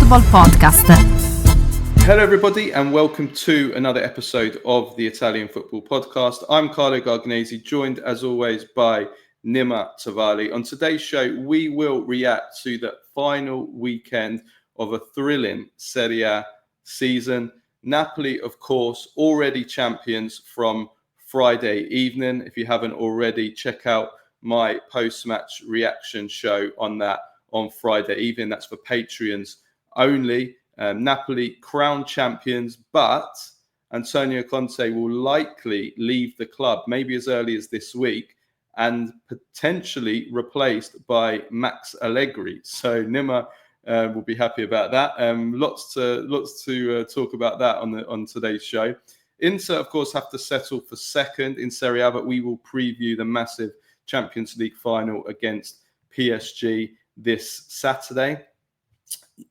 ItaFootPod Podcast. Hello everybody and welcome to another episode of the Italian Football Podcast. I'm Carlo Garganese, joined as always by Nima Tavali. On today's show, we will react to the final weekend of a thrilling Serie A season. Napoli, of course, already champions from Friday evening. If you haven't already, check out my post-match reaction show on that on Friday evening. That's for Patreons only. Napoli crowned champions, but Antonio Conte will likely leave the club maybe as early as this week and potentially replaced by Max Allegri. So Nima will be happy about that. Lots to talk about that on today's show. Inter, of course, have to settle for second in Serie A, but we will preview the massive Champions League final against PSG this Saturday.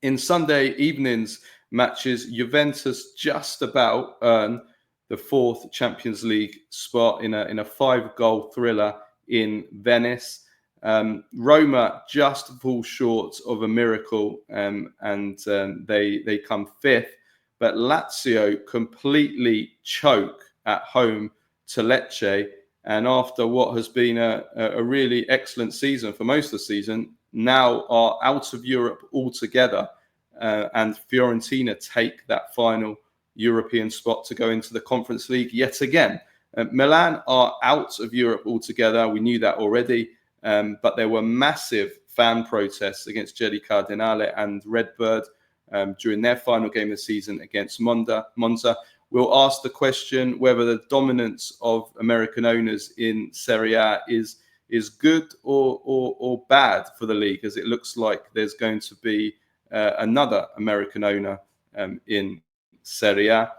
In Sunday evening's matches, Juventus just about earned the fourth Champions League spot in a 5-goal thriller in Venice. Roma just fall short of a miracle and they come fifth. But Lazio completely choke at home to Lecce. And after what has been a really excellent season for most of the season, now are out of Europe altogether. And Fiorentina take that final European spot to go into the Conference League yet again. Milan are out of Europe altogether. We knew that already. But there were massive fan protests against Jelly Cardinale and RedBird during their final game of the season against Monza. We'll ask the question whether the dominance of American owners in Serie A is good or bad for the league, as it looks like there's going to be another American owner in Serie A.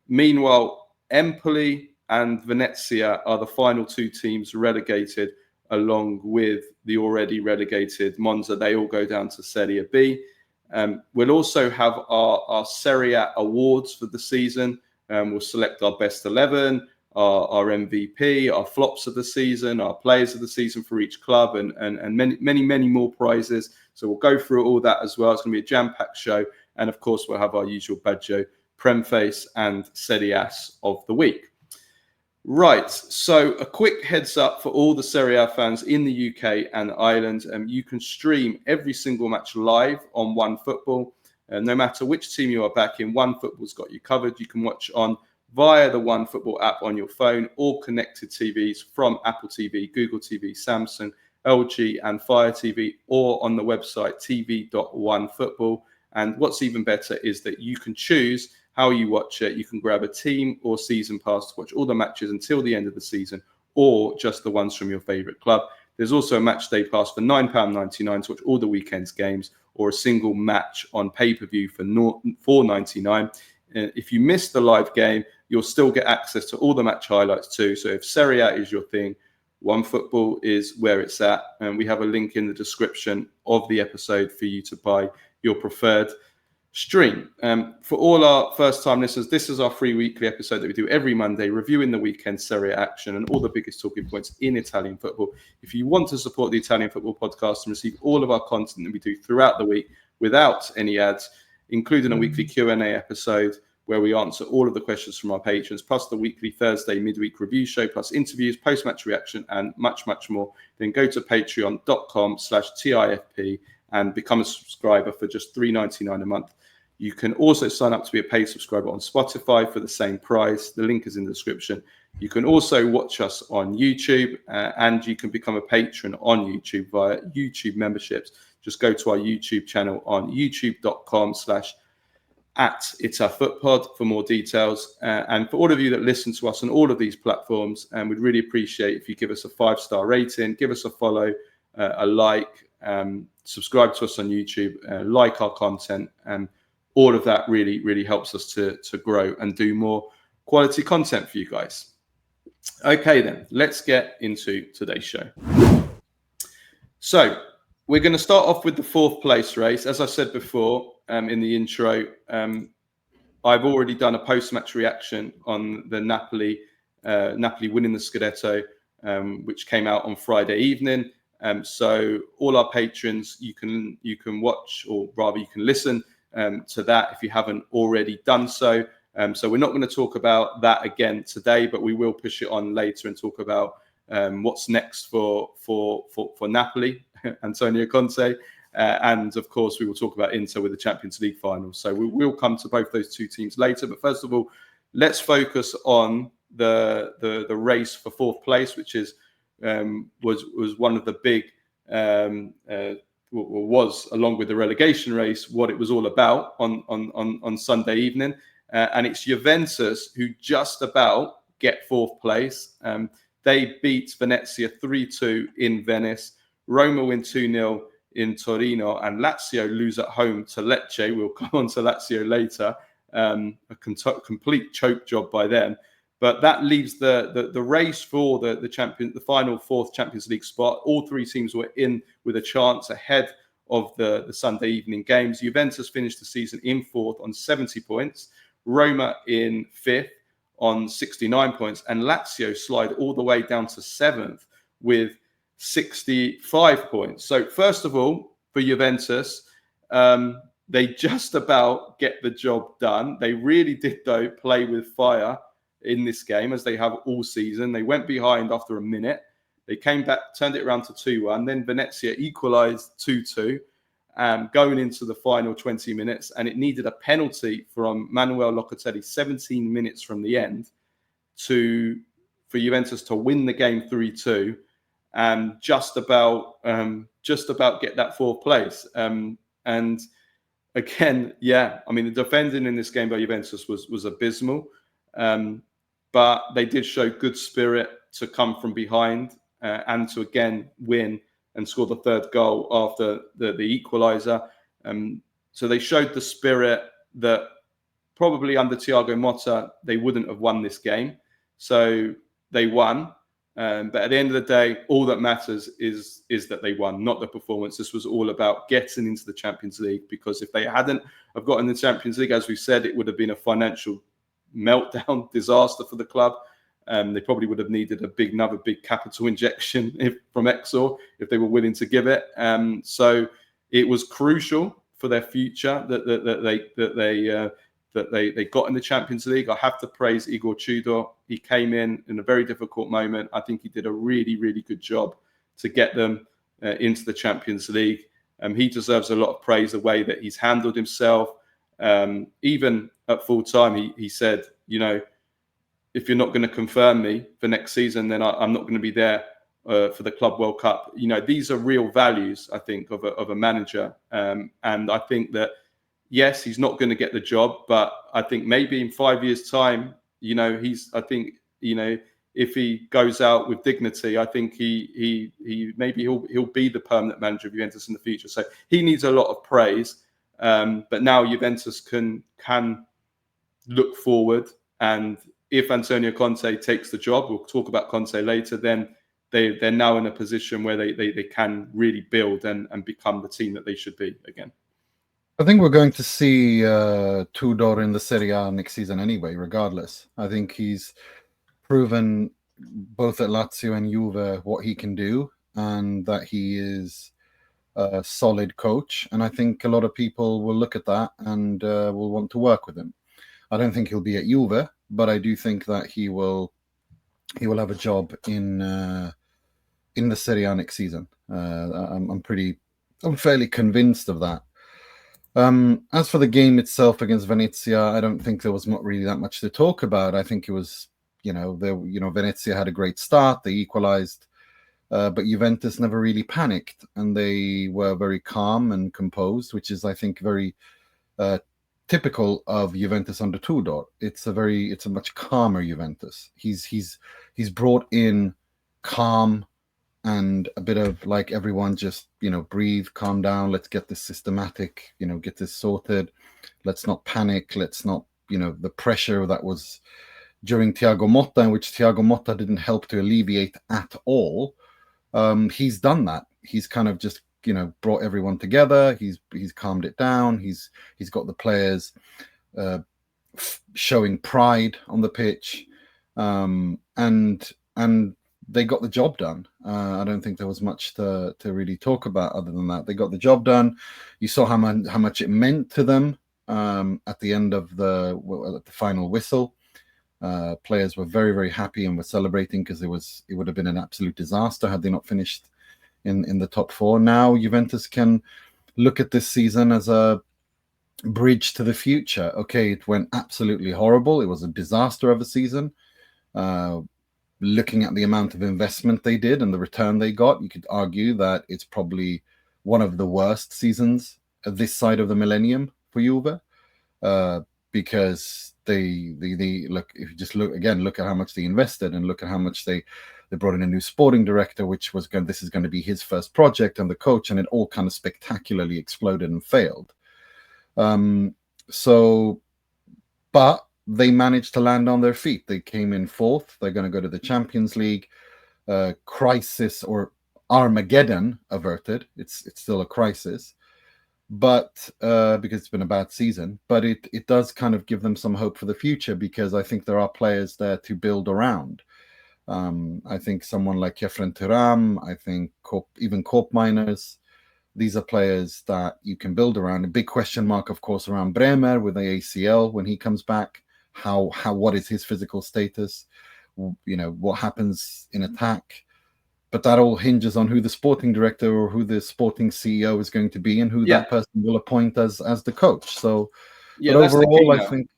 Meanwhile, Empoli and Venezia are the final two teams relegated, along with the already relegated Monza. They all go down to Serie B. We'll also have our Serie A awards for the season. We'll select our best 11, our MVP, our flops of the season, our players of the season for each club, and many more prizes. So we'll go through all that as well. It's going to be a jam-packed show. And of course, we'll have our usual Baggio, Premface, and Serie ASS of the week. Right, so a quick heads up for all the Serie A fans in the UK and Ireland. You can stream every single match live on OneFootball. No matter which team you are backing, OneFootball's got you covered. You can watch on via the OneFootball app on your phone or connected TVs from Apple TV, Google TV, Samsung, LG and Fire TV, or on the website tv.onefootball. And what's even better is that you can choose how you watch it. You can grab a team or season pass to watch all the matches until the end of the season, or just the ones from your favourite club. There's also a match day pass for £9.99 to watch all the weekend's games, or a single match on pay-per-view for £4.99. If you miss the live game, you'll still get access to all the match highlights too. So if Serie A is your thing, OneFootball is where it's at. And we have a link in the description of the episode for you to buy your preferred stream. For all our first-time listeners, this is our free weekly episode that we do every Monday, reviewing the weekend Serie A action and all the biggest talking points in Italian football. If you want to support the Italian Football Podcast and receive all of our content that we do throughout the week without any ads, including a weekly Q&A episode where we answer all of the questions from our patrons, plus the weekly Thursday midweek review show, plus interviews, post-match reaction, and much more, then go to patreon.com/TIFP and become a subscriber for just $3.99 a month. You can also sign up to be a paid subscriber on Spotify for the same price. The link is in the description. You can also watch us on YouTube, and you can become a patron on YouTube via YouTube memberships. Just go to our YouTube channel on youtube.com/@ItaFootPod for more details. And for all of you that listen to us on all of these platforms, we'd really appreciate if you give us a 5-star rating, give us a follow, a like, subscribe to us on YouTube, like our content, and all of that really helps us to grow and do more quality content for you guys. Okay, then, let's get into today's show. So we're going to start off with the 4th place race. As I said before in the intro, I've already done a post-match reaction on the Napoli winning the Scudetto, which came out on Friday evening. So all our patrons, you can watch, or rather you can listen to that if you haven't already done so. So we're not going to talk about that again today, but we will push it on later and talk about what's next for Napoli, Antonio Conte, and of course we will talk about Inter with the Champions League final. So we will come to both those two teams later. But first of all, let's focus on the race for fourth place, which is was one of the big was, along with the relegation race, what it was all about on Sunday evening. And it's Juventus who just about get fourth place. They beat Venezia 3-2 in Venice. Roma win 2-0 in Torino, and Lazio lose at home to Lecce. We'll come on to Lazio later. A complete choke job by them. But that leaves the race for the final fourth Champions League spot. All three teams were in with a chance ahead of the Sunday evening games. Juventus finished the season in fourth on 70 points. Roma in fifth on 69 points, and Lazio slide all the way down to seventh with 65 points. So first of all, for Juventus, they just about get the job done. They really did, though, play with fire in this game, as they have all season. They went behind after a minute. They came back, turned it around to 2-1. Then Venezia equalised 2-2. Going into the final 20 minutes, and it needed a penalty from Manuel Locatelli 17 minutes from the end for Juventus to win the game 3-2 and just about get that fourth place. And again, I mean, the defending in this game by Juventus was abysmal, but they did show good spirit to come from behind and to again win and score the third goal after the equaliser. So they showed the spirit that probably under Thiago Motta, they wouldn't have won this game. So they won. But at the end of the day, all that matters is that they won, not the performance. This was all about getting into the Champions League, because if they hadn't have gotten the Champions League, as we said, it would have been a financial meltdown, disaster for the club. They probably would have needed another big capital injection from Exor if they were willing to give it. So it was crucial for their future that they got in the Champions League. I have to praise Igor Tudor. He came in a very difficult moment. I think he did a really, really good job to get them into the Champions League. He deserves a lot of praise the way that he's handled himself. Even at full time, he said, if you're not going to confirm me for next season, then I'm not going to be there for the Club World Cup. These are real values, I think, of a manager. And I think that, yes, he's not going to get the job, but I think maybe in 5 years' time, if he goes out with dignity, I think he'll be the permanent manager of Juventus in the future. So he needs a lot of praise. But now Juventus can look forward, and if Antonio Conte takes the job, we'll talk about Conte later, then they're now in a position where they can really build and become the team that they should be again. I think we're going to see Tudor in the Serie A next season anyway, regardless. I think he's proven both at Lazio and Juve what he can do, and that he is a solid coach. And I think a lot of people will look at that and will want to work with him. I don't think he'll be at Juve, but I do think that he will have a job in the Serie A next season. I'm fairly convinced of that. As for the game itself against Venezia, I don't think there was not really that much to talk about. I think it was, Venezia had a great start. They equalized, but Juventus never really panicked, and they were very calm and composed, which is, I think, very typical of Juventus under Tudor. It's a much calmer Juventus. He's brought in calm and a bit of like, everyone just, breathe, calm down. Let's get this systematic, get this sorted. Let's not panic. Let's not, the pressure that was during Thiago Motta, in which Thiago Motta didn't help to alleviate at all. He's done that. He's kind of just, brought everyone together. He's calmed it down. He's got the players showing pride on the pitch, and they got the job done. I don't think there was much to really talk about other than that. They got the job done. You saw how much it meant to them at the end of the final whistle. Players were very, very happy and were celebrating because it would have been an absolute disaster had they not finished in the top four. Now Juventus can look at this season as a bridge to the future. Okay, it went absolutely horrible. It was a disaster of a season. Looking at the amount of investment they did and the return they got, you could argue that it's probably one of the worst seasons this side of the millennium for Juve, because they look. If you just look at how much they invested and look at how much they brought in a new sporting director, which was this is going to be his first project, and the coach, and it all kind of spectacularly exploded and failed. But they managed to land on their feet. They came in fourth. They're going to go to the Champions League. Crisis or Armageddon averted. It's still a crisis, but because it's been a bad season. But it does kind of give them some hope for the future, because I think there are players there to build around. I think someone like Kefren Turam, I think even Koopmeiners, these are players that you can build around. A big question mark, of course, around Bremer with the ACL when he comes back. What is his physical status? What happens in attack? But that all hinges on who the sporting director or who the sporting CEO is going to be, and who that person will appoint as the coach. So, but overall, I think,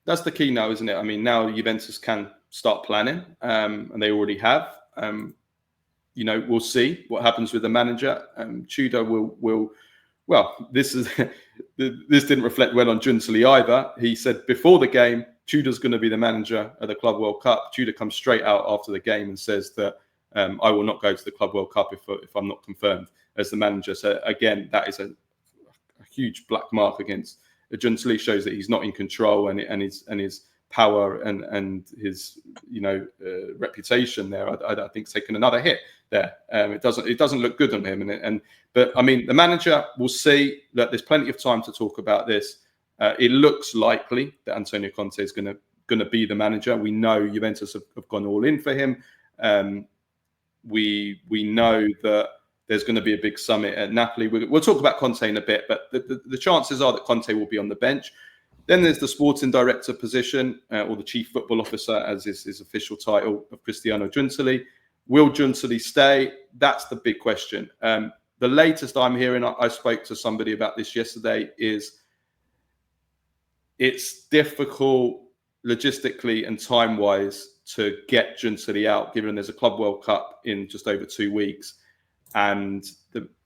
that's the key now, isn't it? I mean, now Juventus can start planning, and they already have. We'll see what happens with the manager. Tudor will. Well, this didn't reflect well on Giuntoli either. He said before the game, Tudor's going to be the manager of the Club World Cup. Tudor comes straight out after the game and says that I will not go to the Club World Cup if I'm not confirmed as the manager. So again, that is a huge black mark against Giuntoli. Shows that he's not in control, and his power and his reputation there, I think, is taking another hit there. It doesn't look good on him. But I mean, the manager, we'll see. That there's plenty of time to talk about this. It looks likely that Antonio Conte is going to be the manager. We know Juventus have gone all in for him. We know that there's going to be a big summit at Napoli. We'll talk about Conte in a bit, but the chances are that Conte will be on the bench. Then there's the sporting director position, or the chief football officer, as is his official title, of Cristiano Giuntoli. Will Giuntoli stay? That's the big question. The latest I'm hearing, I spoke to somebody about this yesterday, is it's difficult logistically and time-wise to get Giuntoli out, given there's a Club World Cup in just over 2 weeks, and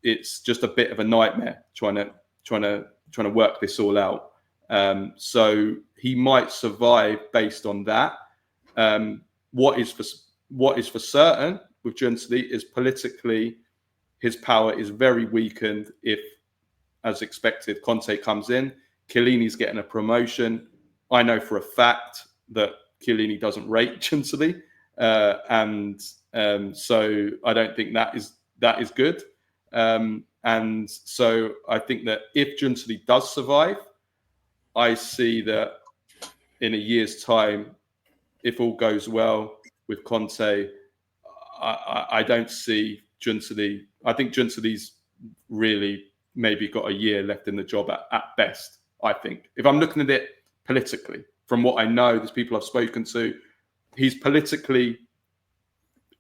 it's just a bit of a nightmare trying to work this all out. So he might survive based on that. What is for certain with Giuntoli is politically his power is very weakened if, as expected, Conte comes in. Chiellini's getting a promotion. I know for a fact that Chiellini doesn't rate Giuntoli, and so I don't think that is good. And so I think that if Giuntoli does survive, I see that in a year's time, if all goes well with Conte, I don't see Giuntoli. I think Giuntoli's really maybe got a year left in the job at best, I think. If I'm looking at it politically, from what I know, there's people I've spoken to, he's politically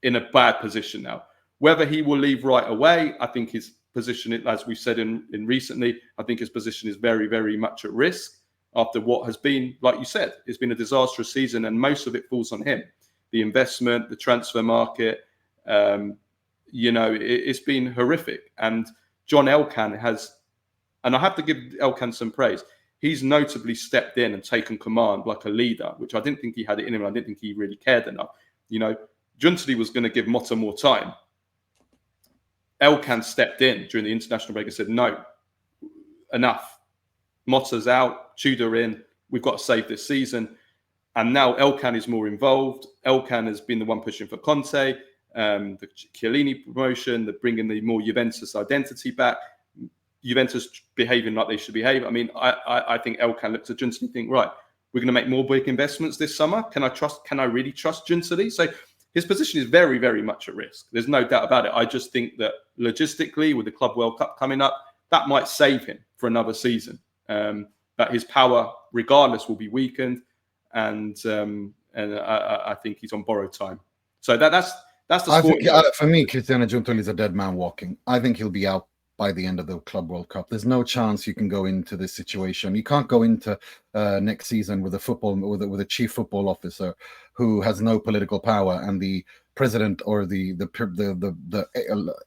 in a bad position now. Whether he will leave right away, I think his position, as we said in recently, I think his position is very, very much at risk after what has been, like you said, it's been a disastrous season, and most of it falls on him. The investment, the transfer market, it's been horrific. And John Elkann has, and I have to give Elkann some praise, he's notably stepped in and taken command like a leader, which I didn't think he had it in him. I didn't think he really cared enough. Giuntoli was going to give Motta more time. Elkann stepped in during the international break and said, no, enough. Motta's out, Tudor in. We've got to save this season. And now Elkann is more involved. Elkann has been the one pushing for Conte, the Chiellini promotion, the bringing the more Juventus identity back. Juventus behaving like they should behave. I mean, I think Elkann looks at Giuntoli and think, right, we're going to make more big investments this summer. Can I really trust Giuntoli? So his position is very, very much at risk. There's no doubt about it. I just think that logistically, with the Club World Cup coming up, that might save him for another season. But his power, regardless, will be weakened, and I think he's on borrowed time. So that's the for me, Cristiano Giuntoli is a dead man walking. I think he'll be out by the end of the Club World Cup. There's no chance you can go into this situation. You can't go into next season with a chief football officer who has no political power and the president or the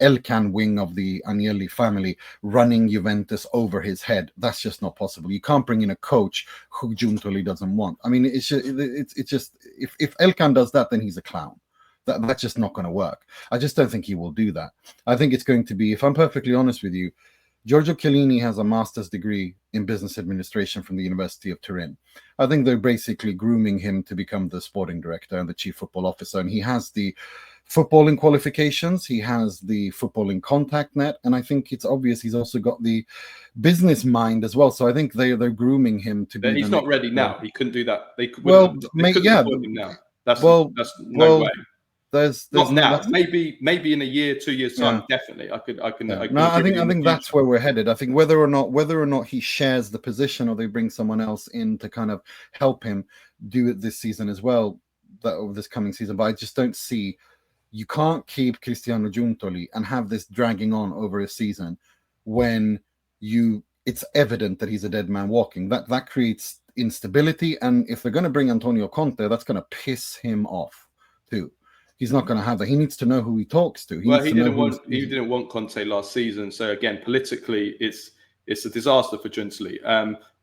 Elkan wing of the Agnelli family running Juventus over his head. That's just not possible. You can't bring in a coach who Giuntoli doesn't want. I mean, it's just if Elkan does that, then he's a clown. That's just not going to work. I just don't think he will do that. I think it's going to be, if I'm perfectly honest with you, Giorgio Chiellini has a master's degree in business administration from the University of Turin. I think they're basically grooming him to become the sporting director and the chief football officer. And he has the footballing qualifications. He has the footballing contact net. And I think it's obvious he's also got the business mind as well. So I think they're grooming him to be. But he's not ready now. He couldn't do that. They couldn't afford him now. That's no way. There's not now. Maybe in a year, 2 years time, definitely. I think that's where we're headed. I think whether or not he shares the position or they bring someone else in to kind of help him do it this season as well, this coming season. But I just don't see. You can't keep Cristiano Giuntoli and have this dragging on over a season when it's evident that he's a dead man walking. That creates instability, and if they're going to bring Antonio Conte, that's going to piss him off too. He's not going to have that. He needs to know who he talks to. He didn't want Conte last season. So again, politically, it's a disaster for Giuntoli.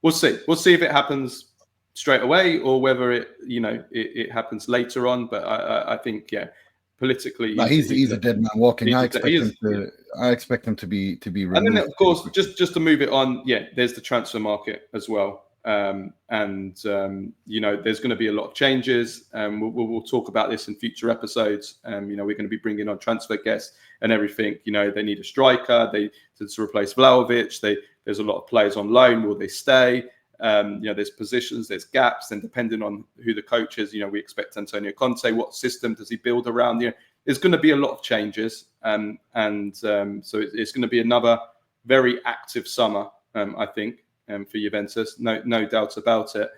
We'll see. We'll see if it happens straight away or whether it happens later on. But I think politically, he's a dead man walking. I expect him to be removed. And then of course, just to move it on, there's the transfer market as well. There's going to be a lot of changes. We'll talk about this in future episodes. We're going to be bringing on transfer guests and everything. They need a striker. To replace Vlahovic. There's a lot of players on loan. Will they stay? There's positions, there's gaps, and depending on who the coach is, we expect Antonio Conte. What system does he build around? There's going to be a lot of changes, so it's going to be another very active summer, I think. For Juventus, no doubt about it.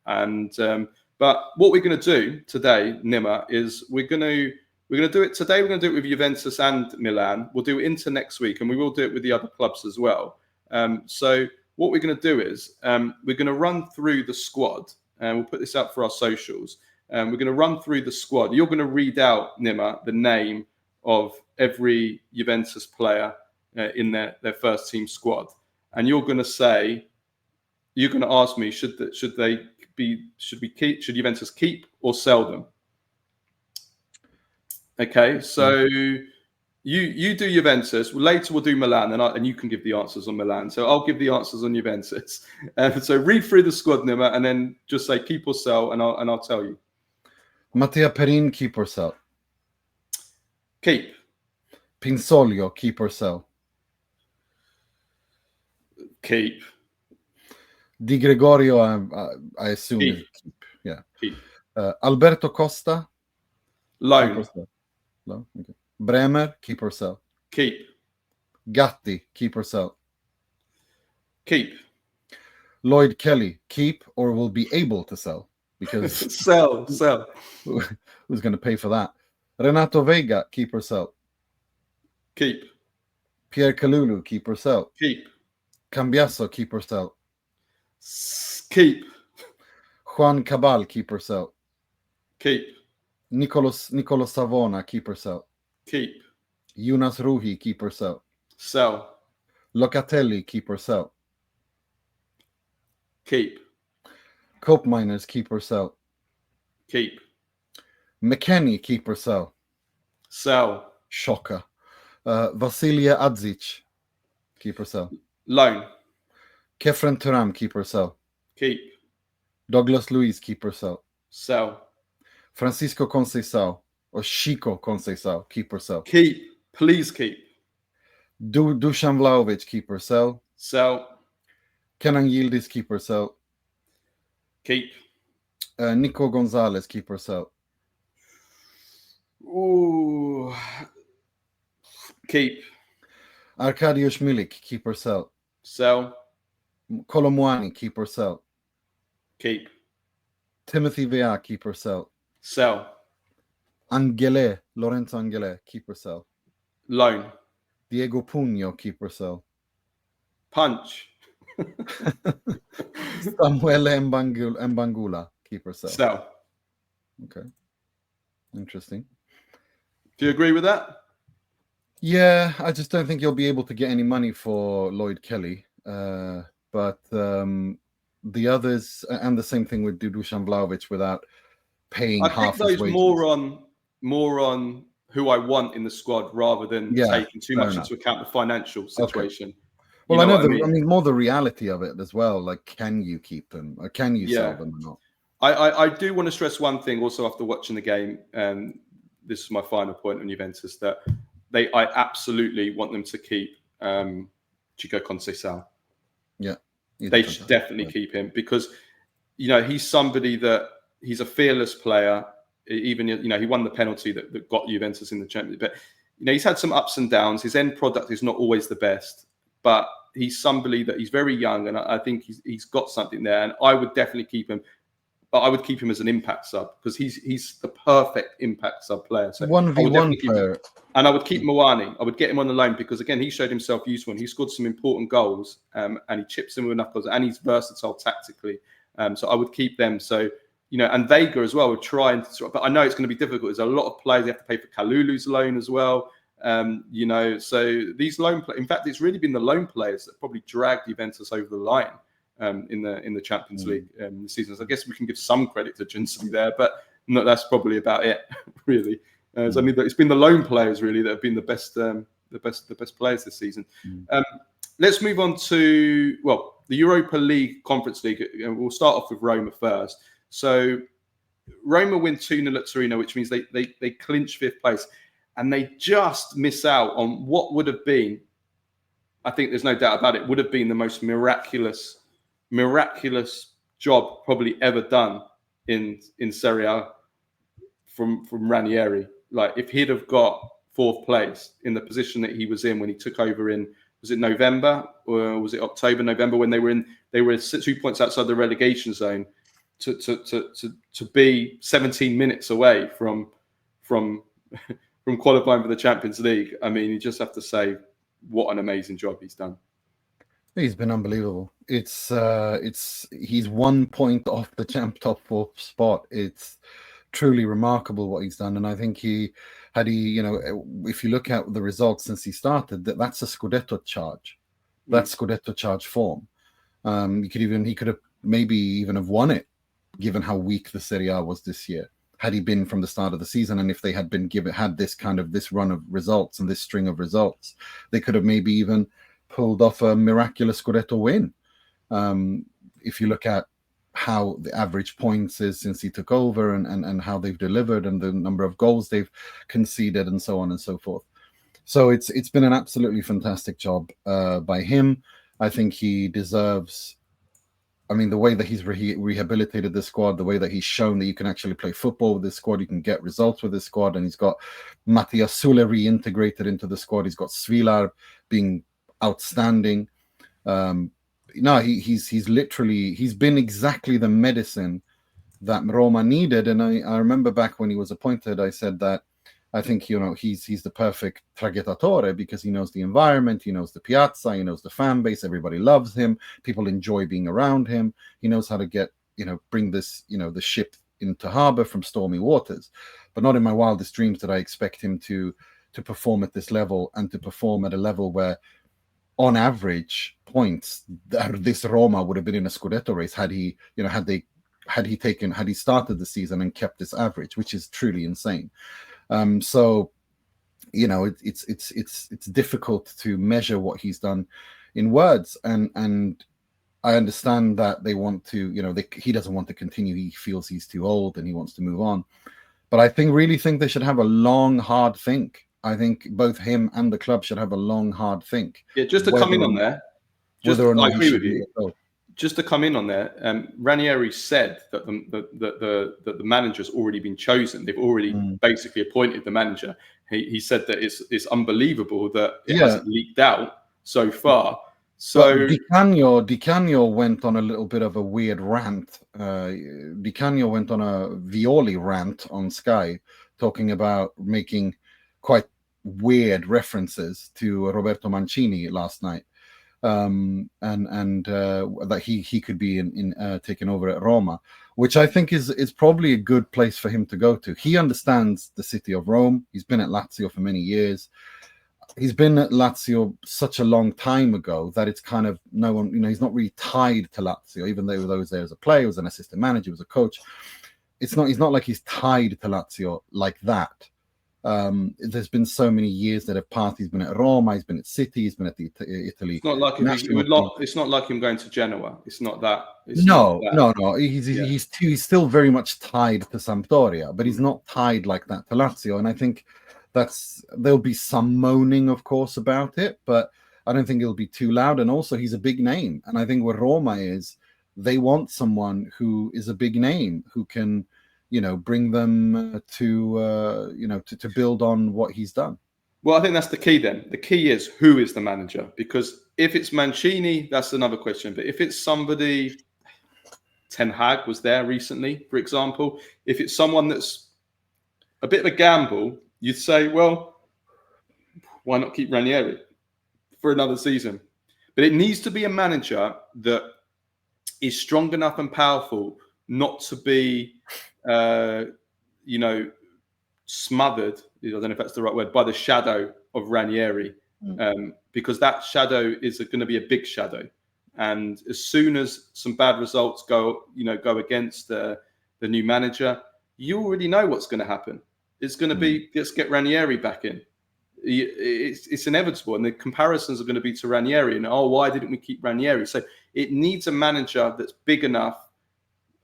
But what we're going to do today, Nima, is we're going to do it today. We're going to do it with Juventus and Milan. We'll do it into next week, and we will do it with the other clubs as well. So what we're going to do is we're going to run through the squad, and we'll put this out for our socials. We're going to run through the squad. You're going to read out, Nima, the name of every Juventus player in their first team squad, and you're going to ask me, should Juventus keep or sell them? Okay, so you do Juventus. Later we'll do Milan, and you can give the answers on Milan. So I'll give the answers on Juventus. So read through the squad, Nima, and then just say keep or sell, and I'll tell you. Mattia Perin, keep or sell? Keep. Pinsoglio, keep or sell? Keep. Di Gregorio, I assume. Keep. Yeah. Keep. Alberto Costa? Loan. Loan. Okay. Bremer, keep or sell? Keep. Gatti, keep or sell? Keep. Lloyd Kelly, keep or will be able to sell? Because sell. Who's going to pay for that? Renato Vega, keep or sell? Keep. Pierre Kalulu, keep or sell? Keep. Cambiasso, keep or sell? Keep. Juan Cabal, keep or sell? Keep. Nicolo Savona, keep or sell? Keep. Yunus Ruhi, keep or sell? Sell. Locatelli, keep or sell? Keep. Cope Miners, keep or sell? Keep. McKennie, keep or sell? Sell. Shocker. Vasilia Adzic, keep or sell? Loan. Kefren Turam, keep or sell? Keep. Douglas Luiz, keep or sell? Sell. Francisco Conceição or Chico Conceição, keep or sell? Keep. Please keep. Dusan Vlahovic, keep or sell? Sell. Kenan Yildiz, keep or sell? Keep. Nico Gonzalez, keep or sell? Ooh. Keep. Arkadiusz Milik, keep or sell? Sell. Kolomwani, keep or sell? Keep. Timothy Weah, keep or sell? Sell. Lorenzo Angele, keep or sell? Loan. Diego Pugno, keep or sell? Punch. Samuele Mbangula, keep or sell? Sell. Okay. Interesting. Do you agree with that? Yeah, I just don't think you'll be able to get any money for Lloyd Kelly. But the others, and the same thing with Dudusan Vlahovic, without paying half his wages. I think those more on who I want in the squad rather than taking too much into account the financial situation. Okay. Well, I mean, more the reality of it as well. Like, can you keep them or can you sell them or not? I do want to stress one thing also after watching the game, and this is my final point on Juventus, that I absolutely want them to keep Chico Conceição. Yeah. They should definitely keep him because, he's somebody that he's a fearless player. Even, he won the penalty that got Juventus in the Champions League. But, he's had some ups and downs. His end product is not always the best, but he's somebody that he's very young, and I think he's got something there. And I would definitely keep him. But I would keep him as an impact sub because he's the perfect impact sub player. So 1v1 player. And I would keep Mwani. I would get him on the loan because, again, he showed himself useful and he scored some important goals and he chips in with enough goals and he's versatile tactically. So I would keep them. So, and Vega as well would try but I know it's going to be difficult. There's a lot of players. They have to pay for Kalulu's loan as well. So these loan players, in fact, it's really been the loan players that probably dragged Juventus over the line in the Champions League this season. So I guess we can give some credit to Jinsky there, but no, that's probably about it, really. So I mean, it's been the loan players really that have been the best players this season. Let's move on to the Europa League, Conference League, and we'll start off with Roma first. So Roma win 2-0 at Torino, which means they clinch fifth place, and they just miss out on what would have been, I think there's no doubt about it, would have been the most miraculous job probably ever done in Serie A from Ranieri. Like, if he'd have got fourth place in the position that he was in when he took over in, was it November or was it October, November, when they were 2 points outside the relegation zone, to be 17 minutes away from qualifying for the Champions League. I mean, you just have to say what an amazing job he's done. He's been unbelievable. It's he's 1 point off the top 4 spot. It's truly remarkable what he's done, and I think if you look at the results since he started, that's a Scudetto charge. That's Scudetto charge form. He could have maybe even have won it, given how weak the Serie A was this year. Had he been from the start of the season, and if they had had this run of results and this string of results, they could have maybe even pulled off a miraculous Scudetto win. If you look at how the average points is since he took over and how they've delivered and the number of goals they've conceded and so on and so forth. So it's been an absolutely fantastic job by him. I think he deserves, the way that he's rehabilitated the squad, the way that he's shown that you can actually play football with this squad, you can get results with this squad, and he's got Mattias Sule reintegrated into the squad. He's got Svilar being outstanding. He's been exactly the medicine that Roma needed. And I remember back when he was appointed, I said that I think he's the perfect traghettatore because he knows the environment, he knows the piazza, he knows the fan base, everybody loves him, people enjoy being around him. He knows how to bring this the ship into harbor from stormy waters. But not in my wildest dreams did I expect him to perform at this level, and to perform at a level where, on average points, this Roma would have been in a Scudetto race had he started the season and kept this average, which is truly insane. So it's difficult to measure what he's done in words, and I understand that they want to, he doesn't want to continue. He feels he's too old and he wants to move on. But I really think they should have a long, hard think. I think both him and the club should have a long, hard think. Yeah, just to come in on there, I agree with you. just to come in on there, Ranieri said that the manager's already been chosen. They've already basically appointed the manager. He said that it's unbelievable that it hasn't leaked out so far. So Di Canio went on a little bit of a weird rant. Di Canio went on a Viola rant on Sky, talking about making quite weird references to Roberto Mancini last night, and that he could be in taken over at Roma, which I think is probably a good place for him to go to. He understands the city of Rome. He's been at Lazio for many years. He's been at Lazio such a long time ago that it's kind of no one, he's not really tied to Lazio, even though he was there as a player, was an assistant manager, was a coach. He's not like he's tied to Lazio like that. There's been so many years that have passed. He's been at Roma, he's been at City, he's been at the Italy. It's not like it's not like him going to Genoa. It's not that. No. He's still very much tied to Sampdoria, but he's not tied like that to Lazio. And I think there'll be some moaning, of course, about it, but I don't think it'll be too loud. And also, he's a big name, and I think what Roma is, they want someone who is a big name who can, bring them to build on what he's done. Well, I think that's the key then. The key is who is the manager, because if it's Mancini, that's another question. But if it's somebody, Ten Hag was there recently, for example, if it's someone that's a bit of a gamble, you'd say, well, why not keep Ranieri for another season? But it needs to be a manager that is strong enough and powerful not to be, smothered, I don't know if that's the right word, by the shadow of Ranieri, because that shadow is going to be a big shadow. And as soon as some bad results go against the new manager, you already know what's going to happen. It's going to be, let's get Ranieri back in. It's inevitable. And the comparisons are going to be to Ranieri. And, why didn't we keep Ranieri? So it needs a manager that's big enough,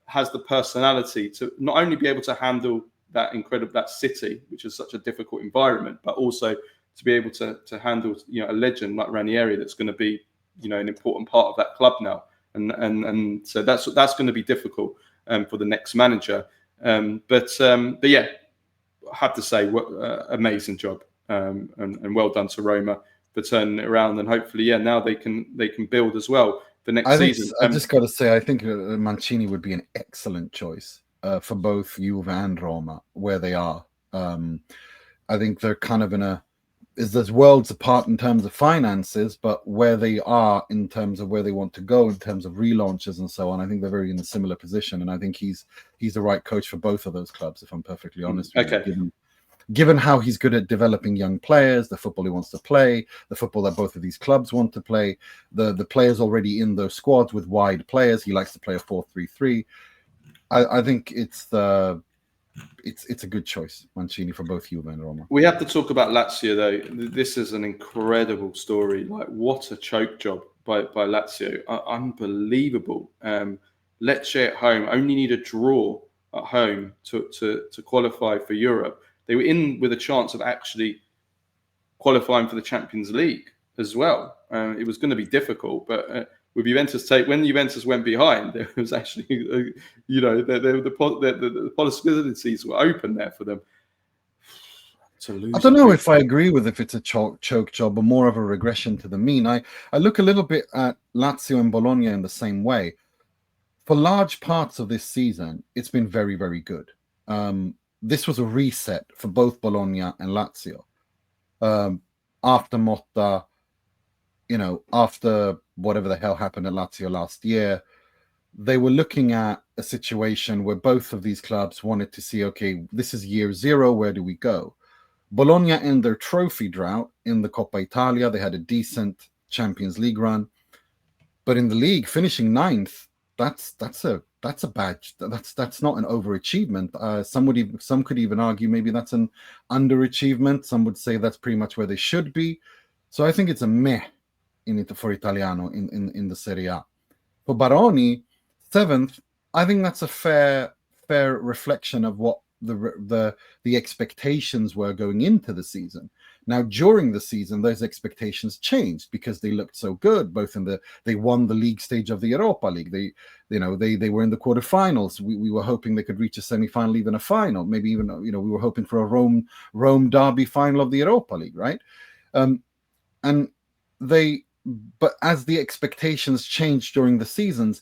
has the personality to not only be able to handle that city, which is such a difficult environment, but also to be able to handle, a legend like Ranieri that's going to be, an important part of that club now. And so that's going to be difficult for the next manager. But yeah, I have to say, what amazing job, and well done to Roma for turning it around. And hopefully, now they can build as well for next season. I just got to say, I think Mancini would be an excellent choice for both Juve and Roma, where they are. I think they're kind of there's worlds apart in terms of finances, but where they are in terms of where they want to go, in terms of relaunches and so on, I think they're very in a similar position. And I think he's the right coach for both of those clubs, if I'm perfectly honest with you. Given how he's good at developing young players, the football he wants to play, the football that both of these clubs want to play, the players already in those squads with wide players. He likes to play a 4-3-3. I think it's a good choice, Mancini, for both Juve and Roma. We have to talk about Lazio, though. This is an incredible story. Like, what a choke job by Lazio. Unbelievable. Lecce at home only need a draw at home to qualify for Europe. They were in with a chance of actually qualifying for the Champions League as well. It was going to be difficult, but with Juventus when Juventus went behind, there was actually, the possibilities were open there for them to lose. I don't know if I agree with if it's a choke job or more of a regression to the mean. I look a little bit at Lazio and Bologna in the same way. For large parts of this season, it's been very, very good. This was a reset for both Bologna and Lazio. After Motta, after whatever the hell happened at Lazio last year, they were looking at a situation where both of these clubs wanted to see, okay, this is year zero, where do we go? Bologna in their trophy drought in the Coppa Italia, they had a decent Champions League run, but in the league, finishing ninth, that's a badge. That's not an overachievement. Some could even argue maybe that's an underachievement. Some would say that's pretty much where they should be. So I think it's a meh for Italiano in the Serie A. For Baroni, 7th, I think that's a fair reflection of what the expectations were going into the season, Now, during the season, those expectations changed because they looked so good. They won the league stage of the Europa League. They were in the quarterfinals. We were hoping they could reach a semi-final, even a final. Maybe even we were hoping for a Rome derby final of the Europa League, right? But as the expectations changed during the season,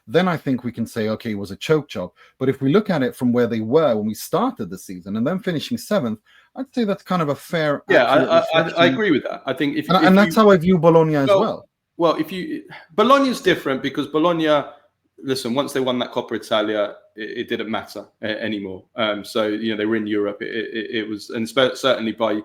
then I think we can say, okay, it was a choke job. But if we look at it from where they were when we started the season and then finishing 7th, I'd say that's kind of a fair. Yeah, I agree with that. I think if that's how I view Bologna as well. Well, Bologna's different because Bologna, listen, once they won that Coppa Italia, it didn't matter anymore. So they were in Europe. It was, and certainly by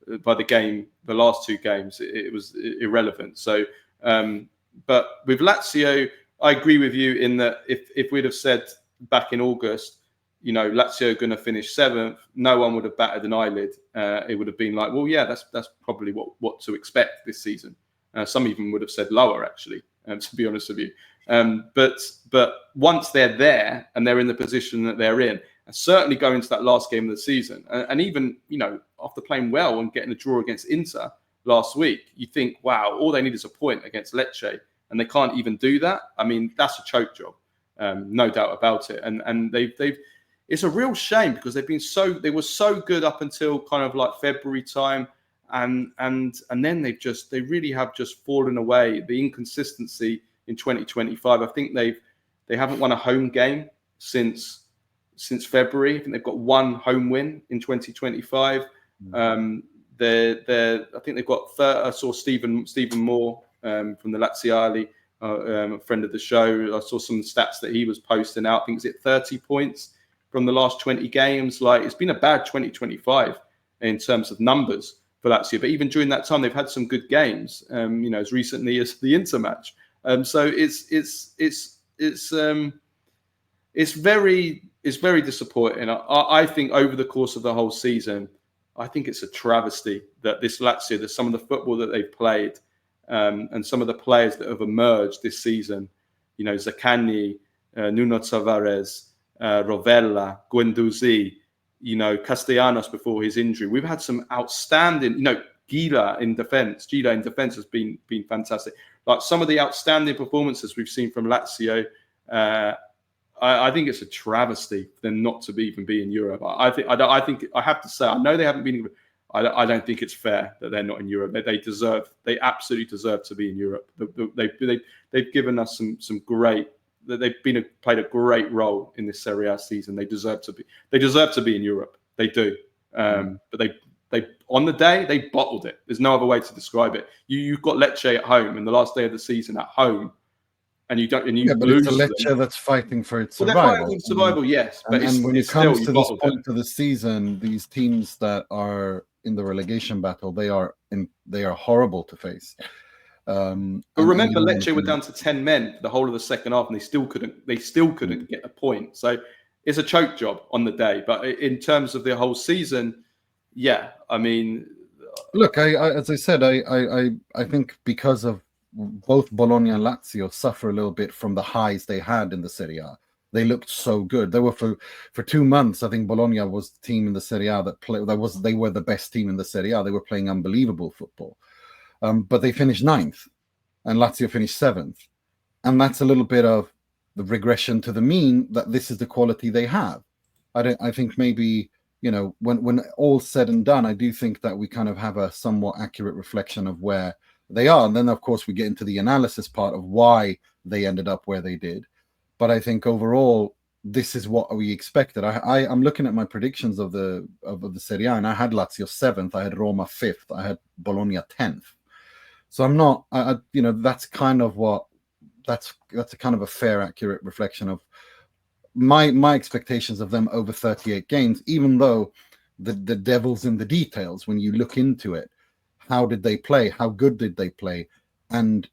the last 2 games, it was irrelevant. So, but with Lazio, I agree with you in that if we'd have said back in August, Lazio going to finish 7th, no one would have batted an eyelid. It would have been like, well, yeah, that's probably what to expect this season. Some even would have said lower, actually, to be honest with you. But once they're there and they're in the position that they're in, and certainly going into that last game of the season, and even after playing well and getting a draw against Inter last week, you think, wow, all they need is a point against Lecce, and they can't even do that. I mean, that's a choke job, no doubt about it. And they've it's a real shame because they were so good up until kind of like February time, and then they really have just fallen away. The inconsistency in 2025. I think they haven't won a home game since February. I think they've got 1 home win in 2025. I think they've got I saw Stephen Moore from the Laziali, a friend of the show. I saw some stats that he was posting out. I think it's at 30 points from the last 20 games. Like, it's been a bad 2025 in terms of numbers for Lazio. But even during that time, they've had some good games. As recently as the Inter match. So it's very disappointing. I think over the course of the whole season, I think it's a travesty that this Lazio, that some of the football that they've played, and some of the players that have emerged this season, Zaccagni, Nuno Tavares, Rovella, Guendouzi, Castellanos before his injury. We've had some outstanding, Gila in defence. Has been fantastic. Like some of the outstanding performances we've seen from Lazio, I think it's a travesty for them not to even be in Europe. I think I have to say, I know they haven't been. I don't think it's fair that they're not in Europe. They absolutely deserve to be in Europe. They've given us some great. They've played a great role in this Serie A season. They deserve to be. They deserve to be in Europe. They do. But they on the day they bottled it. There's no other way to describe it. You've got Lecce at home in the last day of the season at home. And you don't, and you but lose. It's a Lecce that's fighting for its survival. They're fighting for survival, yes. But and when it comes to this point of the season, these teams that are in the relegation battle, they are horrible to face. But remember, Lecce were down to 10 men for the whole of the second half, and they still couldn't get a point. So it's a choke job on the day. But in terms of the whole season, yeah, I mean, look, as I said, I think because of both Bologna and Lazio suffer a little bit from the highs they had in the Serie A. They looked so good. They were for 2 months. I think Bologna was the team in the Serie A they were the best team in the Serie A. They were playing unbelievable football, but they finished 9th, and Lazio finished 7th, and that's a little bit of the regression to the mean that this is the quality they have. I think maybe when all's said and done, I do think that we kind of have a somewhat accurate reflection of where they are. And then, of course, we get into the analysis part of why they ended up where they did. But I think overall, this is what we expected. I'm looking at my predictions of the Serie A, and I had Lazio 7th, I had Roma 5th, I had Bologna 10th. So I'm not, that's kind of that's a kind of a fair, accurate reflection of my expectations of them over 38 games, even though the devil's in the details when you look into it. How did they play? How good did they play? And,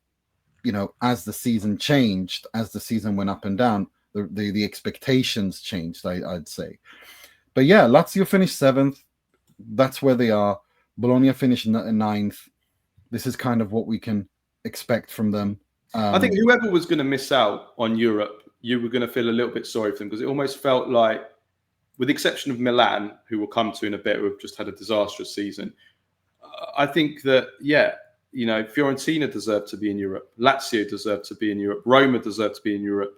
as the season changed, as the season went up and down, the expectations changed, I'd say. But yeah, Lazio finished 7th. That's where they are. Bologna finished 9th. This is kind of what we can expect from them. I think whoever was going to miss out on Europe, you were going to feel a little bit sorry for them because it almost felt like with the exception of Milan, who we'll come to in a bit, who have just had a disastrous season, I think that, Fiorentina deserve to be in Europe. Lazio deserve to be in Europe. Roma deserve to be in Europe.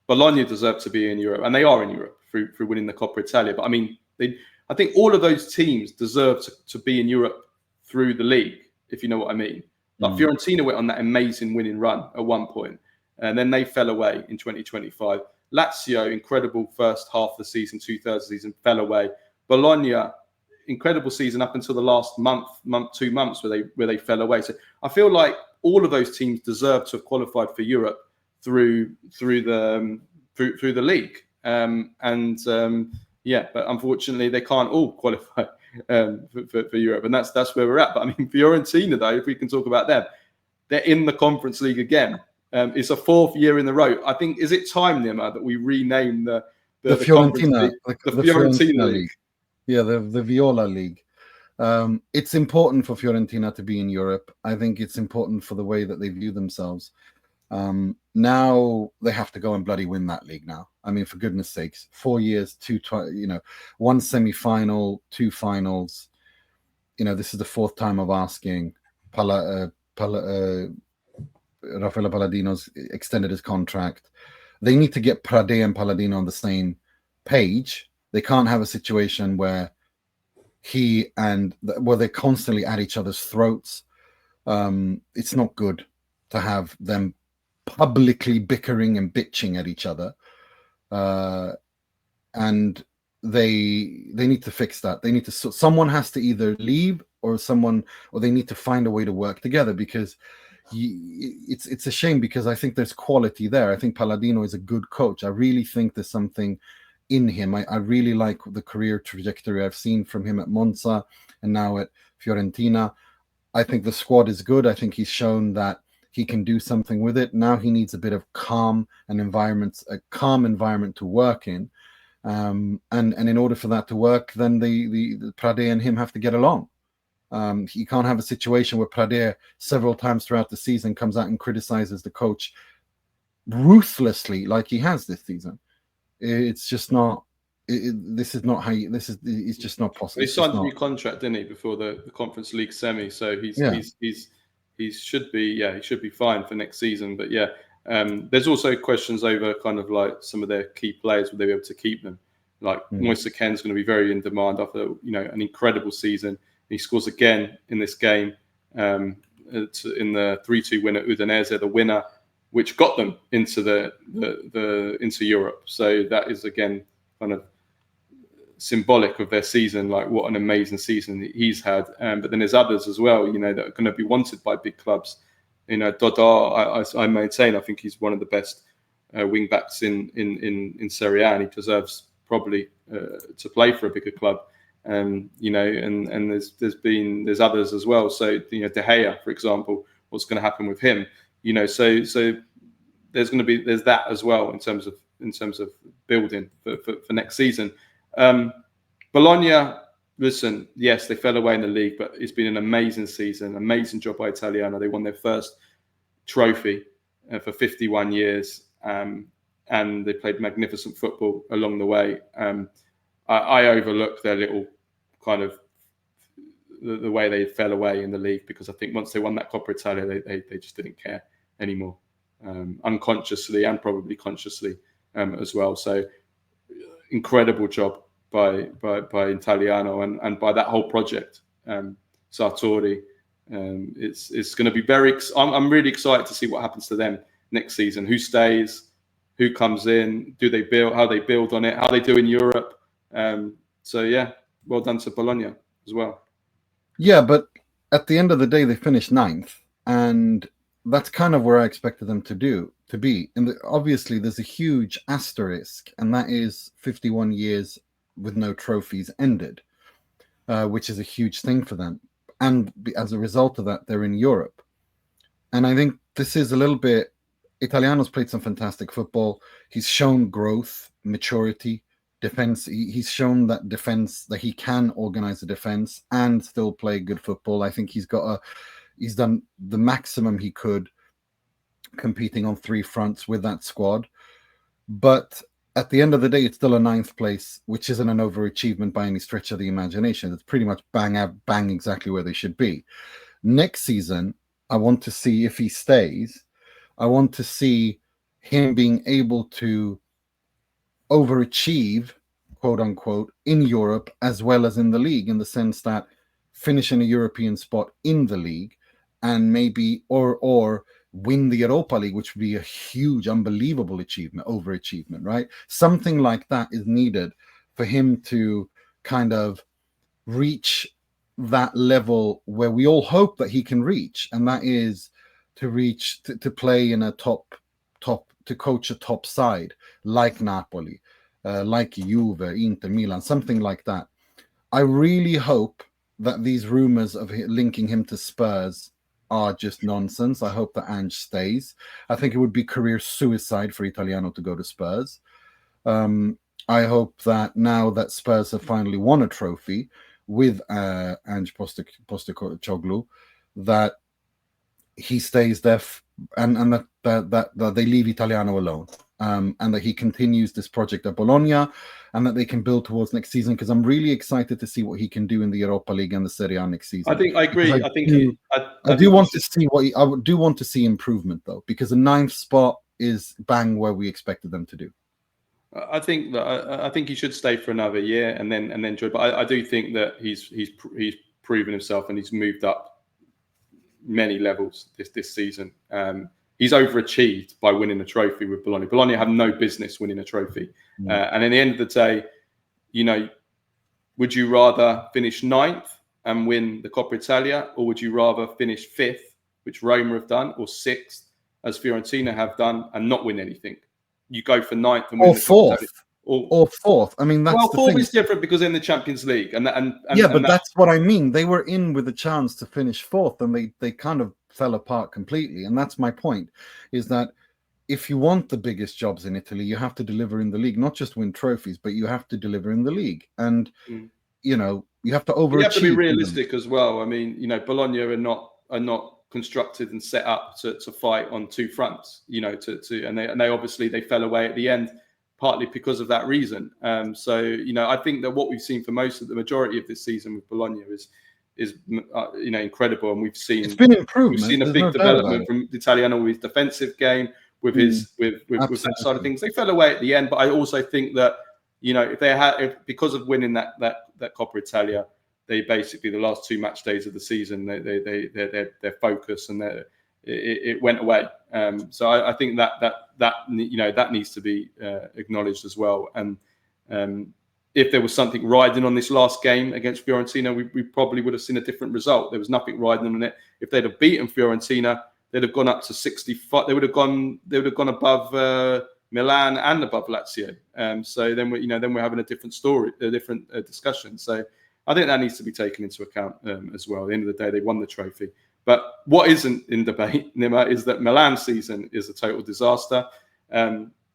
Bologna deserve to be in Europe. And they are in Europe through winning the Coppa Italia. But I mean, I think all of those teams deserve to be in Europe through the league, if you know what I mean. Like Fiorentina went on that amazing winning run at one point, and then they fell away in 2025. Lazio, incredible first half of the season, 2/3 of the season, fell away. Bologna, incredible season up until the last month, 2 months where they fell away. So I feel like all of those teams deserve to have qualified for Europe through the league. But unfortunately they can't all qualify for Europe, and that's where we're at. But I mean, Fiorentina, though, if we can talk about them, they're in the Conference League again. It's a 4th year in a row. I think, is it time, Nima, that we rename the Fiorentina, the Fiorentina League? Yeah, the Viola League. It's important for Fiorentina to be in Europe. I think it's important for the way that they view themselves. Now they have to go and bloody win that league now. I mean, for goodness sakes, 4 years, 1 semi-final, 2 finals. This is the 4th time of asking. Raffaele Palladino's extended his contract. They need to get Prade and Palladino on the same page. They can't have a situation where they're constantly at each other's throats. It's not good to have them publicly bickering and bitching at each other, and they need to fix that. They need to. Someone has to either leave or they need to find a way to work together, because it's a shame, because I think there's quality there. I think Palladino is a good coach. I really think there's something in him. I really like the career trajectory I've seen from him at Monza and now at Fiorentina. I think the squad is good. I think he's shown that he can do something with it. Now he needs a bit of a calm environment to work in. And in order for that to work, then the Prade and him have to get along. You can't have a situation where Prade several times throughout the season comes out and criticizes the coach ruthlessly like he has this season. It's just not. This is not how. It's just not possible. He signed a new contract, didn't he, before the Conference League semi? So he should be fine for next season. But there's also questions over kind of like some of their key players. Will they be able to keep them? Like Moise Ken's going to be very in demand after an incredible season. He scores again in this game in the 3-2 win at Udinese, the winner, which got them into into Europe. So that is again kind of symbolic of their season. Like, what an amazing season he's had. But then there's others as well, that are going to be wanted by big clubs. Dodar, I maintain, I think he's one of the best wing backs in Serie A, and he deserves probably to play for a bigger club. And there's others as well. So De Gea, for example, what's going to happen with him? So there's that as well in terms of building for next season. Bologna, listen, yes, they fell away in the league, but it's been an amazing season, amazing job by Italiano. They won their first trophy for 51 years, and they played magnificent football along the way. I overlooked their little kind of the way they fell away in the league, because I think once they won that Coppa Italia, they just didn't care anymore, unconsciously and probably consciously as well. So incredible job by Italiano and by that whole project. Sartori, it's going to be I'm really excited to see what happens to them next season. Who stays? Who comes in? Do they build? How they build on it? How they do in Europe? Well done to Bologna as well. Yeah, but at the end of the day, they finished 9th, and that's kind of where I expected them to be. And obviously, there's a huge asterisk, and that is 51 years with no trophies ended, which is a huge thing for them. And as a result of that, they're in Europe. And I think this is a little bit. Italiano's played some fantastic football. He's shown growth, maturity. Defense, he's shown that he can organize a defense and still play good football. I think he's done the maximum he could, competing on 3 fronts with that squad. But at the end of the day, it's still a 9th place, which isn't an overachievement by any stretch of the imagination. It's pretty much bang exactly where they should be. Next season, I want to see, if he stays, I want to see him being able to overachieve, quote unquote, in Europe as well as in the league, in the sense that finishing a European spot in the league and maybe or win the Europa League, which would be a huge, unbelievable achievement, overachievement, right? Something like that is needed for him to kind of reach that level where we all hope that he can reach, and that is to play in a top to coach a top side like Napoli, like Juve, Inter, Milan, something like that. I really hope that these rumors of linking him to Spurs are just nonsense. I hope that Ange stays. I think it would be career suicide for Italiano to go to Spurs. I hope that now that Spurs have finally won a trophy with Ange Postecoglou, that he stays there and that they leave Italiano alone, and that he continues this project at Bologna, and that they can build towards next season, because I'm really excited to see what he can do in the Europa League and the Serie A next season. I agree. I do want to see improvement, though, because the 9th spot is bang where we expected them to do. I think he should stay for another year and then join. But I do think that he's proven himself and he's moved up many levels this season. He's overachieved by winning a trophy with Bologna. Bologna have no business winning a trophy. And at the end of the day, would you rather finish 9th and win the Coppa Italia, or would you rather finish 5th, which Roma have done, or 6th, as Fiorentina have done, and not win anything? You go for 9th and win the Coppa Italia. Or 4th. I mean, that's the 4th thing. Is different because in the Champions League, but that's what I mean. They were in with a chance to finish 4th, and they kind of fell apart completely. And that's my point: is that if you want the biggest jobs in Italy, you have to deliver in the league, not just win trophies, but you have to deliver in the league. And you have to overachieve. You have to be realistic as well. I mean, Bologna are not constructed and set up to fight on 2 fronts. And they obviously they fell away at the end, partly because of that reason. I think that what we've seen for the majority of this season with Bologna is incredible, and it's been improved. We've seen a big development from Italiano with his defensive game, with that side of things. They fell away at the end, but I also think that because of winning that Coppa Italia, they basically, the last 2 match days of the season, their focus and it went away. So I think that needs to be acknowledged as well. And if there was something riding on this last game against Fiorentina, we probably would have seen a different result. There was nothing riding on it. If they'd have beaten Fiorentina, they'd have gone up to 65. They would have gone above Milan and above Lazio. So then we're having a different story, a different discussion. So I think that needs to be taken into account as well. At the end of the day, they won the trophy. But what isn't in debate, Nima, is that Milan's season is a total disaster.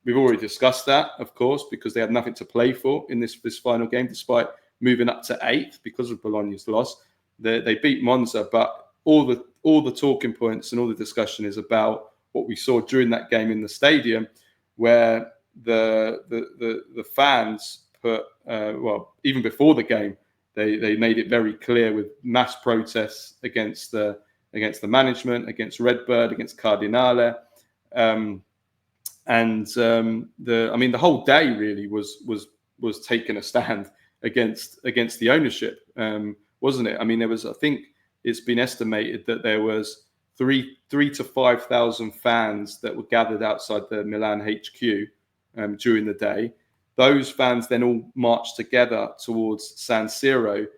We've already discussed that, of course, because they had nothing to play for in this final game, despite moving up to 8th because of Bologna's loss. They beat Monza, but all the talking points and all the discussion is about what we saw during that game in the stadium, where the fans put even before the game, they made it very clear with mass protests against the management, against RedBird, against Cardinale. The whole day really was taking a stand against the ownership, wasn't it? I mean, I think it's been estimated that there was 3,000 to 5,000 fans that were gathered outside the Milan HQ during the day. Those fans then all marched together towards San Siro,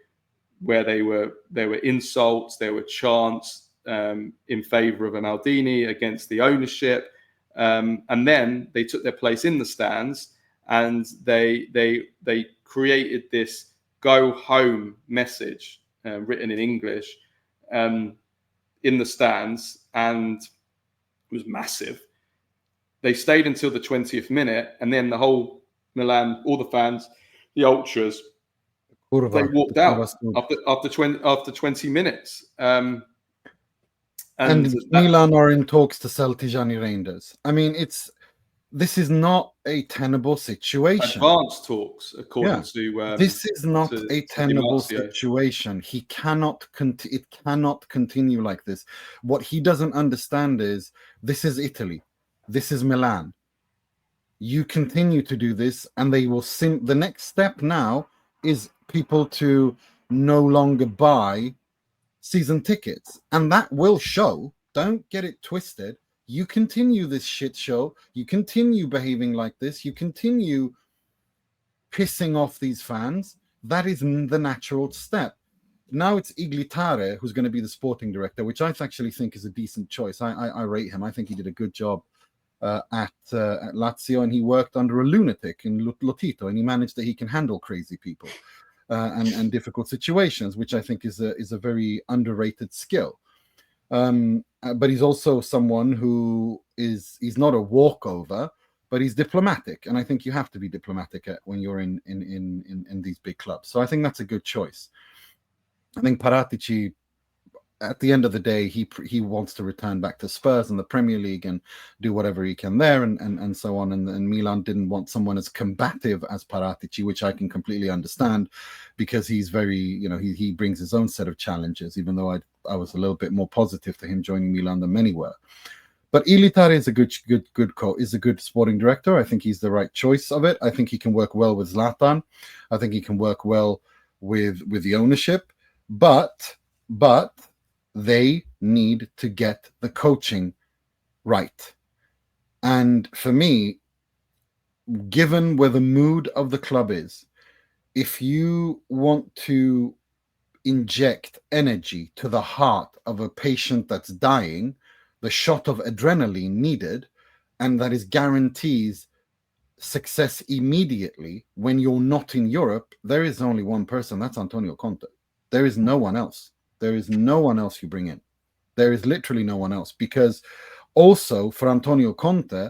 where there were insults, there were chants in favour of Maldini, against the ownership. And then they took their place in the stands, and they created this "Go Home" message written in English in the stands, and it was massive. They stayed until the 20th minute, and then the whole Milan, all the fans, the ultras, they walked out after 20 minutes. And Milan are in talks to sell Tijani Reinders. I mean, it's this is not a tenable situation. Advanced talks, according to this is not a tenable Marcio. situation. He cannot it cannot continue like this. What he doesn't understand is this is Italy, this is Milan. You continue to do this, and they will the next step now is people to no longer buy season tickets, and that will show. Don't get it twisted. You continue this shit show, you continue behaving like this, you continue pissing off these fans, that is the natural step. Now it's Iglitare who's going to be the sporting director, which I actually think is a decent choice. I rate him. I think he did a good job at Lazio, and he worked under a lunatic in Lotito, and he managed that he can handle crazy people and difficult situations, which I think is a very underrated skill. But he's also someone who he's not a walkover, but he's diplomatic, and I think you have to be diplomatic when you're in these big clubs. So I think that's a good choice. I think Paratici, at the end of the day, he wants to return back to Spurs and the Premier League and do whatever he can there, and so on. And Milan didn't want someone as combative as Paratici, which I can completely understand, because he's very, he brings his own set of challenges, even though I was a little bit more positive to him joining Milan than many were. But Iglitare is a good sporting director. I think he's the right choice of it. I think he can work well with Zlatan. I think he can work well with the ownership. But they need to get the coaching right. And for me, given where the mood of the club is, if you want to inject energy to the heart of a patient that's dying, the shot of adrenaline needed, and that is guarantees success immediately when you're not in Europe, there is only one person, that's Antonio Conte. There is no one else. There is no one else you bring in. There is literally no one else, because also for Antonio Conte,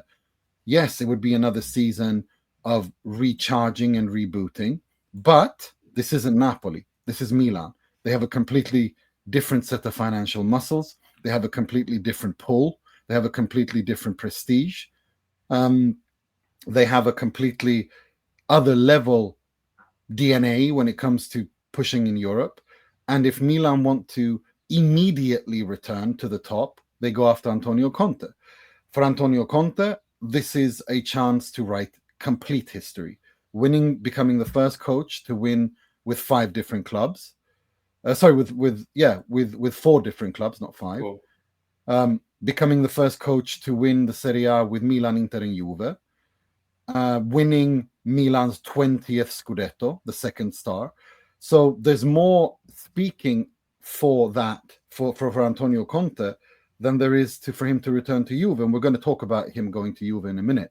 yes, it would be another season of recharging and rebooting, but this isn't Napoli. This is Milan. They have a completely different set of financial muscles. They have a completely different pull. They have a completely different prestige. They have a completely other level DNA when it comes to pushing in Europe. And if Milan want to immediately return to the top, they go after Antonio Conte. For Antonio Conte, this is a chance to write complete history, becoming the first coach to win with 5 different clubs. With 4 different clubs, not 5. Cool. Becoming the first coach to win the Serie A with Milan, Inter, and Juve. Winning Milan's 20th Scudetto, the second star. So there's more speaking for that for Antonio Conte than there is for him to return to Juve, and we're going to talk about him going to Juve in a minute.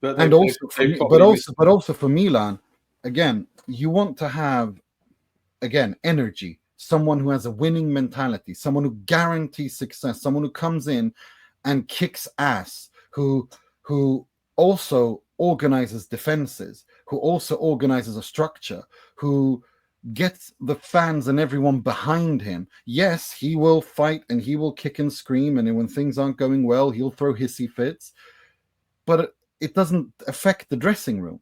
But also for Milan, again, you want to have energy, someone who has a winning mentality, someone who guarantees success, someone who comes in and kicks ass, who also organizes defenses, who also organizes a structure, who gets the fans and everyone behind him. Yes, he will fight and he will kick and scream, and when things aren't going well, he'll throw hissy fits, but it doesn't affect the dressing room.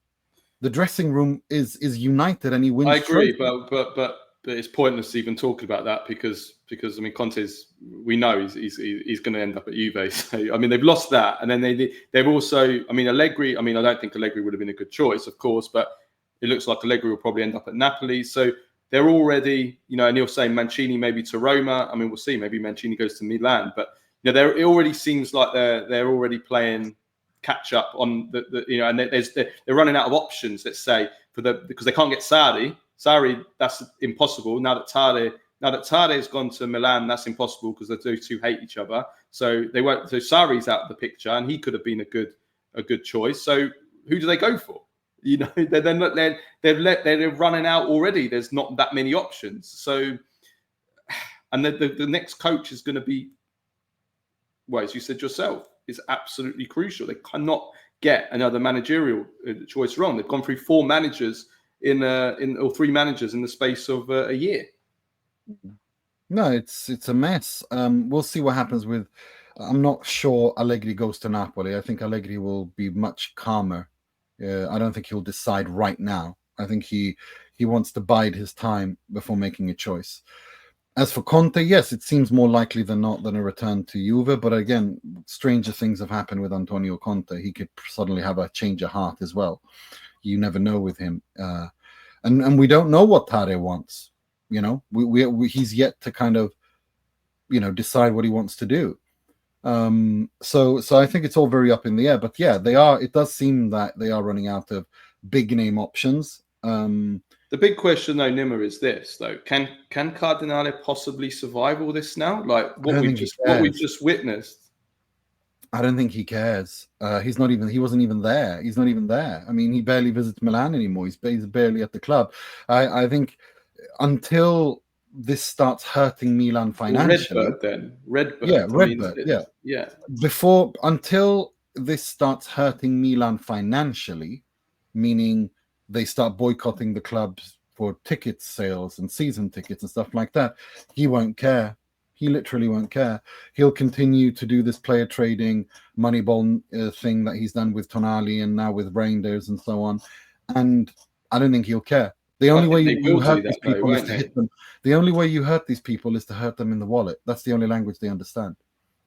The dressing room is united, and he wins. I agree, but it's pointless even talking about that because I mean, Conte's, we know he's going to end up at Juve. So I mean, they've lost that, and then they've also, I mean, Allegri. I mean, I don't think Allegri would have been a good choice, of course, but it looks like Allegri will probably end up at Napoli. So they're already, and you're saying Mancini maybe to Roma. I mean, we'll see. Maybe Mancini goes to Milan, but it already seems like they're already playing catch up on and they're running out of options. Let's say because they can't get Sarri, that's impossible. Now that Tare's gone to Milan, that's impossible because those two hate each other. So they won't. So Sarri's out of the picture, and he could have been a good choice. So who do they go for? They're running out already. There's not that many options. So, and the next coach is going to be, well, as you said yourself, is absolutely crucial. They cannot get another managerial choice wrong. They've gone through 4 managers or 3 managers in the space of a year. No, it's a mess. We'll see what happens with I'm not sure Allegri goes to Napoli. I think Allegri will be much calmer. I don't think he'll decide right now. I think he wants to bide his time before making a choice. As for Conte, yes, it seems more likely than not than a return to Juve. But again, stranger things have happened with Antonio Conte. He could suddenly have a change of heart as well. You never know with him. And we don't know what Tare wants. You know, he's yet to kind of, decide what he wants to do. So I think it's all very up in the air. But yeah, it does seem that they are running out of big name options. The big question, though, Nima, is this: though, can Cardinale possibly survive all this now? Like what we've just witnessed. I don't think he cares. He wasn't even there. He's not even there. I mean, he barely visits Milan anymore. He's barely at the club. I think until this starts hurting Milan financially. RedBird, then. RedBird. Yeah, RedBird. Yeah. Until this starts hurting Milan financially, meaning they start boycotting the clubs for ticket sales and season tickets and stuff like that, he won't care. He literally won't care. He'll continue to do this player trading Moneyball thing that he's done with Tonali and now with Reinders and so on. And I don't think he'll care. The only way you hurt these people is to hit them. The only way you hurt these people is to hurt them in the wallet. That's the only language they understand.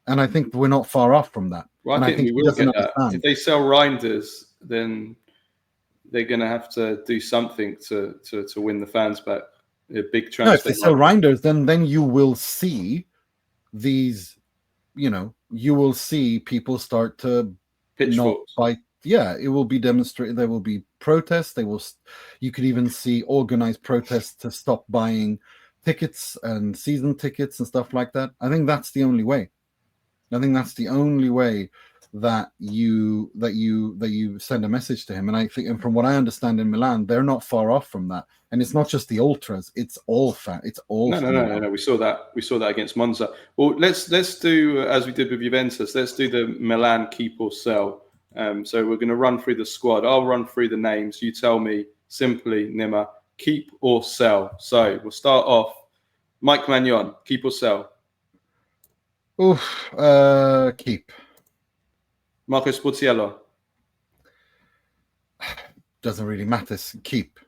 And I think we're not far off from that. Well, I think we will get that. If they sell Reinders, then they're going to have to do something to win the fans back. A big transfer. No, if they sell Reinders, then you will see these, you will see people start to pitchforks. Yeah, it will be demonstrated. There will be protests. You could even see organized protests to stop buying tickets and season tickets and stuff like that. I think that's the only way. I think that's the only way that you send a message to him. And I think, and from what I understand in Milan, they're not far off from that. And it's not just the ultras; it's all fat. It's all no. We saw that against Monza. Well, let's do as we did with Juventus. Let's do the Milan keep or sell. So we're going to run through the squad. I'll run through the names. You tell me simply, Nima, keep or sell. So we'll start off. Mike Maignan, keep or sell? Keep. Marco Sportiello. Doesn't really matter. Keep.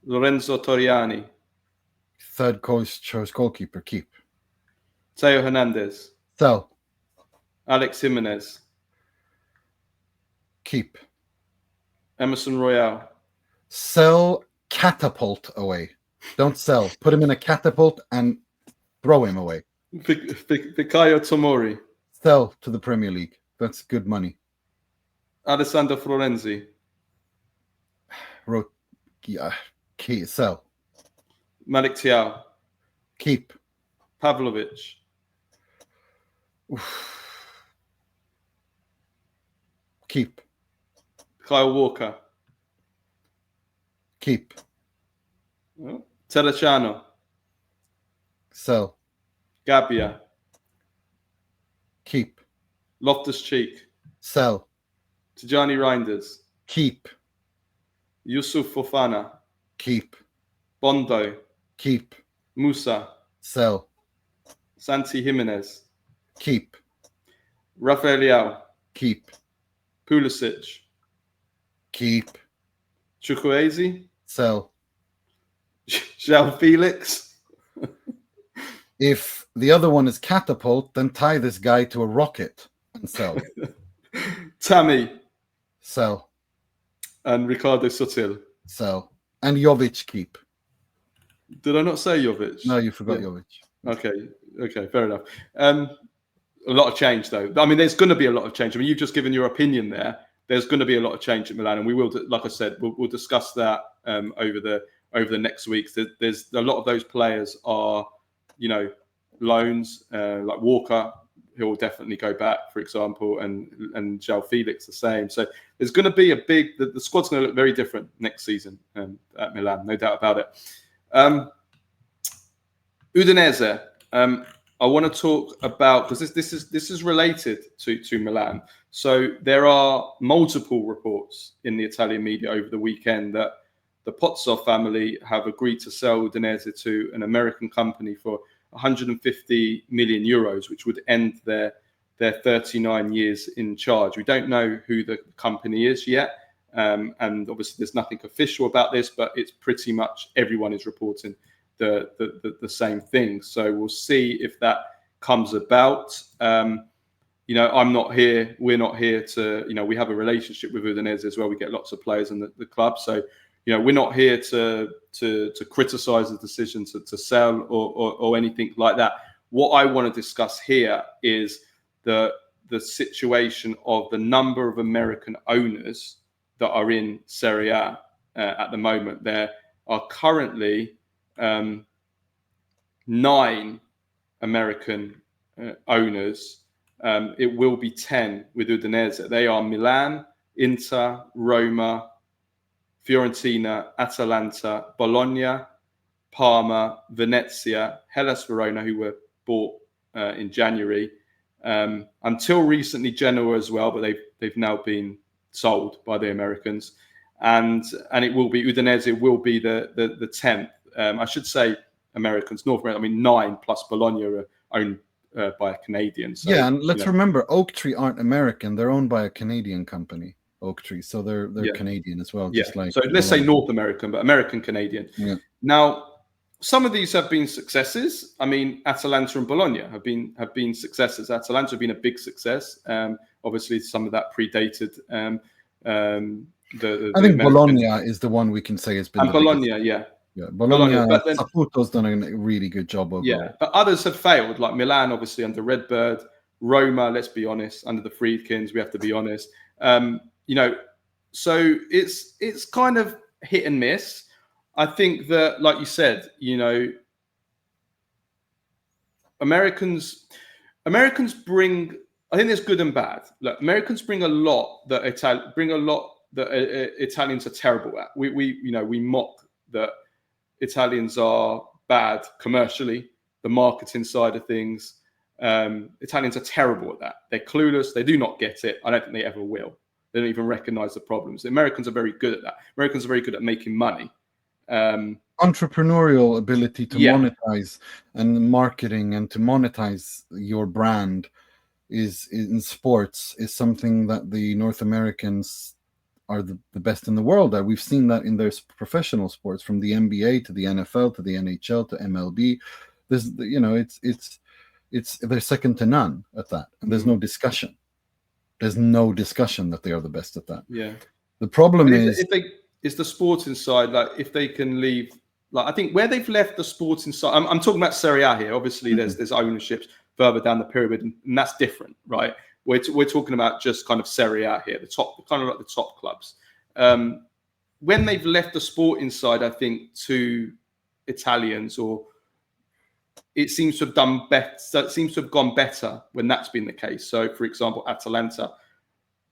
Lorenzo Toriani. Third choice goalkeeper. Keep. Teo Hernandez. Sell. Alex Jimenez. Keep. Emerson Royale. Sell, catapult away. Don't sell. Put him in a catapult and throw him away. Fikayo Tomori. Sell to the Premier League. That's good money. Alessandro Florenzi. Sell. Malik Thiaw. Keep. Pavlovic. Keep. Kyle Walker. Keep. Terracciano. Sell. Gabbia. Keep. Loftus-Cheek. Sell. Tijani Reinders. Keep. Yusuf Fofana. Keep. Bondo. Keep. Musa. Sell. Santi Jimenez. Keep. Rafael Leao. Keep. Pulisic. Keep. Chukwueze. Sell. João Felix. If the other one is catapult, then tie this guy to a rocket and sell. Tammy. Sell. And Ricardo Sotil. Sell. And Jovic keep. Did I not say Jovic? No, you forgot Jovic. Okay, fair enough. A lot of change, though. I mean, there's going to be a lot of change. I mean, you've just given your opinion there. There's going to be a lot of change at Milan, and we will, like I said, we'll discuss that over the next weeks. There's a lot of those players are, loans, like Walker. He'll definitely go back, for example, and João Felix the same. So there's going to be the squad's going to look very different next season at Milan, no doubt about it. Udinese. I want to talk about, because this is related to Milan. So there are multiple reports in the Italian media over the weekend that the Pozzo family have agreed to sell Udinese to an American company for 150 million euros, which would end their their 39 years in charge. We don't know who the company is yet. And obviously there's nothing official about this, but it's pretty much everyone is reporting the same thing. So we'll see if that comes about. I'm not here. We're not here to, we have a relationship with Udinese as well. We get lots of players in the club. So, we're not here to criticize the decision to sell or anything like that. What I want to discuss here is the situation of the number of American owners that are in Serie A at the moment. There are currently 9 American owners. It will be 10 with Udinese. They are Milan, Inter, Roma, Fiorentina, Atalanta, Bologna, Parma, Venezia, Hellas Verona, who were bought in January. Until recently, Genoa as well, but they've now been sold by the Americans. And it will be, Udinese will be the 10th. I should say Americans, North America. 9 plus Bologna are owned by a Canadian. So, yeah, and let's remember, Oaktree aren't American. They're owned by a Canadian company, Oaktree. So they're Canadian as well. Just like, so let's say North American, but American-Canadian. Yeah. Now, some of these have been successes. Atalanta and Bologna have been successes. Atalanta have been a big success. Obviously, some of that predated I think Bologna is the one we can say has been. And Bologna, yeah. Yeah, Bologna. Saputo's done a really good job overall. Yeah, but others have failed, like Milan, obviously under RedBird. Roma, let's be honest, under the Friedkins, we have to be honest. So it's kind of hit and miss. I think that, like you said, Americans bring. I think there's good and bad. Look, Americans bring a lot that Italians are terrible at. We mock that Italians are bad commercially, the marketing side of things. Italians are terrible at that. They're clueless. They do not get it. I don't think they ever will. They don't even recognize the problems. The Americans are very good at that. Americans are very good at making money. Entrepreneurial ability to monetize and marketing and to monetize your brand is in sports is something that the North Americans are the best in the world at. We've seen that in their professional sports, from the NBA to the NFL to the NHL to MLB. There's, they're second to none at that, and there's no discussion. There's no discussion that they are the best at that. Yeah. The problem is the sporting side. Like, if they can leave, like, I think where they've left the sporting side. I'm talking about Serie A here. Obviously, there's ownerships further down the pyramid, and that's different, right? We're talking about just kind of Serie A here, the top, kind of like the top clubs. When they've left the sporting side, I think, to Italians, or it seems to have done better. It seems to have gone better when that's been the case. So, for example, Atalanta,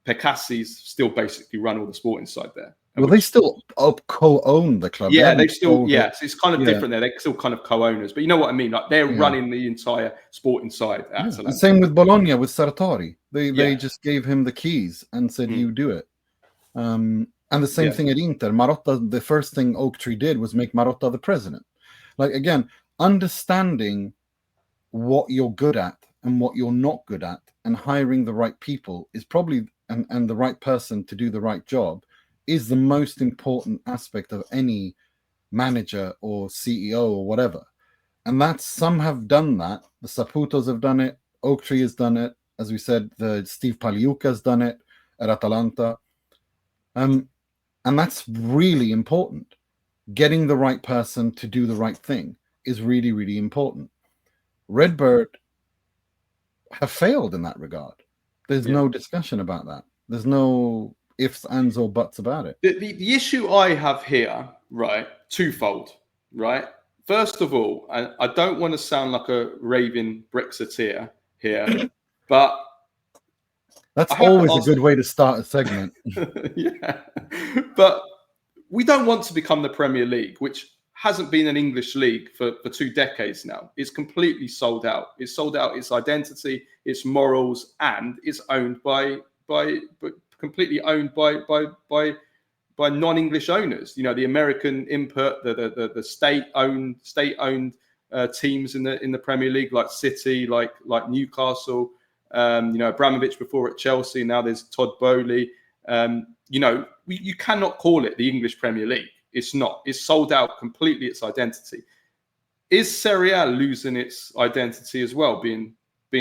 Percassi's still basically run all the sporting side there. Well, they still co-own the club. Yeah, they still, so it's kind of different there. They're still kind of co-owners, but you know what I mean? Like, they're running the entire sporting side. The same with Bologna, with Sartori. They just gave him the keys and said, you do it. And the same thing at Inter. Marotta, the first thing Oaktree did was make Marotta the president. Like, again, understanding what you're good at and what you're not good at, and hiring the right people is probably, and the right person to do the right job, is the most important aspect of any manager or CEO or whatever. And that's, some have done that. The Saputos have done it. Oaktree has done it. As we said, the Steve Pagliuca has done it at Atalanta. And that's really important. Getting the right person to do the right thing is really, really important. RedBird have failed in that regard. There's no discussion about that. There's no ifs, ands, or buts about it. The issue I have here, right, twofold, right? First of all, I don't want to sound like a raving Brexiteer here, but that's always a good way to start a segment. Yeah, but we don't want to become the Premier League, which hasn't been an English league for 2 decades now. It's completely sold out. It's sold out its identity, its morals, and it's owned by completely owned by non-English owners. The American input, the state-owned teams in the Premier League, like City, like Newcastle, Abramovich before at Chelsea. Now there's Todd Bowley. You cannot call it the English Premier League. It's not. It's sold out completely its identity. Is Serie A losing its identity as well, being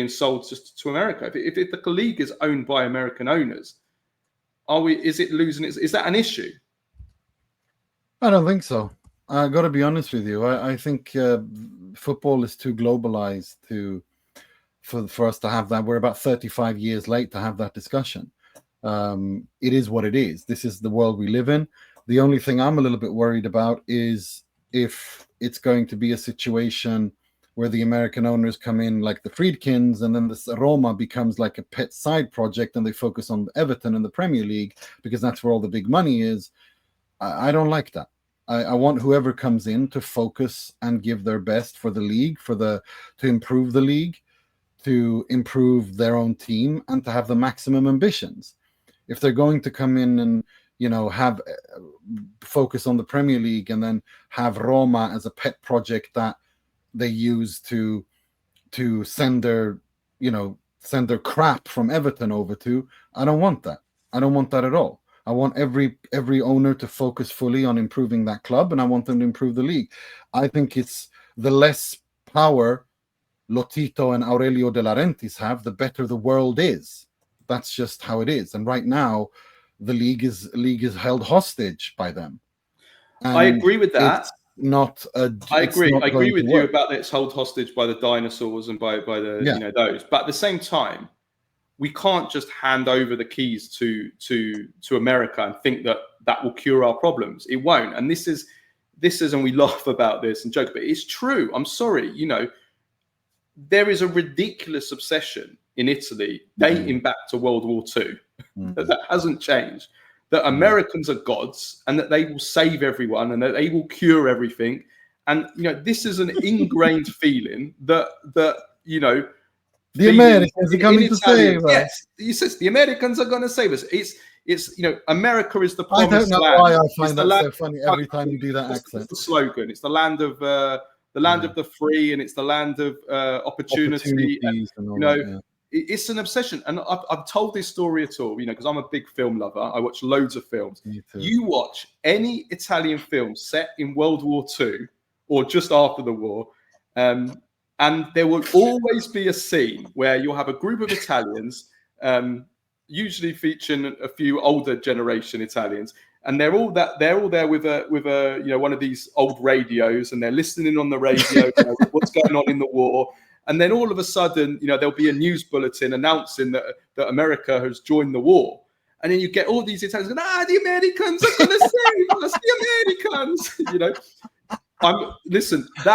sold just to America? If the league is owned by American owners, is it losing its? Is that an issue? I don't think so. I got to be honest with you. I think football is too globalized for us to have that. We're about 35 years late to have that discussion. It is what it is. This is the world we live in. The only thing I'm a little bit worried about is if it's going to be a situation where the American owners come in like the Friedkins, and then the Roma becomes like a pet side project, and they focus on Everton and the Premier League because that's where all the big money is. I don't like that. I want whoever comes in to focus and give their best for the league, to improve the league, to improve their own team, and to have the maximum ambitions. If they're going to come in and have focus on the Premier League and then have Roma as a pet project that they use to send their crap from Everton over to, I don't want that. I don't want that at all. I want every owner to focus fully on improving that club, and I want them to improve the league. I think it's the less power Lotito and Aurelio De Laurentiis have, the better the world is. That's just how it is. And right now, the league is held hostage by them. And I agree with that. I agree with you about that. It's held hostage by the dinosaurs and by the those. But at the same time, we can't just hand over the keys to America and think that will cure our problems. It won't. And this is, and we laugh about this and joke, but it's true. I'm sorry. There is a ridiculous obsession in Italy dating back to World War II that hasn't changed. That Americans are gods and that they will save everyone and that they will cure everything. And this is an ingrained feeling that the Americans are coming to save us. Yes, he says the Americans are going to save us. It's America is the promised land. I don't know why I find that so funny every time you do that accent. It's the slogan. It's the land of the free, and it's the land of opportunity. And, it's an obsession. And I've told this story at all, because I'm a big film lover. I watch loads of films. You watch any Italian film set in World War II or just after the war, and there will always be a scene where you'll have a group of Italians, usually featuring a few older generation Italians, and they're all there with a one of these old radios, and they're listening on the radio what's going on in the war. And then all of a sudden, there'll be a news bulletin announcing that America has joined the war. And then you get all these Italians going, the Americans are going to save us, the Americans, Listen, if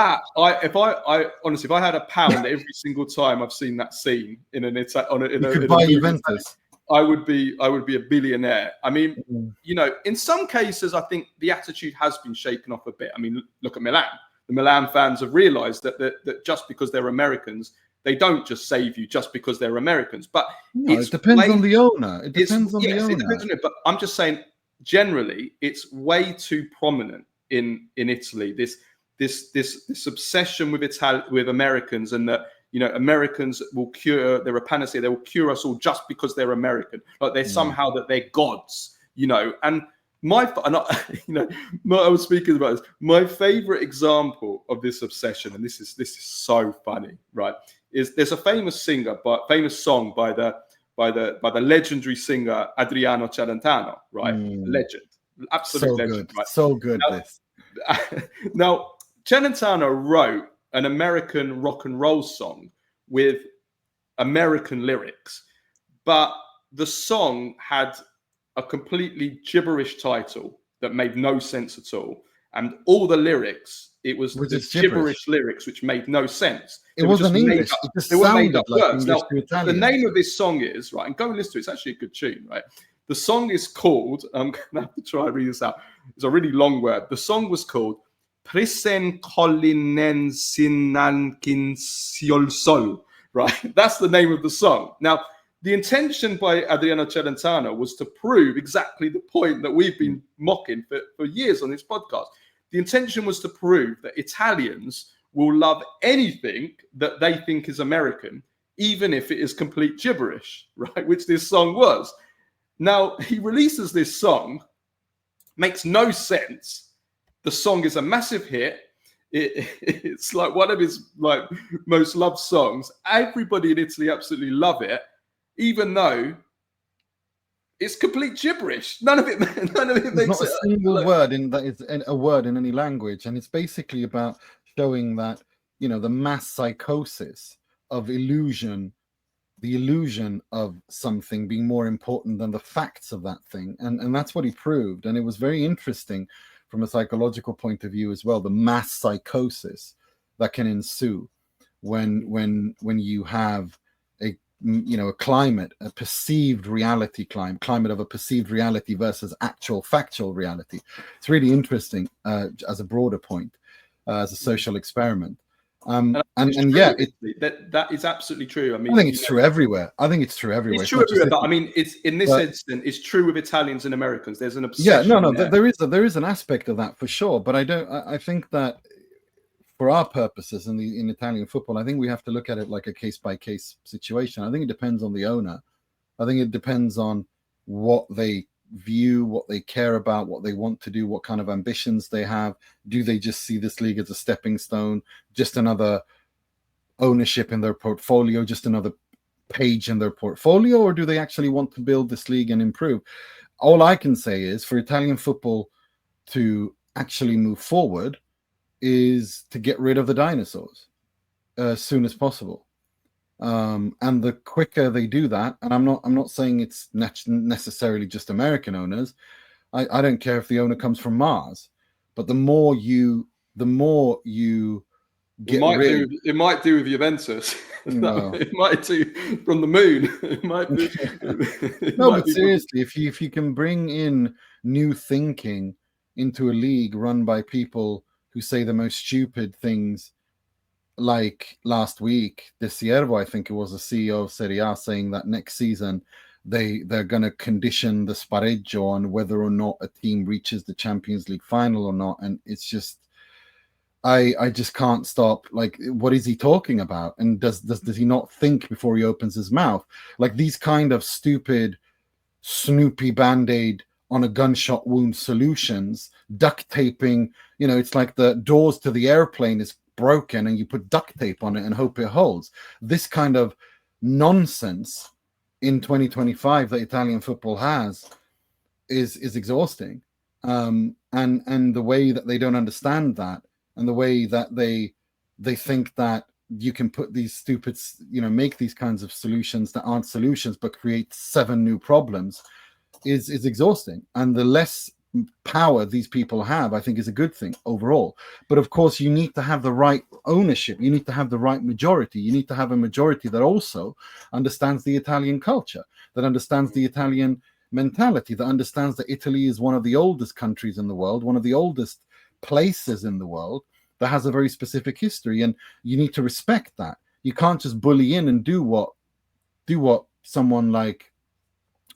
I had £1 every single time I've seen that scene in an Juventus, I would be a billionaire. I mean, in some cases, I think the attitude has been shaken off a bit. I mean, look at Milan. The Milan fans have realised that just because they're Americans, they don't just save you just because they're Americans. But it depends on the owner. It depends on the owner. It depends on it. But I'm just saying, generally, it's way too prominent in Italy. This obsession with Americans, and that Americans will cure. They're a panacea. They will cure us all just because they're American. Like they're somehow that they're gods. And I was speaking about this. My favorite example of this obsession, and this is so funny, right? Is there's a famous song by the legendary singer Adriano Celentano, right? Legend, absolute legend, good. Right? So good. Now, Celentano wrote an American rock and roll song with American lyrics, but the song had a completely gibberish title that made no sense at all. And all the lyrics, it was gibberish lyrics, which made no sense. It wasn't English. It just sounded like English to Italian. The name of this song is, right, and go and listen to it. It's actually a good tune, right? The song is called, I'm going to have to try and read this out. It's a really long word. The song was called Prisen Collinen Sinankin Siol Sol, right? That's the name of the song. Now, the intention by Adriano Celentano was to prove exactly the point that we've been mocking for years on this podcast. The intention was to prove that Italians will love anything that they think is American, even if it is complete gibberish, right? Which this song was. Now, he releases this song, makes no sense. The song is a massive hit. It's like one of his most loved songs. Everybody in Italy absolutely love it, even though it's complete gibberish. None of it makes not a single word in that is a word in any language, and it's basically about showing that the mass psychosis of illusion, the illusion of something being more important than the facts of that thing, and that's what he proved. And it was very interesting from a psychological point of view as well, the mass psychosis that can ensue when you have a climate, a perceived reality climate of a perceived reality versus actual factual reality. It's really interesting as a broader point, as a social experiment. That is absolutely true. I mean, I think it's true everywhere. It's true everywhere. But I mean, it's in this instance, it's true with Italians and Americans. There's an obsession. There is an aspect of that for sure. But I think that for our purposes in Italian football, I think we have to look at it like a case by case situation. I think it depends on the owner. I think it depends on what they view, what they care about, what they want to do, what kind of ambitions they have. Do they just see this league as a stepping stone, just another ownership in their portfolio, just another page in their portfolio, or do they actually want to build this league and improve? All I can say is for Italian football to actually move forward is to get rid of the dinosaurs as soon as possible. And the quicker they do that, and I'm not saying it's necessarily just American owners. I don't care if the owner comes from Mars, but the more you get rid. It might do with Juventus. No. It might do from the moon. It might be. But seriously, if you can bring in new thinking into a league run by people who say the most stupid things, like last week, De Siervo, I think it was the CEO of Serie A, saying that next season they're going to condition the spareggio on whether or not a team reaches the Champions League final or not, and it's just. I just can't stop. Like, what is he talking about? And does he not think before he opens his mouth? Like these kind of stupid Snoopy Band-Aid on a gunshot wound solutions, duct taping, it's like the doors to the airplane is broken and you put duct tape on it and hope it holds. This kind of nonsense in 2025 that Italian football has is exhausting. And the way that they don't understand that, and the way that they think that you can put these stupid, make these kinds of solutions that aren't solutions but create 7 new problems is exhausting. And the less power these people have, I think, is a good thing overall. But of course, you need to have the right ownership. You need to have the right majority. You need to have a majority that also understands the Italian culture, that understands the Italian mentality, that understands that Italy is one of the oldest countries in the world, one of the oldest places in the world that has a very specific history, and you need to respect that. You can't just bully in and do what someone like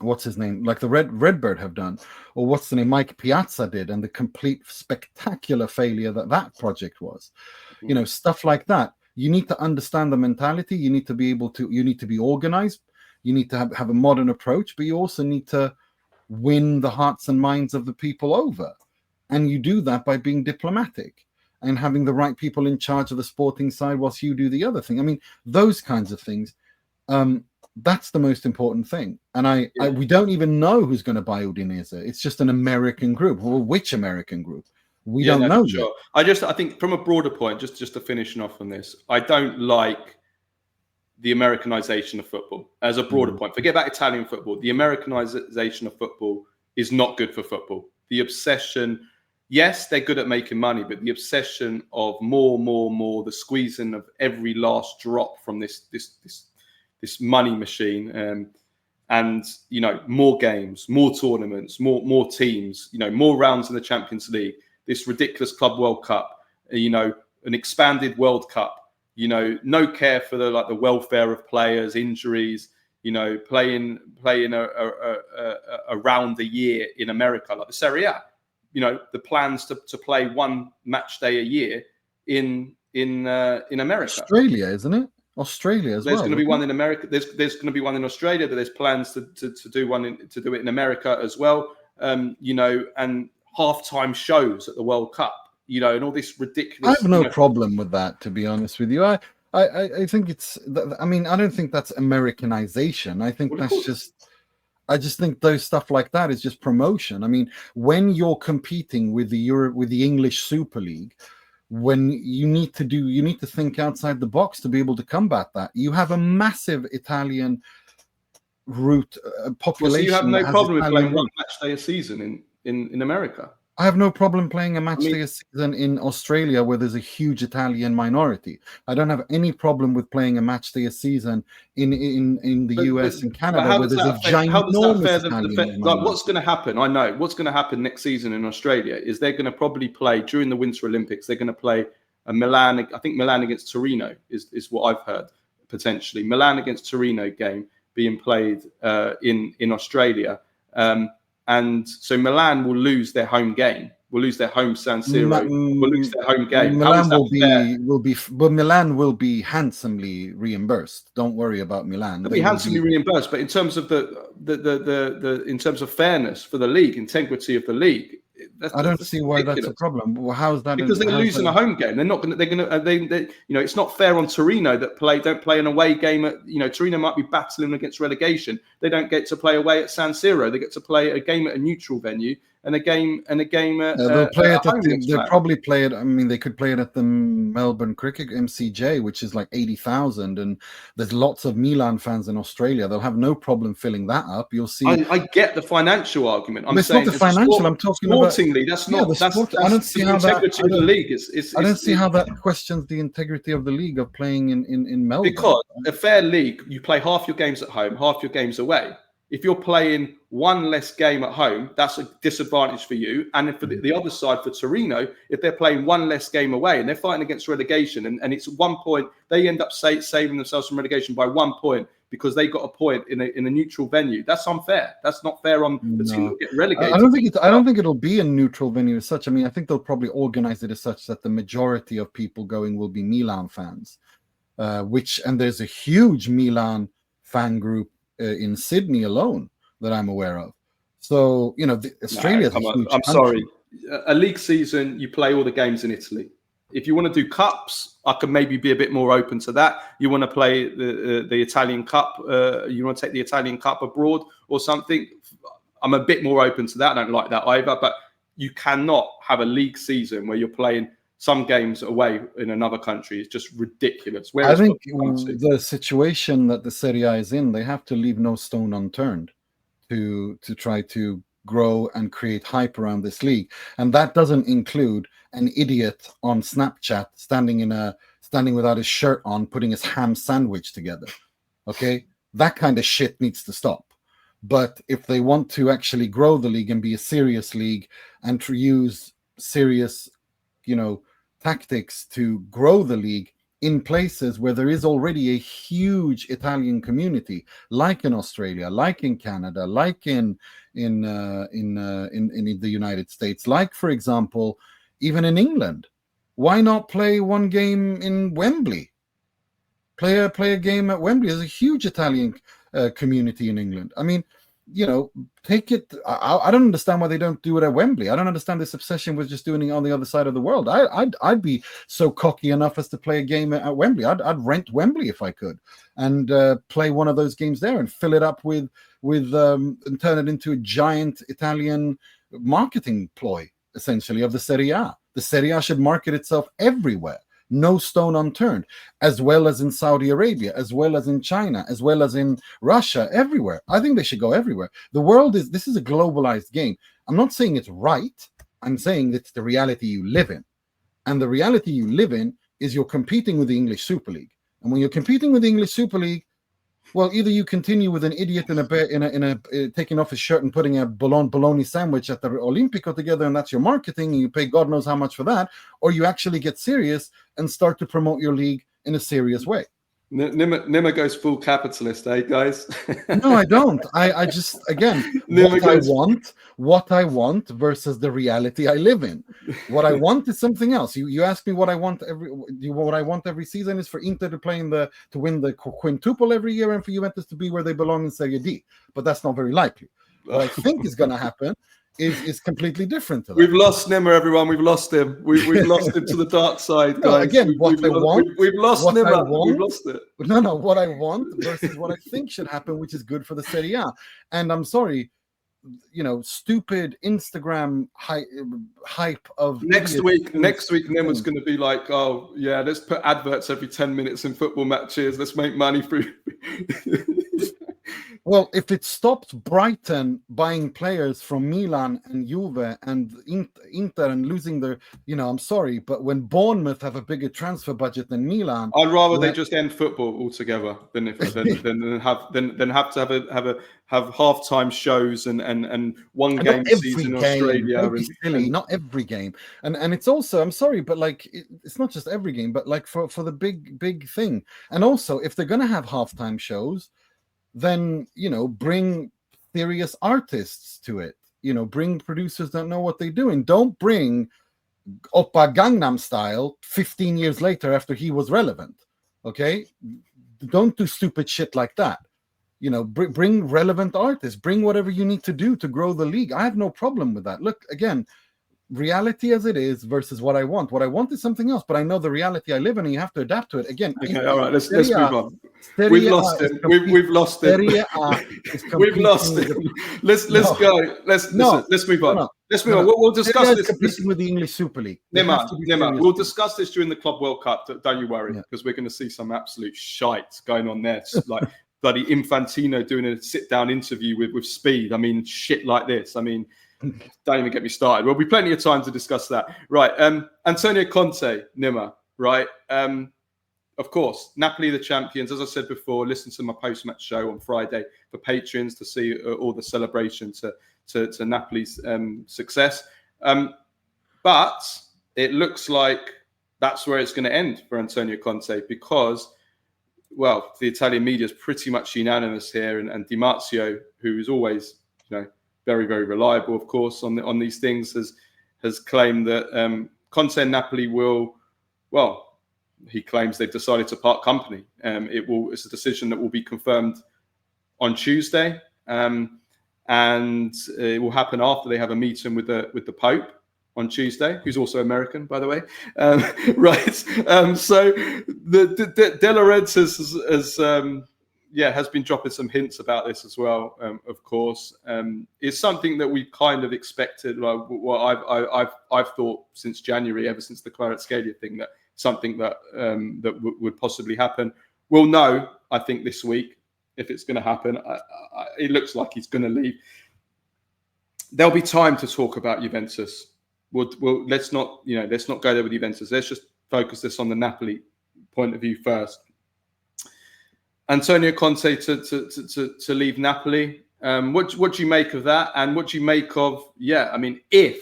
what's his name, like the RedBird have done, or what's the name, Mike Piazza did, and the complete spectacular failure that project was. Stuff like that. You need to understand the mentality. You need to be organized. You need to have a modern approach, but you also need to win the hearts and minds of the people over. And you do that by being diplomatic and having the right people in charge of the sporting side whilst you do the other thing. I mean, those kinds of things, that's the most important thing. And we don't even know who's going to buy Udinese. It's just an American group. Well, which American group? We don't know yet. I think from a broader point, just to finishing off on this, I don't like the Americanization of football as a broader point. Forget about Italian football. The Americanization of football is not good for football. The obsession, yes, they're good at making money, but the obsession of more, the squeezing of every last drop from this money machine, and more games, more tournaments, more teams, more rounds in the Champions League, this ridiculous Club World Cup, an expanded World Cup, no care for the welfare of players, injuries, playing a round a year in America, like the Serie A. The plans to play one match day a year in America. Australia, isn't it? Australia as There's well. going to be one in America. There's going to be one in Australia, but there's plans to do it in America as well. And halftime shows at the World Cup. And all this ridiculous. I have no problem with that, to be honest with you. I think it's. I mean, I don't think that's Americanization. I think that's just. I just think those stuff like that is just promotion. I mean, when you're competing with the English Super League, when you need to think outside the box to be able to combat that. You have a massive Italian root population. So you have no problem with playing one match day a season in America? I have no problem playing a match day a season in Australia where there's a huge Italian minority. I don't have any problem with playing a match day a season in the US and Canada where there's a ginormous Italian like, what's going to happen? I know what's going to happen next season in Australia is they're going to probably play during the Winter Olympics. They're going to play a Milan. I think Milan against Torino is what I've heard potentially. Milan against Torino game being played in Australia. And so Milan will lose their home game. Will lose their home San Siro. Will lose their home game. Milan but Milan will be handsomely reimbursed. Don't worry about Milan. They'll be handsomely reimbursed. But in terms of in terms of fairness for the league, integrity of the league, I don't see why that's a problem. Well, how's that? Because they're losing a home game. They're not going to. It's not fair on Torino that don't play an away game at. Torino might be battling against relegation. They don't get to play away at San Siro. They get to play a game at a neutral venue and a game at. They'll play it at they'll probably play it. I mean, they could play it at the Melbourne Cricket MCJ, which is like 80,000, and there's lots of Milan fans in Australia. They'll have no problem filling that up. You'll see. I get the financial argument. It's not the financial. I'm talking about. That's not. I don't see how that. Of the league I don't see how that questions the integrity of the league of playing in Melbourne. Because a fair league, you play half your games at home, half your games away. If you're playing one less game at home, that's a disadvantage for you. And for the other side, for Torino, if they're playing one less game away and they're fighting against relegation, and it's 1 point, they end up saving themselves from relegation by 1 point because they got a point in a neutral venue. That's unfair. That's not fair on the team that get relegated. I don't think it'll be a neutral venue as such. I mean, I think they'll probably organize it as such that the majority of people going will be Milan fans, and there's a huge Milan fan group in Sydney alone that I'm aware of. So, Australia. I'm sorry. A league season, you play all the games in Italy. If you want to do cups, I could maybe be a bit more open to that. You want to play the Italian Cup, you want to take the Italian Cup abroad or something, I'm a bit more open to that. I don't like that either. But you cannot have a league season where you're playing some games away in another country. Is just ridiculous. I think the situation that the Serie A is in, they have to leave no stone unturned to try to grow and create hype around this league, and that doesn't include an idiot on Snapchat standing without his shirt on, putting his ham sandwich together. Okay, that kind of shit needs to stop. But if they want to actually grow the league and be a serious league and to use serious, tactics to grow the league in places where there is already a huge Italian community, like in Australia, like in Canada, like in the United States, like, for example, even in England. Why not play one game in Wembley? Play a game at Wembley. There's a huge Italian community in England. I mean, take it. I don't understand why they don't do it at Wembley. I don't understand this obsession with just doing it on the other side of the world. I'd be so cocky enough as to play a game at Wembley. I'd rent Wembley if I could, and play one of those games there and fill it up with and turn it into a giant Italian marketing ploy, essentially, of the Serie A. The Serie A should market itself everywhere. No stone unturned, as well as in Saudi Arabia, as well as in China, as well as in Russia, everywhere. I think they should go everywhere. This is a globalized game. I'm not saying it's right. I'm saying it's the reality you live in. And the reality you live in is you're competing with the English Super League. And when you're competing with the English Super League, well, either you continue with an idiot taking off his shirt and putting a bologna sandwich at the Olimpico together, and that's your marketing, and you pay God knows how much for that, or you actually get serious and start to promote your league in a serious way. Nima goes full capitalist, eh, guys? No, I don't. I just, again, what I want versus the reality I live in. What I want is something else. You ask me what I want every season is for Inter to win the quintuple every year and for Juventus to be where they belong in Serie D. But that's not very likely. What I think is going to happen is completely different to that. We've lost Nima, everyone. We've lost him. We've lost him to the dark side, guys. Again, we've lost Nima. We've lost it. No, what I want versus what I think should happen, which is good for the Serie A. And I'm sorry, stupid Instagram hype of next week. Nima's going to be like, oh yeah, let's put adverts every 10 minutes in football matches. Let's make money through. Well, if it stops Brighton buying players from Milan and Juve and Inter and losing their, I'm sorry, but when Bournemouth have a bigger transfer budget than Milan, I'd rather they just end football altogether than have to have halftime shows and one game season in Australia. Not every game, and it's also, I'm sorry, but it's not just every game, but for the big thing, and also if they're gonna have halftime shows, then bring serious artists to it. Bring producers that know what they're doing. Don't bring Oppa Gangnam Style 15 years later after he was relevant. Okay, don't do stupid shit like that. Bring relevant artists. Bring whatever you need to do to grow the league. I have no problem with that. Look, again, reality as it is versus what I want. What I want is something else, but I know the reality I live in, and you have to adapt to it. Again, okay, all right, let's move on. We've lost him. We've lost him. We've lost him. Let's go. Let's move on. Let's move on. We'll discuss this. Competing with the English Super League. Nima, we'll discuss this during the Club World Cup. Don't you worry, because we're going to see some absolute shite going on there. Like bloody Infantino doing a sit-down interview with Speed. I mean, shit like this. I mean, don't even get me started. There'll be plenty of time to discuss that. Right. Antonio Conte, Nima, right? Of course, Napoli the champions. As I said before, listen to my post-match show on Friday for patrons to see all the celebration to Napoli's success. But it looks like that's where it's going to end for Antonio Conte because, well, the Italian media is pretty much unanimous here, and Di Marzio, who is always, very, very reliable, of course, on these things, has claimed that Conte and Napoli will, well, he claims they've decided to part company. It's a decision that will be confirmed on Tuesday, and it will happen after they have a meeting with the Pope on Tuesday, who's also American, by the way. Right. So the De Laurentiis has been dropping some hints about this as well. Of course, it's something that we kind of expected. I've thought since January, ever since the Kvaratskhelia thing, that something that would possibly happen. We'll know, I think, this week if it's going to happen. It looks like he's going to leave. There'll be time to talk about Juventus. Let's not go there with Juventus. Let's just focus this on the Napoli point of view first. Antonio Conte to leave Napoli. What do you make of that? And what do you make of, you've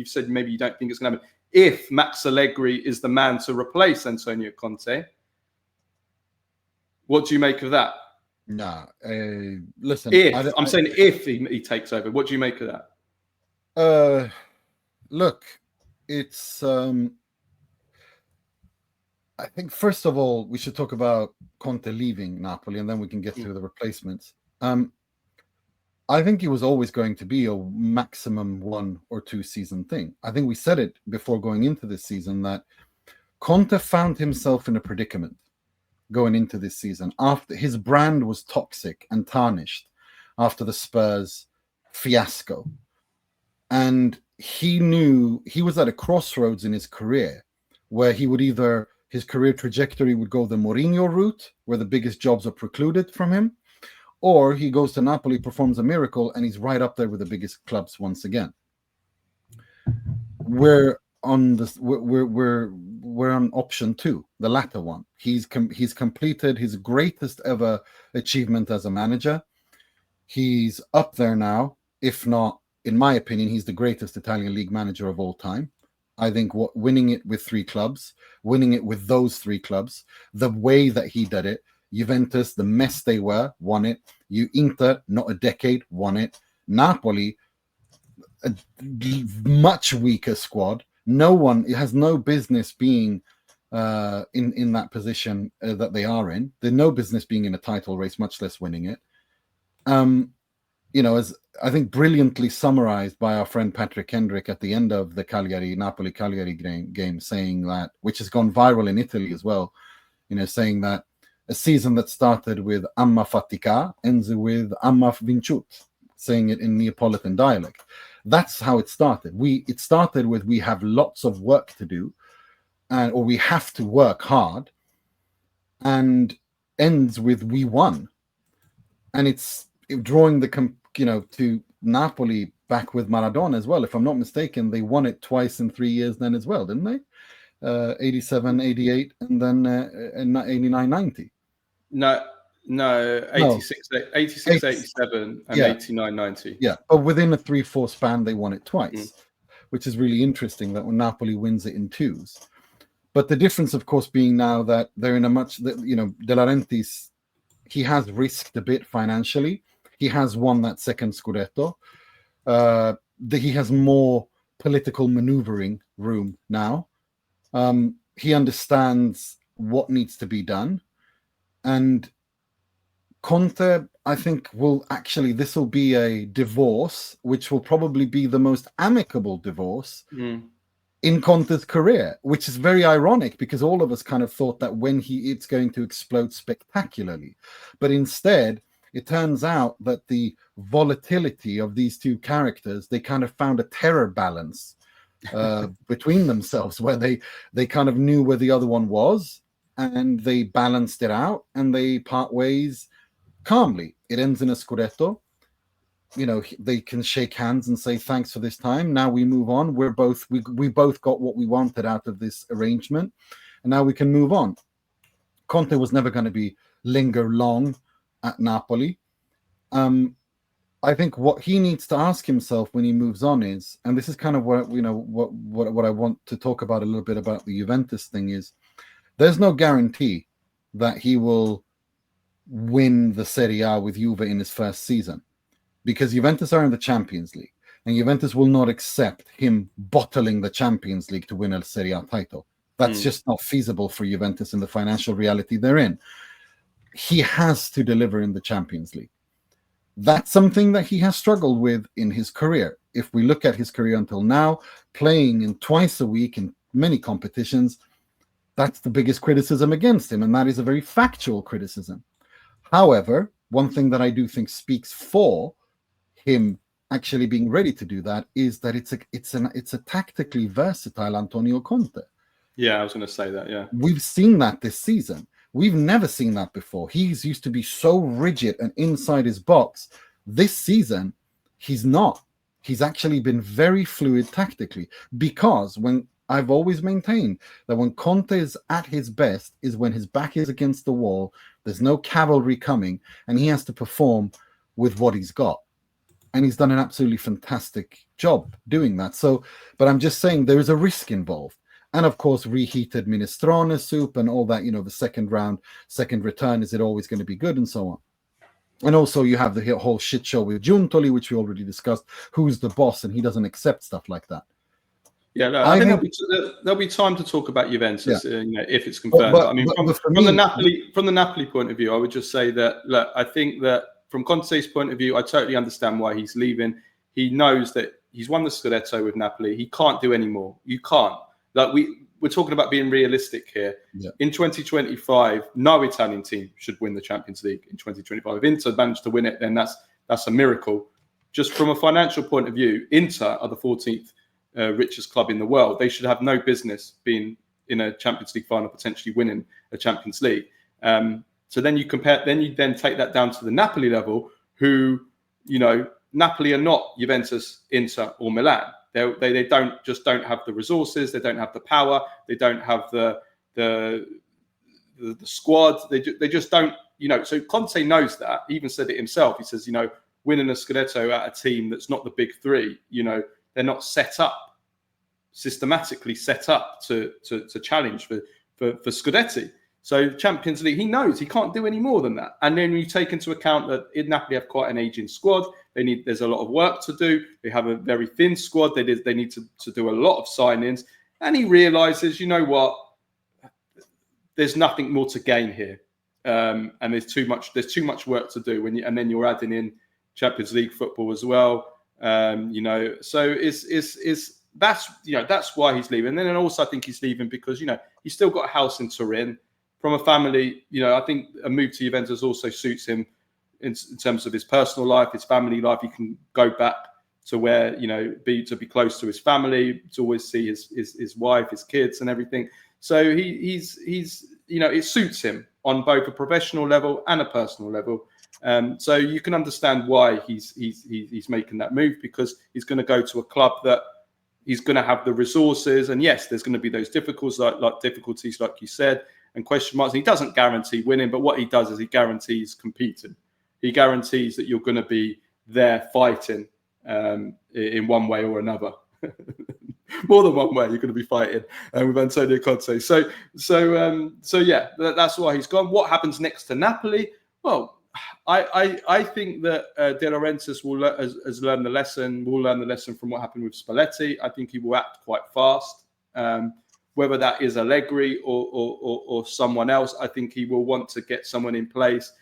said maybe you don't think it's going to happen. If Max Allegri is the man to replace Antonio Conte, what do you make of that? Nah, listen. I'm saying if he takes over, what do you make of that? Look, it's... I think, first of all, we should talk about Conte leaving Napoli, and then we can get to the replacements. I think it was always going to be a maximum 1 or 2 season thing. I think we said it before going into this season that Conte found himself in a predicament going into this season after his brand was toxic and tarnished after the Spurs fiasco. And he knew he was at a crossroads in his career where he would either... his career trajectory would go the Mourinho route, where the biggest jobs are precluded from him, or he goes to Napoli, performs a miracle, and he's right up there with the biggest clubs once again. We're on option 2, the latter one. He's completed his greatest ever achievement as a manager. He's up there now, if not, in my opinion, he's the greatest Italian league manager of all time. I think winning it with 3 clubs, winning it with those 3 clubs, the way that he did it, Juventus, the mess they were, won it. Inter, not a decade, won it. Napoli, a much weaker squad. It has no business being in that position that they are in. They're no business being in a title race, much less winning it. As I think brilliantly summarized by our friend Patrick Hendrick at the end of the Napoli-Cagliari game, saying that, which has gone viral in Italy as well, saying that a season that started with Amma fatica ends with Amma vincut, saying it in Neapolitan dialect. That's how it started. It started with we have lots of work to do, or we have to work hard, and ends with we won. And it's drawing to Napoli back with Maradona as well. If I'm not mistaken, they won it twice in 3 years then as well, didn't they? 87, 88, and then 89, 90. No, 86, 87, and 89, 90. Yeah, but within a 3-4 span, they won it twice, which is really interesting that when Napoli wins it in 2s. But the difference, of course, being now that they're in a De Laurentiis, he has risked a bit financially. He has won that second Scudetto. He has more political maneuvering room now. He understands what needs to be done. And Conte, I think, this will be a divorce, which will probably be the most amicable divorce in Conte's career, which is very ironic because all of us kind of thought that it's going to explode spectacularly. But instead, it turns out that the volatility of these 2 characters, they kind of found a terror balance between themselves where they kind of knew where the other one was and they balanced it out and they part ways calmly. It ends in a Scudetto. They can shake hands and say, thanks for this time. Now we move on. We both got what we wanted out of this arrangement. And now we can move on. Conte was never going to linger long at Napoli. I think what he needs to ask himself when he moves on is, and this is kind of what I want to talk about a little bit about the Juventus thing is, there's no guarantee that he will win the Serie A with Juve in his first season, because Juventus are in the Champions League, and Juventus will not accept him bottling the Champions League to win a Serie A title. That's just not feasible for Juventus in the financial reality they're in. He has to deliver in the Champions League. That's something that he has struggled with in his career. If we look at his career until now, playing in twice a week in many competitions, that's the biggest criticism against him, and that is a very factual criticism. However, one thing that I do think speaks for him actually being ready to do that is that it's a tactically versatile Antonio Conte. Yeah, I was going to say that, yeah. We've seen that this season. We've never seen that before. He's used to be so rigid and inside his box. This season, he's not. He's actually been very fluid tactically, because I've always maintained that when Conte is at his best is when his back is against the wall, there's no cavalry coming, and he has to perform with what he's got. And he's done an absolutely fantastic job doing that. So, but I'm just saying there is a risk involved. And of course, reheated minestrone soup and all that, the second round, second return, is it always going to be good, and so on. And also you have the whole shit show with Giuntoli, which we already discussed, who's the boss, and he doesn't accept stuff like that. Yeah, no, I think there'll be time to talk about Juventus, if it's confirmed. From the Napoli point of view, I would just say that, look, I think that from Conte's point of view, I totally understand why he's leaving. He knows that he's won the Scudetto with Napoli. He can't do any more. You can't. Like we're talking about being realistic here. Yeah. In 2025, no Italian team should win the Champions League in 2025. If Inter managed to win it, then that's a miracle. Just from a financial point of view, Inter are the 14th richest club in the world. They should have no business being in a Champions League final, potentially winning a Champions League. So then you take that down to the Napoli level, who, Napoli are not Juventus, Inter, or Milan. They don't have the resources, they don't have the power, they don't have the squad. They just don't. So Conte knows that. He even said it himself. He says, winning a Scudetto at a team that's not the big three, they're not set up systematically set up to challenge for Scudetti. So Champions League, he knows he can't do any more than that. And then you take into account that Napoli have quite an aging squad. There's a lot of work to do. They have a very thin squad. They need to do a lot of signings. And he realizes, you know what, there's nothing more to gain here. And there's too much work to do and then you're adding in Champions League football as well. So that's why he's leaving. And then also I think he's leaving because, he's still got a house in Turin. From a family, I think a move to Juventus also suits him in terms of his personal life, his family life. He can go back to where, be close to his family, to always see his wife, his kids and everything. So he's it suits him on both a professional level and a personal level. So you can understand why he's making that move, because he's going to go to a club that he's going to have the resources. And yes, there's going to be those difficulties, like you said, and question marks. And he doesn't guarantee winning, but what he does is he guarantees competing. He guarantees that you're going to be there fighting in one way or another. More than one way, you're going to be fighting with Antonio Conte. So yeah, that's why he's gone. What happens next to Napoli? Well, I think that De Laurentiis has learned the lesson. Will learn the lesson from what happened with Spalletti. I think he will act quite fast. Whether that is Allegri or someone else, I think he will want to get someone in place.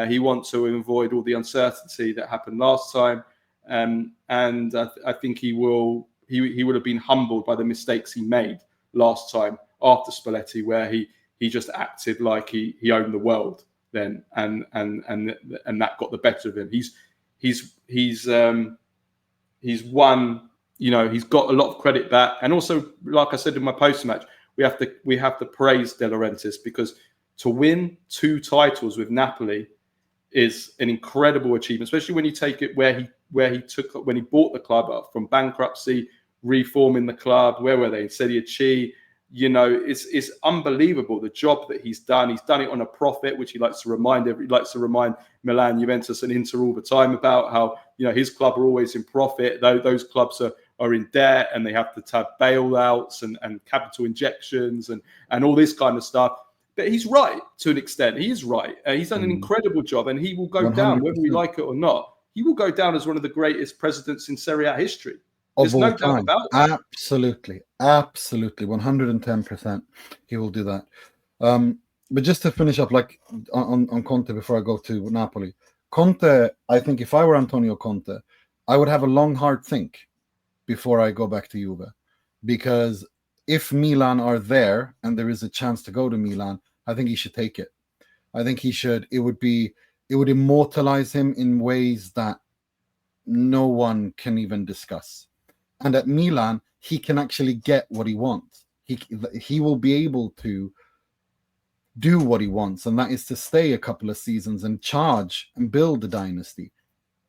He wants to avoid all the uncertainty that happened last time, and I think he will have been humbled by the mistakes he made last time after Spalletti, where he just acted like he owned the world then, and that got the better of him. He's won. He's got a lot of credit back, and also, like I said in my post-match, we have to praise De Laurentiis, because to win 2 titles with Napoli is an incredible achievement, especially when you take it when he bought the club up from bankruptcy, reforming the club. Where were they? In Serie C. It's unbelievable the job that he's done. He's done it on a profit, which he likes to remind Milan, Juventus, and Inter all the time about how his club are always in profit. Though those clubs are in debt and they have to have bailouts and capital injections and all this kind of stuff. But he's right to an extent. He is right. He's done an incredible job, and he will go 100%. Down, whether we like it or not. He will go down as one of the greatest presidents in Serie A history. There's no doubt about that. Absolutely. 110%. He will do that. But just to finish up, like on Conte, before I go to Napoli, Conte, I think if I were Antonio Conte, I would have a long, hard think before I go back to Juve, because if Milan are there and there is a chance to go to Milan, I think he should take it. I think he should. It would immortalize him in ways that no one can even discuss. And at Milan, he can actually get what he wants. He will be able to do what he wants, and that is to stay a couple of seasons and charge and build a dynasty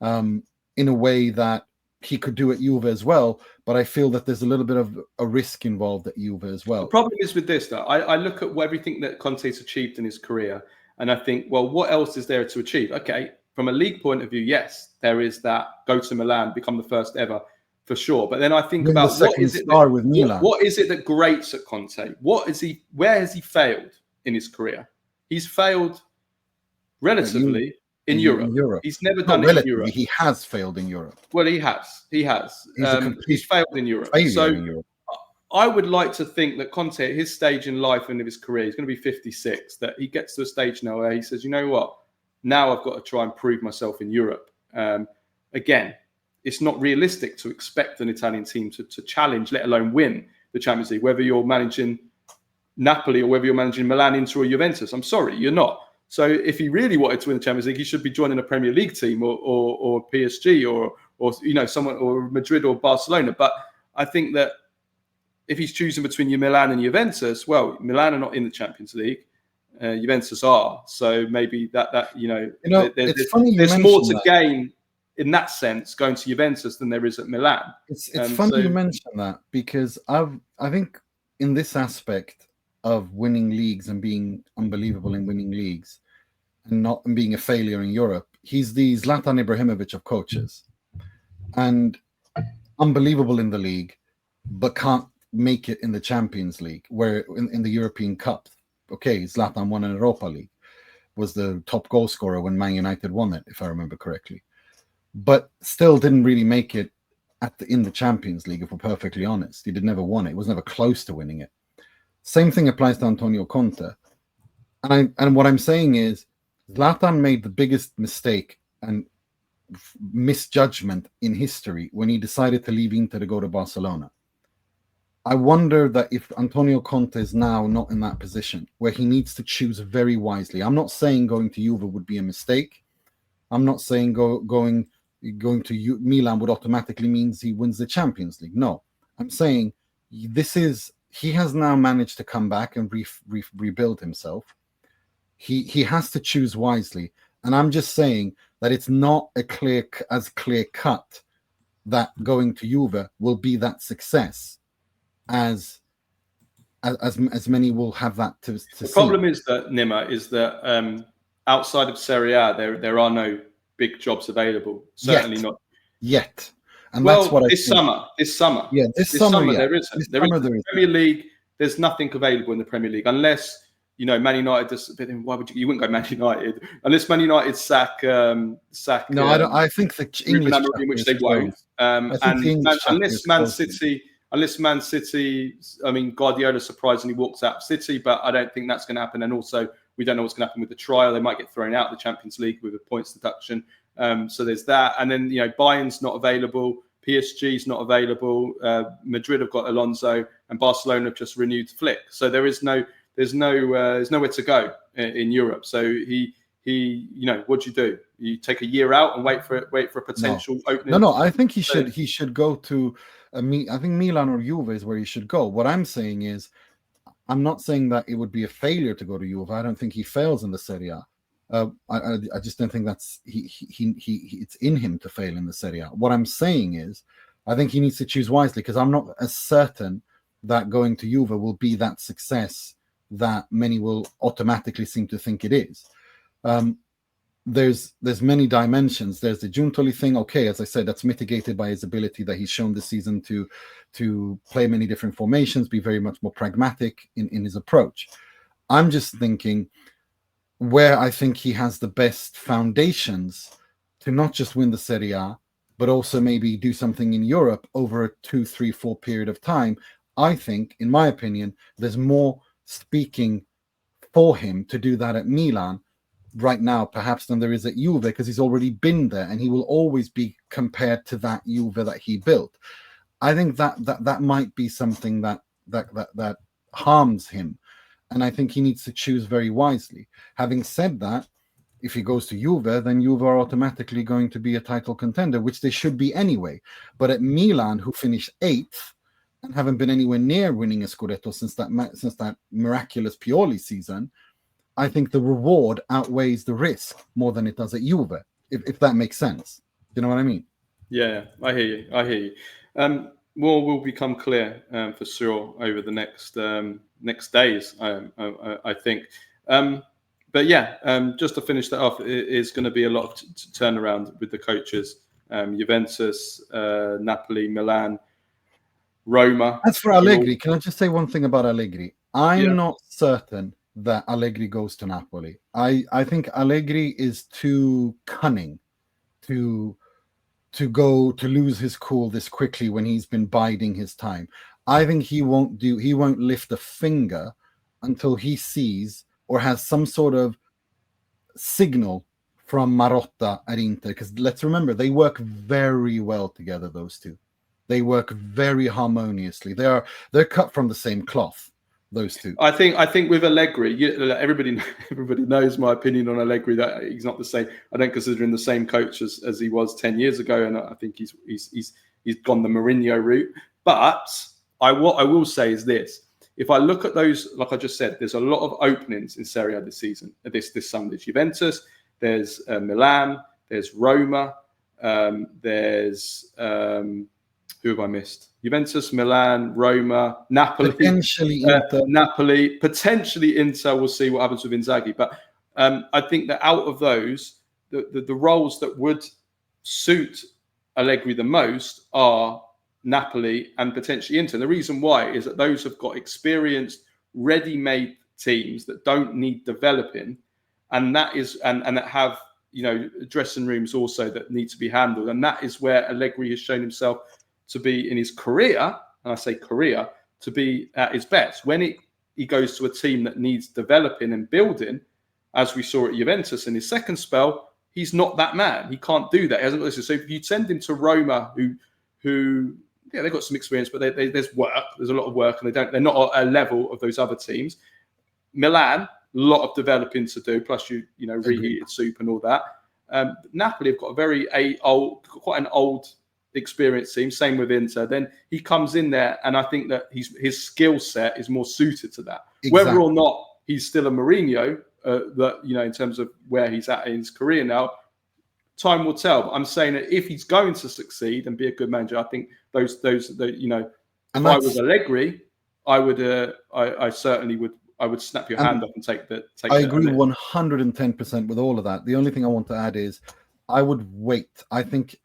in a way that he could do at Juve as well. But I feel that there's a little bit of a risk involved at Juve as well. The problem is with this, though. I look at everything that Conte's achieved in his career, and I think, well, what else is there to achieve? Okay, from a league point of view, yes, there is that. Go to Milan, become the first ever, for sure. But then I think about what is it that grates at Conte? Where has he failed in his career? He's failed relatively in Europe. He's never done it in Europe. He has failed in Europe. Well, he has. He's failed in Europe. I would like to think that Conte, at his stage in life and of his career, he's going to be 56, that he gets to a stage now where he says, you know what? Now I've got to try and prove myself in Europe. Again, it's not realistic to expect an Italian team to challenge, let alone win the Champions League, whether you're managing Napoli or whether you're managing Milan, Inter or Juventus. I'm sorry, you're not. So if he really wanted to win the Champions League, he should be joining a Premier League team or PSG or someone, or Madrid or Barcelona. But I think that if he's choosing between Milan and Juventus, well, Milan are not in the Champions League. Juventus are. So maybe there's more to gain in that sense going to Juventus than there is at Milan. It's funny you mention that, because I think in this aspect of winning leagues and being unbelievable in winning leagues and not being a failure in Europe, he's the Zlatan Ibrahimovic of coaches, and unbelievable in the league, but can't make it in the Champions League, where in the European Cup, okay, Zlatan won an Europa League, was the top goal scorer when Man United won it, if I remember correctly, but still didn't really make it in the Champions League, if we're perfectly honest. He never won it. He was never close to winning it. Same thing applies to Antonio Conte. And what I'm saying is, Zlatan made the biggest mistake and misjudgment in history when he decided to leave Inter to go to Barcelona. I wonder that if Antonio Conte is now not in that position where he needs to choose very wisely. I'm not saying going to Juve would be a mistake. I'm not saying going to Milan would automatically means he wins the Champions League. No, I'm saying he has now managed to come back and rebuild himself. He has to choose wisely, and I'm just saying that it's not clear cut that going to Juve will be that success as many will have that to the see. Problem is that, Nima, is that outside of Serie A, there are no big jobs available. Certainly not yet. And well, that's what this summer. Yeah, this summer there isn't. There isn't. The Premier League, there's nothing available in the Premier League unless, Man United just. Why would you wouldn't go Man United unless Man United sack. No, I don't. I think the English in which they won't. Unless Man City. I mean, Guardiola surprisingly walks out of City, but I don't think that's going to happen. And also, we don't know what's going to happen with the trial. They might get thrown out of the Champions League with a points deduction. So there's that. And then, Bayern's not available. PSG's not available. Madrid have got Alonso, and Barcelona have just renewed Flick. So there's nowhere to go in Europe. So what do you do? You take a year out and wait for a potential opening. No. I think he should go to. I think Milan or Juve is where he should go. What I'm saying is, I'm not saying that it would be a failure to go to Juve. I don't think he fails in the Serie A. I just don't think that's it's in him to fail in the Serie A. What I'm saying is, I think he needs to choose wisely, because I'm not as certain that going to Juve will be that success that many will automatically seem to think it is. There's many dimensions. There's the Giuntoli thing. Okay, as I said, that's mitigated by his ability that he's shown this season to play many different formations, be very much more pragmatic in his approach. I'm just thinking where I think he has the best foundations to not just win the Serie A, but also maybe do something in Europe over a 2, 3, 4 period of time. I think, in my opinion, there's more speaking for him to do that at Milan right now, perhaps, than there is at Juve, because he's already been there and he will always be compared to that Juve that he built. I think that might be something that harms him. And I think he needs to choose very wisely. Having said that, if he goes to Juve, then Juve are automatically going to be a title contender, which they should be anyway. But at Milan, who finished 8th and haven't been anywhere near winning a Scudetto since that miraculous Pioli season, I think the reward outweighs the risk more than it does at Juve, if that makes sense. You know what I mean? Yeah, I hear you. More will become clear for sure over the next days, I think. But yeah, just to finish that off, it is going to be a lot of turnaround with the coaches. Juventus, Napoli, Milan, Roma. As for Allegri, can I just say one thing about Allegri? I'm not certain that Allegri goes to Napoli. I think Allegri is too cunning to lose his cool this quickly when he's been biding his time. I think he won't lift a finger until he sees or has some sort of signal from Marotta at Inter, because let's remember, they work very well together, those two. They work very harmoniously. They're cut from the same cloth, those two. I think with Allegri, everybody knows my opinion on Allegri, that he's not the same. I don't consider him the same coach as he was 10 years ago, and I think he's gone the Mourinho route. But what I will say is this: if I look at those, like I just said, there's a lot of openings in Serie A this season. This summer, there's Juventus, there's Milan, there's Roma, there's who have I missed? Juventus, Milan, Roma, Napoli. Potentially Inter. Napoli, potentially Inter. We'll see what happens with Inzaghi. But I think that out of those, the roles that would suit Allegri the most are Napoli, and potentially Inter. And the reason why is that those have got experienced, ready-made teams that don't need developing, and that have dressing rooms also that need to be handled. And that is where Allegri has shown himself to be in his career, and I say career, to be at his best. When he goes to a team that needs developing and building, as we saw at Juventus in his second spell, he's not that man. He can't do that. He hasn't got this. So if you send him to Roma, who they've got some experience, but there's work. There's a lot of work, and they're not at a level of those other teams. Milan, a lot of developing to do, plus reheated soup and all that. Napoli have got a quite an old experienced team. Same with Inter. Then he comes in there, and I think that his skill set is more suited to that. Exactly. Whether or not he's still a Mourinho, in terms of where he's at in his career now, time will tell. But I'm saying that if he's going to succeed and be a good manager, I think those if I was Allegri, I certainly would. I would snap your hand up and take that. I agree 110% with all of that. The only thing I want to add is I would wait. I think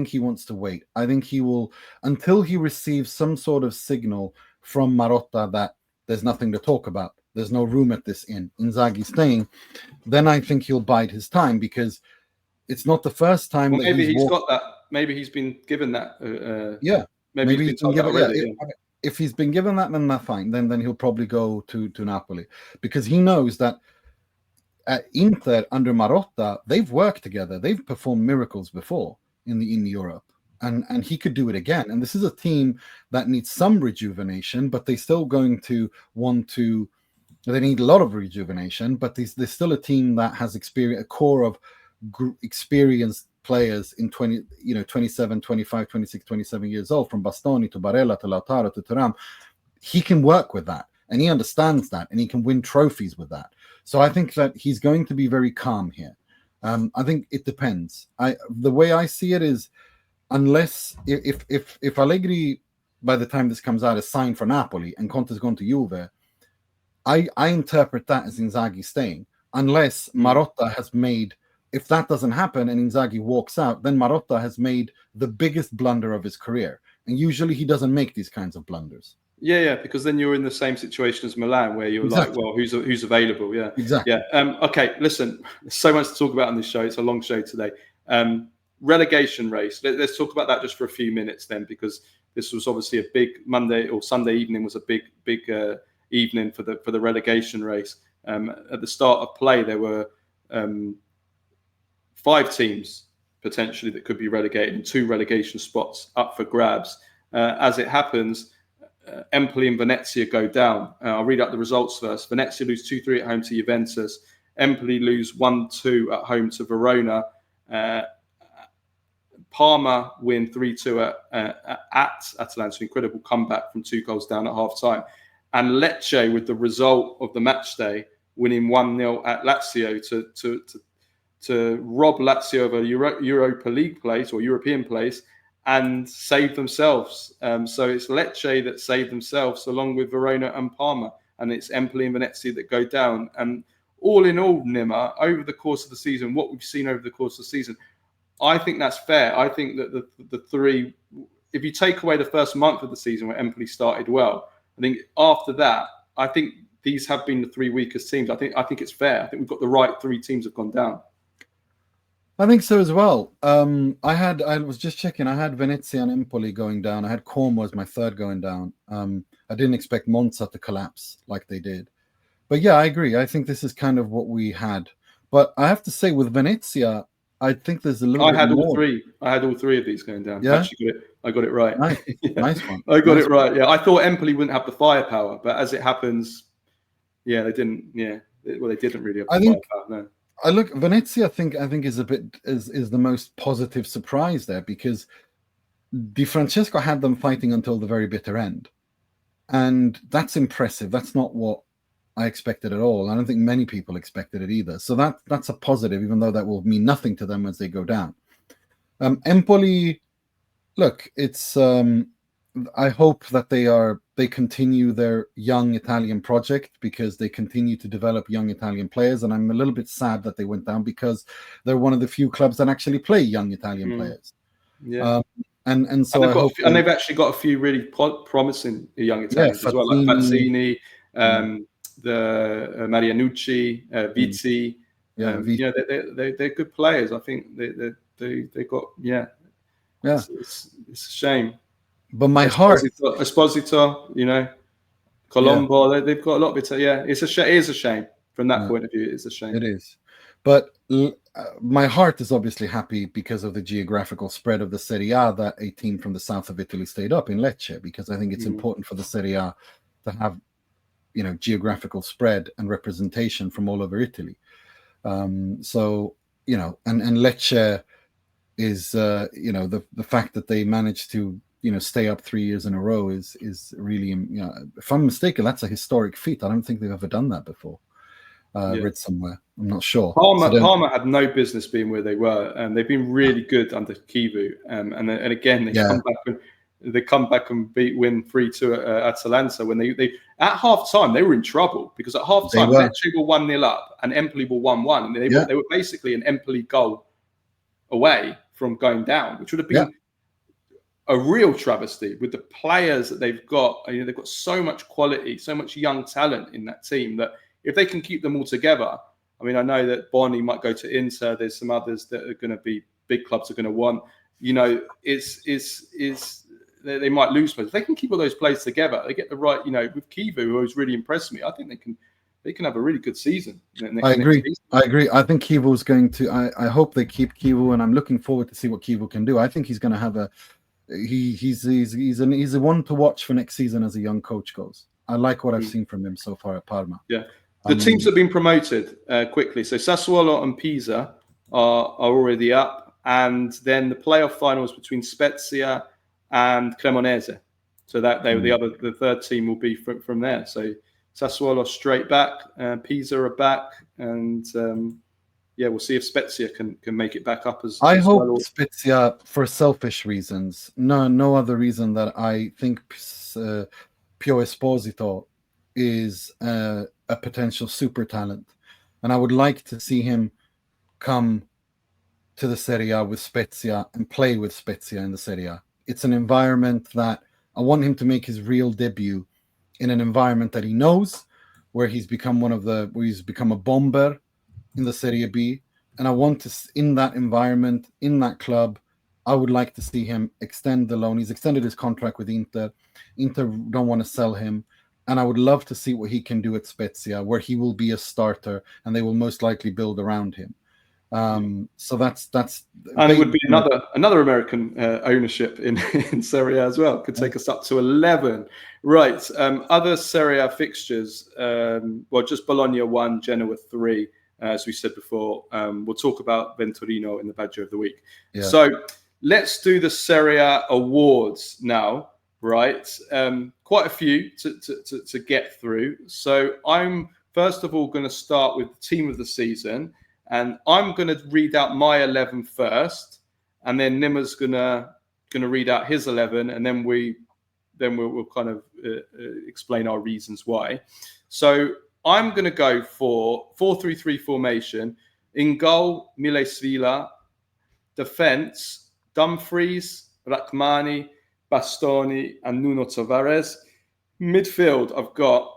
he wants to wait. I think he will until he receives some sort of signal from Marotta that there's nothing to talk about. There's no room at this inn. Inzaghi staying. Then I think he'll bide his time because it's not the first time. Well, maybe he's got that. Maybe he's been given that. Maybe he's been told that already. If he's been given that, then that's fine. Then he'll probably go to Napoli because he knows that at Inter under Marotta, they've worked together. They've performed miracles before in Europe, and he could do it again. And this is a team that needs some rejuvenation, but they're still going to want to. They need a lot of rejuvenation, but there's still a team that has a core of experienced players in 27, 25, 26, 27 years old, from Bastoni to Barella to Lautaro to Thuram. He can work with that, and he understands that, and he can win trophies with that. So I think that he's going to be very calm here. I think it depends. The way I see it is, unless if Allegri, by the time this comes out, is signed for Napoli and Conte's gone to Juve, I interpret that as Inzaghi staying, unless Marotta has made. If that doesn't happen and Inzaghi walks out, then Marotta has made the biggest blunder of his career. And usually he doesn't make these kinds of blunders. Yeah, because then you're in the same situation as Milan, where you're like, well, who's available? Yeah, exactly. Yeah. Okay, listen, there's so much to talk about on this show. It's a long show today. Relegation race. Let's talk about that just for a few minutes then, because this was obviously a big Monday or Sunday evening was a big evening for the relegation race. At the start of play, there were 5 teams potentially that could be relegated and 2 relegation spots up for grabs. As it happens, Empoli and Venezia go down. I'll read out the results first. Venezia lose 2-3 at home to Juventus. Empoli lose 1-2 at home to Verona. Parma win 3-2 at Atalanta. An incredible comeback from 2 goals down at half-time. And Lecce, with the result of the match day, winning 1-0 at Lazio to rob Lazio of a Europa League place or European place and save themselves. So it's Lecce that saved themselves along with Verona and Parma, and it's Empoli and Venezia that go down. And all in all, Nima, over the course of the season, what we've seen over the course of the season, I think that's fair. I think that the 3, if you take away the first month of the season where Empoli started well, I think after that, I think these have been the 3 weakest teams. I think it's fair. I think we've got the right 3 teams have gone down. I think so as well. I was just checking. I had Venezia and Empoli going down. I had Como as my 3rd going down. I didn't expect Monza to collapse like they did. But yeah, I agree. I think this is kind of what we had. But I have to say, with Venezia, I think there's a little bit more. I had all 3 of these going down. Yeah? Actually, I got it right. Nice, yeah. Nice one. I got it right. Yeah, I thought Empoli wouldn't have the firepower, but as it happens, yeah, they didn't. Yeah, they didn't really have the firepower. No. I look Venezia. I think is a bit is the most positive surprise there, because Di Francesco had them fighting until the very bitter end, and that's impressive. That's not what I expected at all. I don't think many people expected it either. So that's a positive, even though that will mean nothing to them as they go down. Empoli, look, it's. I hope that they continue their young Italian project, because they continue to develop young Italian players. And I'm a little bit sad that they went down, because they're one of the few clubs that actually play young Italian players. Yeah. And so I hope and they've actually got a few really promising young Italians as well, like Fazzini, the Marianucci, Vizzi. They're good players. I think they got It's a shame. But my heart, Esposito, Colombo, they've got a lot of it. Yeah, it is a shame from that point of view. It's a shame. It is, but my heart is obviously happy because of the geographical spread of the Serie A, that a team from the south of Italy stayed up in Lecce, because I think it's important for the Serie A to have, geographical spread and representation from all over Italy. So, and Lecce is, the fact that they managed to, stay up 3 years in a row is really, if I'm mistaken, that's a historic feat. I don't think they've ever done that before. Read somewhere. I'm not sure. Parma had no business being where they were, and they've been really good under Kivu. And again, they come back and win 3-2 at Atalanta. When they at half time they were in trouble, because at half time Lecce were 1-0 up and Empoli were 1-1, and they were basically an Empoli goal away from going down, which would have been a real travesty with the players that they've got. They've got so much quality, so much young talent in that team, that if they can keep them all together, I mean, I know that Baroni might go to Inter. There's some others that are going to be big clubs are going to want. They might lose players. If they can keep all those players together, they get the right. With Kivu, who has really impressed me, I think they can have a really good season. I agree. I think Kivu's going to. I hope they keep Kivu, and I'm looking forward to see what Kivu can do. I think he's going to have he's a one to watch for next season as a young coach goes. I like what I've seen from him so far at Parma. Yeah. The teams that have been promoted quickly. So Sassuolo and Pisa are already up. And then the playoff finals between Spezia and Cremonese. So that the third team will be from there. So Sassuolo straight back, Pisa are back, and we'll see if Spezia can make it back up as hope well. Spezia, for selfish reasons, no other reason, that I think Pio Esposito is a potential super talent, and I would like to see him come to the Serie A with Spezia and play with Spezia in the Serie A. It's an environment that I want him to make his real debut in, an environment that he knows, where he's become a bomber in the Serie B, and I want to, in that environment, in that club, I would like to see him extend the loan. He's extended his contract with Inter. Inter don't want to sell him. And I would love to see what he can do at Spezia, where he will be a starter and they will most likely build around him. So that's and it would be another American ownership in Serie A as well. Could take us up to 11. Right. Other Serie A fixtures. Just Bologna 1, Genoa 3. As we said before, we'll talk about Venturino in the Baggio of the week. Yeah. So let's do the Serie A awards now. Right, quite a few to get through. So I'm first of all going to start with the team of the season, and I'm going to read out my 11 first, and then Nima's going to read out his 11, and then we'll kind of explain our reasons why. So I'm going to go for 4-3-3 formation. In goal, Mile Svila. Defense, Dumfries, Rachmani, Bastoni and Nuno Tavares. Midfield, I've got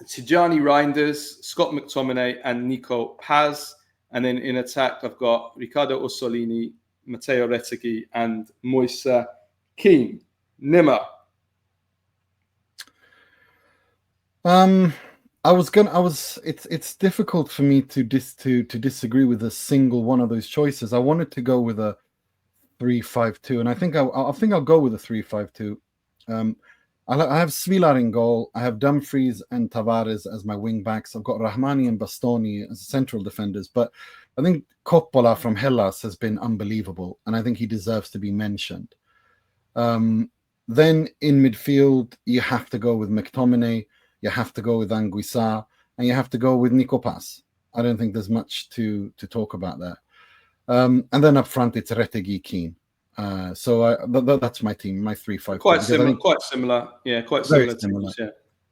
Tijani Reinders, Scott McTominay and Nico Paz. And then in attack, I've got Riccardo Orsolini, Matteo Retegui and Moise Kean. Nima. It's difficult for me to disagree with a single one of those choices. I wanted to go with a 3-5-2, and I think I'll go with a 3-5-2. I have Svilar in goal. I have Dumfries and Tavares as my wing backs. I've got Rahmani and Bastoni as central defenders. But I think Coppola from Hellas has been unbelievable, and I think he deserves to be mentioned. Then in midfield, you have to go with McTominay, you have to go with Anguissa, and you have to go with Nico Paz. I don't think there's much to talk about there. And then up front, it's Retegui, Kean. So that's my team, my 3-5. Quite similar. Yeah, quite similar. Teams,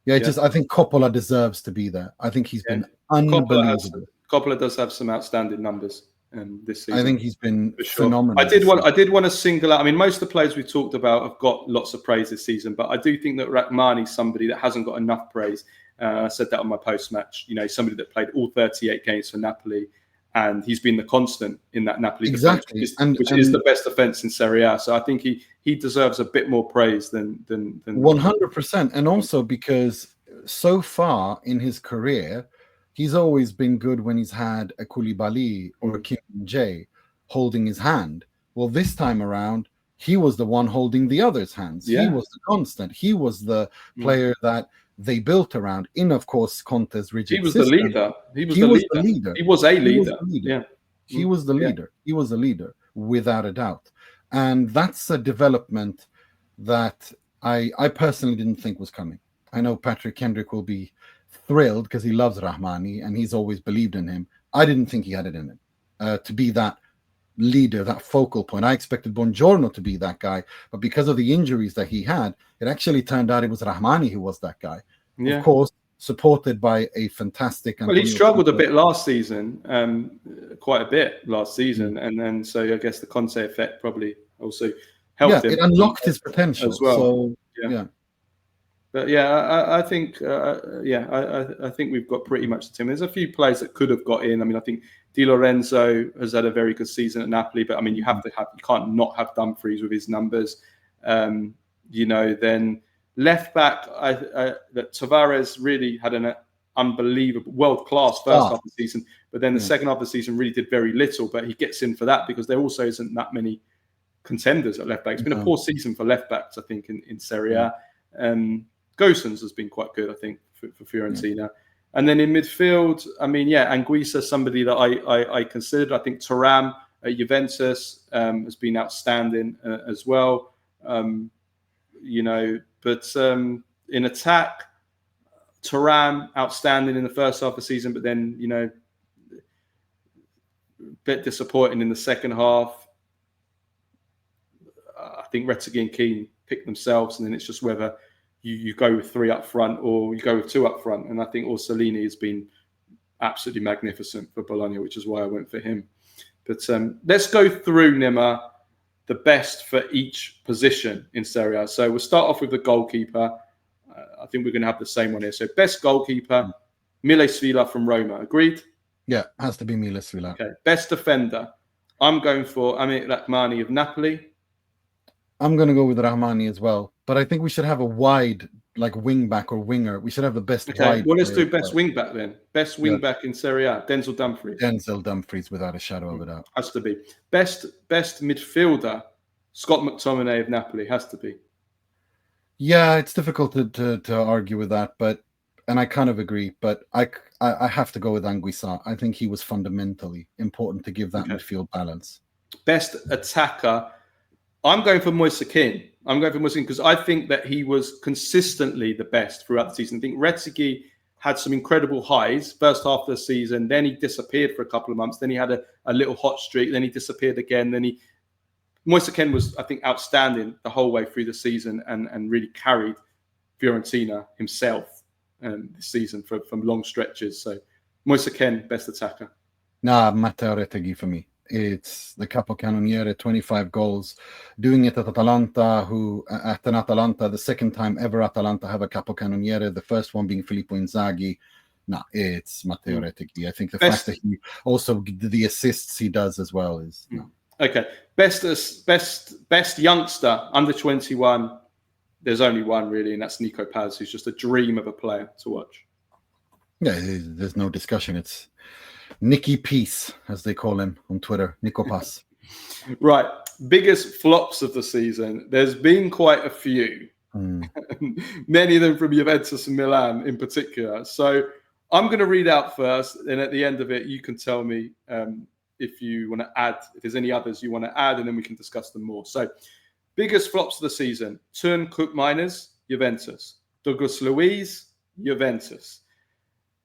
yeah. Just I think Coppola deserves to be there. I think he's been unbelievable. Coppola does have some outstanding numbers. this season. I think he's been for sure. phenomenal. I did want to single out. I mean, most of the players we talked about have got lots of praise this season, but I do think that Rachmani's somebody that hasn't got enough praise. I said that on my post-match. You know, somebody that played all 38 games for Napoli, and he's been the constant in that Napoli defense, which is the best defense in Serie A. So I think he deserves a bit more praise than 100%. And also because so far in his career, he's always been good when he's had a Koulibaly or a Kim Jae holding his hand. Well, this time around, he was the one holding the other's hands. Yeah. He was the constant. He was the player that they built around. In, of course, Conte's rigid He was system. The leader. He was the leader. He was a leader. Yeah. He was the leader. He was the leader, without a doubt. And that's a development that I personally didn't think was coming. I know Patrick Kendrick will be thrilled because he loves Rachmani and he's always believed in him. I didn't think he had it in him to be that leader, that focal point. I expected Buongiorno to be that guy, but because of the injuries that he had, it actually turned out it was Rachmani who was that guy. Yeah. Of course, supported by a fantastic... Well, he struggled a bit last season, quite a bit last season, and then so I guess the Conte effect probably also helped him. It unlocked his potential as well. So, yeah. But I think I think we've got pretty much the team. There's a few players that could have got in. I mean, I think Di Lorenzo has had a very good season at Napoli, but I mean, you can't not have Dumfries with his numbers. You know, then left back, that Tavares really had an unbelievable, world-class first half of the season, but then the second half of the season really did very little. But he gets in for that because there also isn't that many contenders at left back. It's been a poor season for left backs, I think, in Serie A. Gosens has been quite good, I think, for Fiorentina. And then in midfield, I mean, Anguissa, somebody that I considered. I think Thuram at Juventus has been outstanding as well. You know, but in attack, Thuram outstanding in the first half of the season, but then, you know, a bit disappointing in the second half. I think Retegui and Keane pick themselves, and then it's just whether you go with three up front or you go with two up front. And I think Orsolini has been absolutely magnificent for Bologna, which is why I went for him. But let's go through, Nima, the best for each position in Serie A. So we'll start off with the goalkeeper. I think we're going to have the same one here. So best goalkeeper, Miles Vila from Roma. Agreed? Yeah, has to be Miles Vila. Okay. Best defender. I'm going for Amit Rachmani of Napoli. I'm going to go with Rachmani as well. But I think we should have a wide, like wing back or winger. We should have the best wide. Well, let's do best wing back then. Best wing back in Serie A. Denzel Dumfries. Denzel Dumfries, without a shadow of a doubt. Has to be. Best midfielder, Scott McTominay of Napoli. Has to be. Yeah, it's difficult to argue with that, and I kind of agree. But I have to go with Anguissa. I think he was fundamentally important to give that midfield balance. Best attacker. I'm going for Moise Kean. Because I think that he was consistently the best throughout the season. I think Retegui had some incredible highs first half of the season. Then he disappeared for a couple of months. Then he had a little hot streak. Then he disappeared again. Moise Kean was, I think, outstanding the whole way through the season and really carried Fiorentina himself this season from long stretches. So Moise Kean, best attacker. Matteo Retegui for me. It's the capocannoniere, 25 goals, doing it at Atalanta, the second time ever Atalanta have a capocannoniere, the first one being Filippo Inzaghi. It's Matteo Retegui. I think the fact that he also, the assists he does as well is... Okay. Best youngster, under 21, there's only one really, and that's Nico Paz, who's just a dream of a player to watch. Yeah, there's no discussion. It's Nicky Peace, as they call him on Twitter, Nico Paz. Right. Biggest flops of the season. There's been quite a few. Many of them from Juventus and Milan in particular. So I'm going to read out first, and at the end of it, you can tell me if you want to add, if there's any others you want to add, and then we can discuss them more. So biggest flops of the season. Turn Cook Miners, Juventus. Douglas Luiz, Juventus.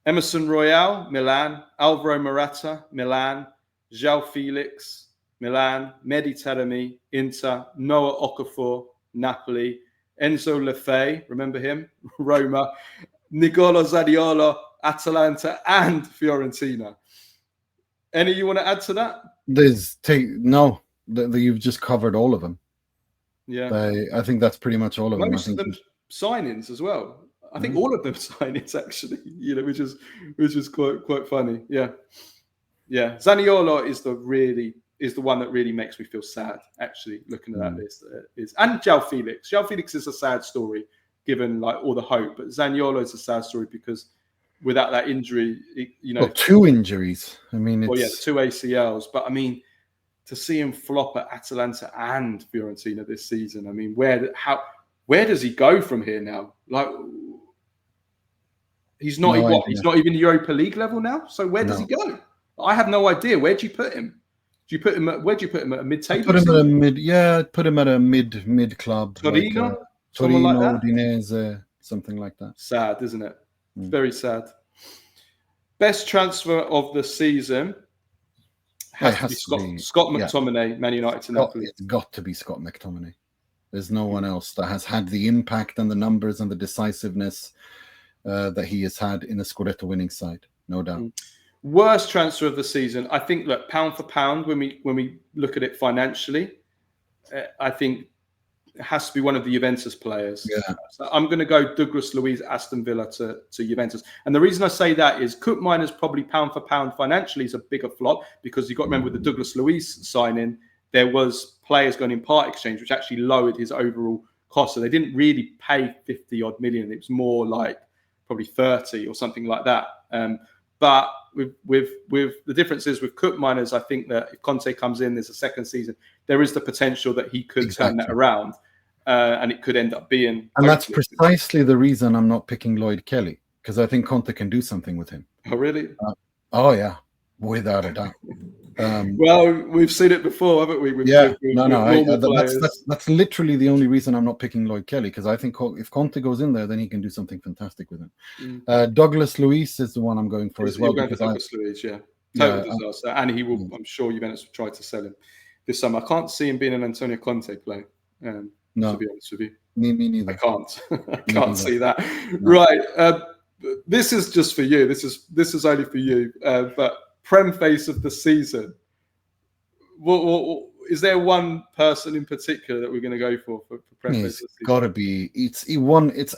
Emerson Royale, Milan. Alvaro Morata, Milan. João Felix, Milan. Mehdi Taremi, Inter. Noah Okafor, Napoli. Enzo Lefebvre, remember him? Roma. Nicola Zaniolo, Atalanta, and Fiorentina. Any you want to add to that? You've just covered all of them. Yeah, I think that's pretty much all of them. Most of them signings as well. I think all of them signings actually. Which is quite funny. Yeah. Zaniolo is the one that really makes me feel sad. Actually, looking at that list and João Felix. João Felix is a sad story given like all the hope, but Zaniolo is a sad story because without that injury, two injuries. I mean, the two ACLs. But I mean, to see him flop at Atalanta and Fiorentina this season, I mean, where does he go from here now? Like, he's not he's not even Europa League level now. So where does he go? I have no idea. Where do you put him? Where do you put him at a mid-table? Put him at a mid. Put him at a mid club. Torino, Torino, like Udinese, something like that. Sad, isn't it? Very sad. Best transfer of the season has to be Scott McTominay, Man United to Napoli. It's got to be Scott McTominay. There's no one else that has had the impact and the numbers and the decisiveness that he has had in the Scudetto winning side, no doubt. Worst transfer of the season, I think. Look, pound for pound, when we look at it financially, I think it has to be one of the Juventus players. Yeah. So I'm going to go Douglas Luiz, Aston Villa to Juventus. And the reason I say that is Koopmeiners probably pound for pound financially is a bigger flop because you've got to remember with the Douglas Luiz signing, there was players going in part exchange, which actually lowered his overall cost. So they didn't really pay 50 odd million. It was more like probably 30 or something like that. But with the differences with Koopmeiners, I think that if Conte comes in, there's a second season, there is the potential that he could turn that around, and it could end up being. And that's precisely the reason I'm not picking Lloyd Kelly, because I think Conte can do something with him. Oh, really? Oh, yeah, without a doubt. Well, we've seen it before, haven't we? That's literally the only reason I'm not picking Lloyd Kelly, because I think if Conte goes in there, then he can do something fantastic with him. Douglas Luiz is the one I'm going for as well. Douglas Luiz, total disaster, and he will. I'm sure Juventus will try to sell him this summer. I can't see him being an Antonio Conte player. No, to be honest with you, me neither. I can't. I can't see that. No. Right, this is just for you. This is only for you. But Premface of the season. What is there one person in particular that we're going to go for Premface? It's got to be. It's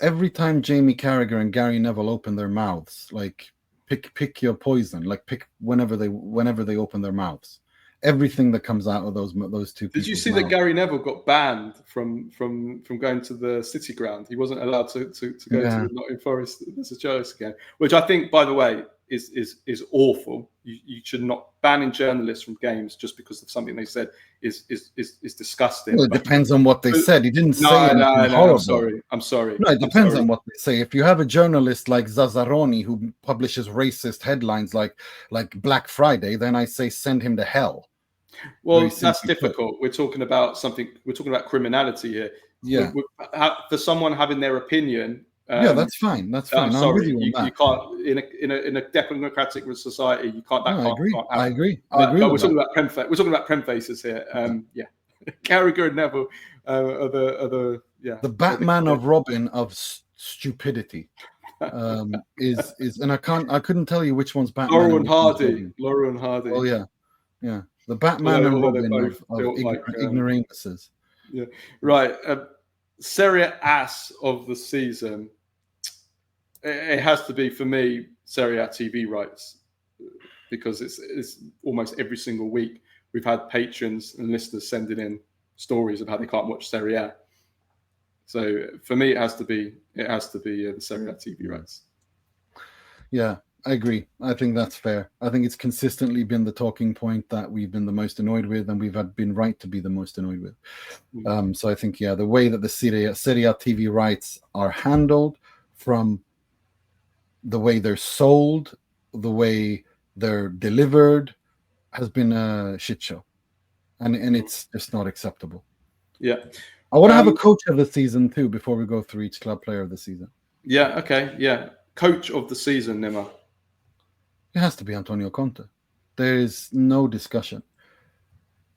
every time Jamie Carragher and Gary Neville open their mouths. Like pick your poison. Like pick whenever they open their mouths. Everything that comes out of those two people. Did you see that Gary Neville got banned from going to the City ground? He wasn't allowed to go to Nottingham Forest. There's a choice again, which I think, by the way, is awful. You should not banning journalists from games just because of something they said is disgusting. Well, it depends on what they said. He didn't say anything horrible. I'm sorry. No, it depends on what they say. If you have a journalist like Zazzaroni who publishes racist headlines like Black Friday, then I say send him to hell. Well, that's difficult. We're talking about criminality here. Yeah. For someone having their opinion. That's fine. That's fine. I'm sorry. You can't in a democratic society. You can't. I agree. We're talking about Premface. We're talking about Premfaces here. Carragher and Neville are the Batman of Robin of stupidity. Is and I couldn't tell you which one's Batman. Laurel and Hardy. Oh yeah. The Batman and Robin of ignoramuses. Yeah. Right. Serie ASS of the season. It has to be, for me, Serie A TV rights, because it's almost every single week we've had patrons and listeners sending in stories of how they can't watch Serie A. So for me, it has to be the Serie A TV rights. Yeah, I agree. I think that's fair. I think it's consistently been the talking point that we've been the most annoyed with, and we've been right to be the most annoyed with. So I think, the way that the Serie A TV rights are handled, from the way they're sold, the way they're delivered, has been a shit show. And it's just not acceptable. Yeah. I want to have a coach of the season too, before we go through each club player of the season. Yeah, okay. Yeah. Coach of the season, Nima. It has to be Antonio Conte. There is no discussion.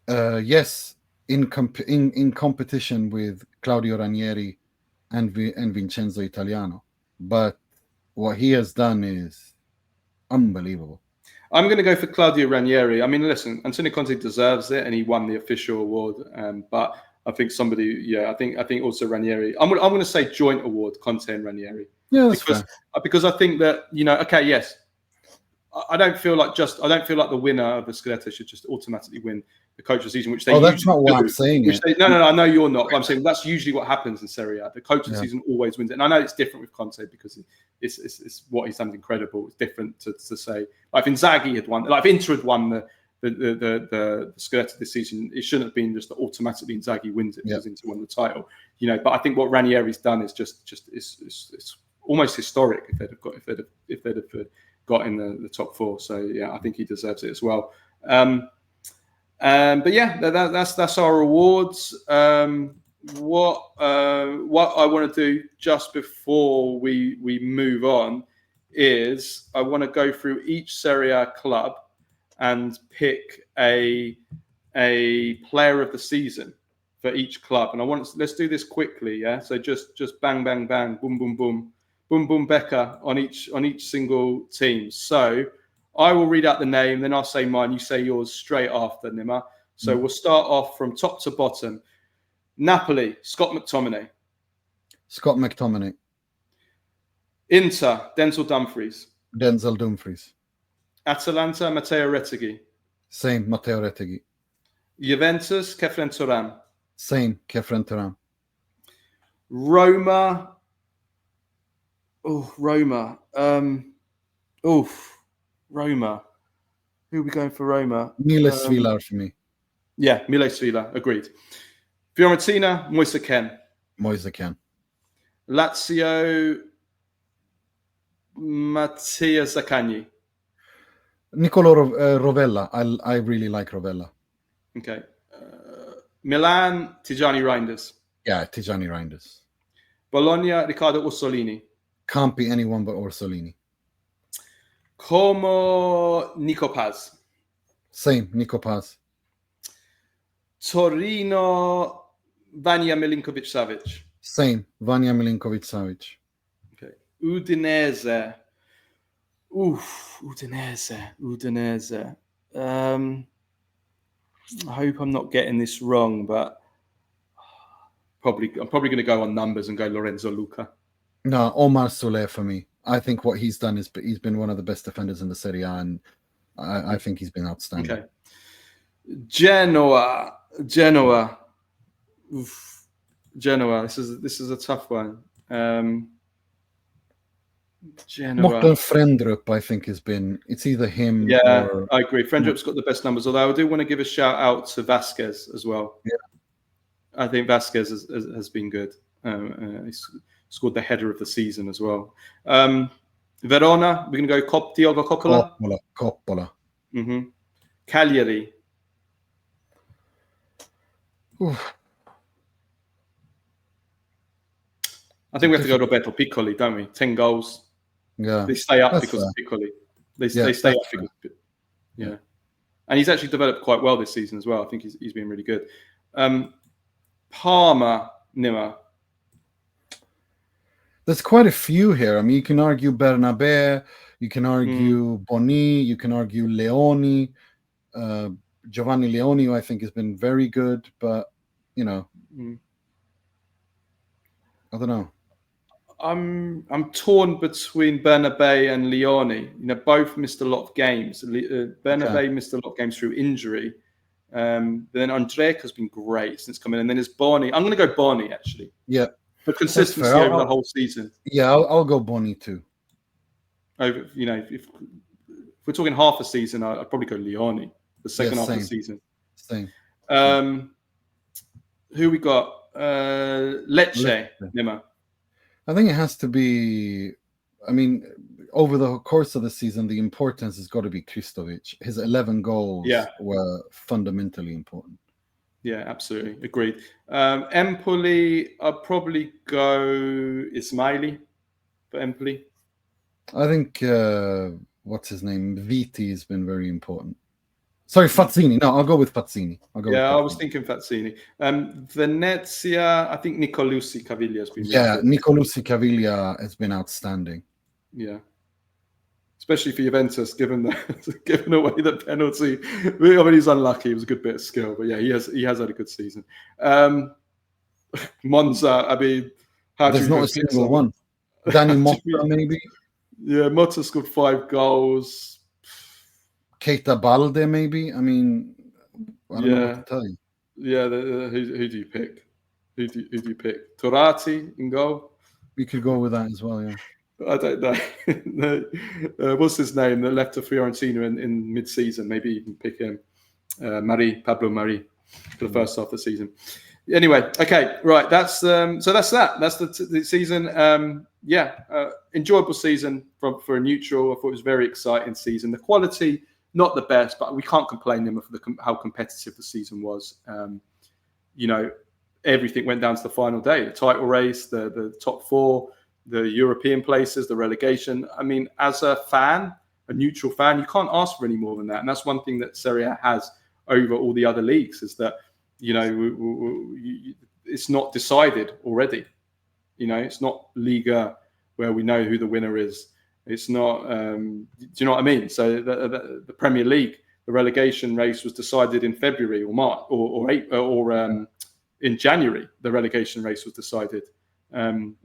Yes, in competition with Claudio Ranieri and Vincenzo Italiano, but what he has done is unbelievable. I'm going to go for Claudio Ranieri. I mean, listen, Antonio Conte deserves it, and he won the official award. But I think I think also Ranieri. I'm going to say joint award, Conte and Ranieri. Yeah, that's because I think that okay, yes, I don't feel like the winner of the Scudetto should just automatically win the coach of the season, which they usually that's not what I'm saying. No, I know you're not. But I'm saying that's usually what happens in Serie A. The coach of the season always wins it. And I know it's different with Conte because it's what he's done is incredible. It's different to say like if Inzaghi had won, like if Inter had won the Scudetto this season, it shouldn't have been just that automatically Inzaghi wins it because Inter won the title. But I think what Ranieri's done is just it's almost historic if they'd have got in the top four. So yeah, I think he deserves it as well. But yeah, that's our awards. What I want to do just before we move on is I want to go through each Serie A club and pick a player of the season for each club. And let's do this quickly, yeah. So just bang bang bang, boom boom boom, boom boom Becca on each single team. So I will read out the name, then I'll say mine. You say yours straight after, Nima. So we'll start off from top to bottom. Napoli, Scott McTominay. Scott McTominay. Inter, Denzel Dumfries. Denzel Dumfries. Atalanta, Matteo Retegui. Same, Matteo Retegui. Juventus, Kefren Turan. Same, Kefren Turan. Roma. Oh, Roma. Roma. Who are we going for Roma? Miles Svilar for me. Yeah, Miles Svilar. Agreed. Fiorentina, Moise Kean. Moise Kean. Lazio, Mattia Zaccagni. Nicolo Rovella. I really like Rovella. Okay. Milan, Tijani Reinders. Yeah, Tijani Reinders. Bologna, Riccardo Orsolini. Can't be anyone but Orsolini. Como, Nico Paz. Same, Nico Paz. Torino, Vanja Milinkovic-Savic. Same, Vanja Milinkovic-Savic. Okay. Udinese. Udinese. I hope I'm not getting this wrong, but I'm probably going to go on numbers and go Lorenzo Luca. No, Omar Soler for me. I think what he's done is he's been one of the best defenders in the Serie A, and I think he's been outstanding. Okay. Genoa. Oof. Genoa. This is a tough one. Genoa. Morten Frendrup, I think, has been. It's either him. Yeah, or... I agree. Frendrup's got the best numbers. Although I do want to give a shout out to Vasquez as well. Yeah, I think Vasquez has been good. He's scored the header of the season as well. Verona, we're going to go Diogo Coppola. Coppola. Mm-hmm. Cagliari. Oof. I think we have to go Roberto Piccoli, don't we? 10 goals. Yeah, they stay up that's because fair. of Piccoli. They stay up because. Yeah, and he's actually developed quite well this season as well. I think he's been really good. Parma, Nima. There's quite a few here. I mean, you can argue Bernabé, you can argue Boni, you can argue Leoni, Giovanni Leoni, who I think has been very good, but I don't know. I'm torn between Bernabé and Leoni. Both missed a lot of games. Bernabé missed a lot of games through injury. But then Andrek has been great since coming in. And then there's Boni. I'm going to go Boni, actually. Yeah. For consistency over the whole season. Yeah, I'll go Boni too. Over, if we're talking half a season, I'd probably go Leoni. The second half of the season. Same. Who we got? Lecce, Nima. I think it has to be. I mean, over the course of the season, the importance has got to be Kristovic. His 11 goals were fundamentally important. Yeah, absolutely. Agreed. Empoli, I'll probably go Ismaili for Empoli. I think, what's his name? Viti has been very important. Sorry, Fazzini. No, I'll go with Fazzini. I was thinking Fazzini. Venezia, I think Nicolucci Caviglia has been Nicolucci Caviglia has been outstanding. Yeah. especially for Juventus, given away the penalty. I mean, he's unlucky. It was a good bit of skill, but yeah, he has had a good season. Monza. I mean, there's not a single one. Danny Motta, maybe. Yeah, Motta scored 5 goals. Keita Balde, maybe. I mean, I don't know what to tell you. Yeah, who do you pick? Who do you pick? Torati in goal? We could go with that as well, yeah. I don't know. What's his name that left to Fiorentina in mid-season? Maybe you can pick him. Pablo Mari for the first half of the season. Anyway, okay, right. That's that. That's the season. Enjoyable season for a neutral. I thought it was a very exciting season. The quality, not the best, but we can't complain them for how competitive the season was. Everything went down to the final day. The title race, the top 4, the European places, the relegation. I mean, as a fan, a neutral fan, you can't ask for any more than that. And that's one thing that Serie A has over all the other leagues is that, it's not decided already. It's not Liga where we know who the winner is. It's not, do you know what I mean? So the Premier League, the relegation race was decided in February or March or in January. The relegation race was decided. The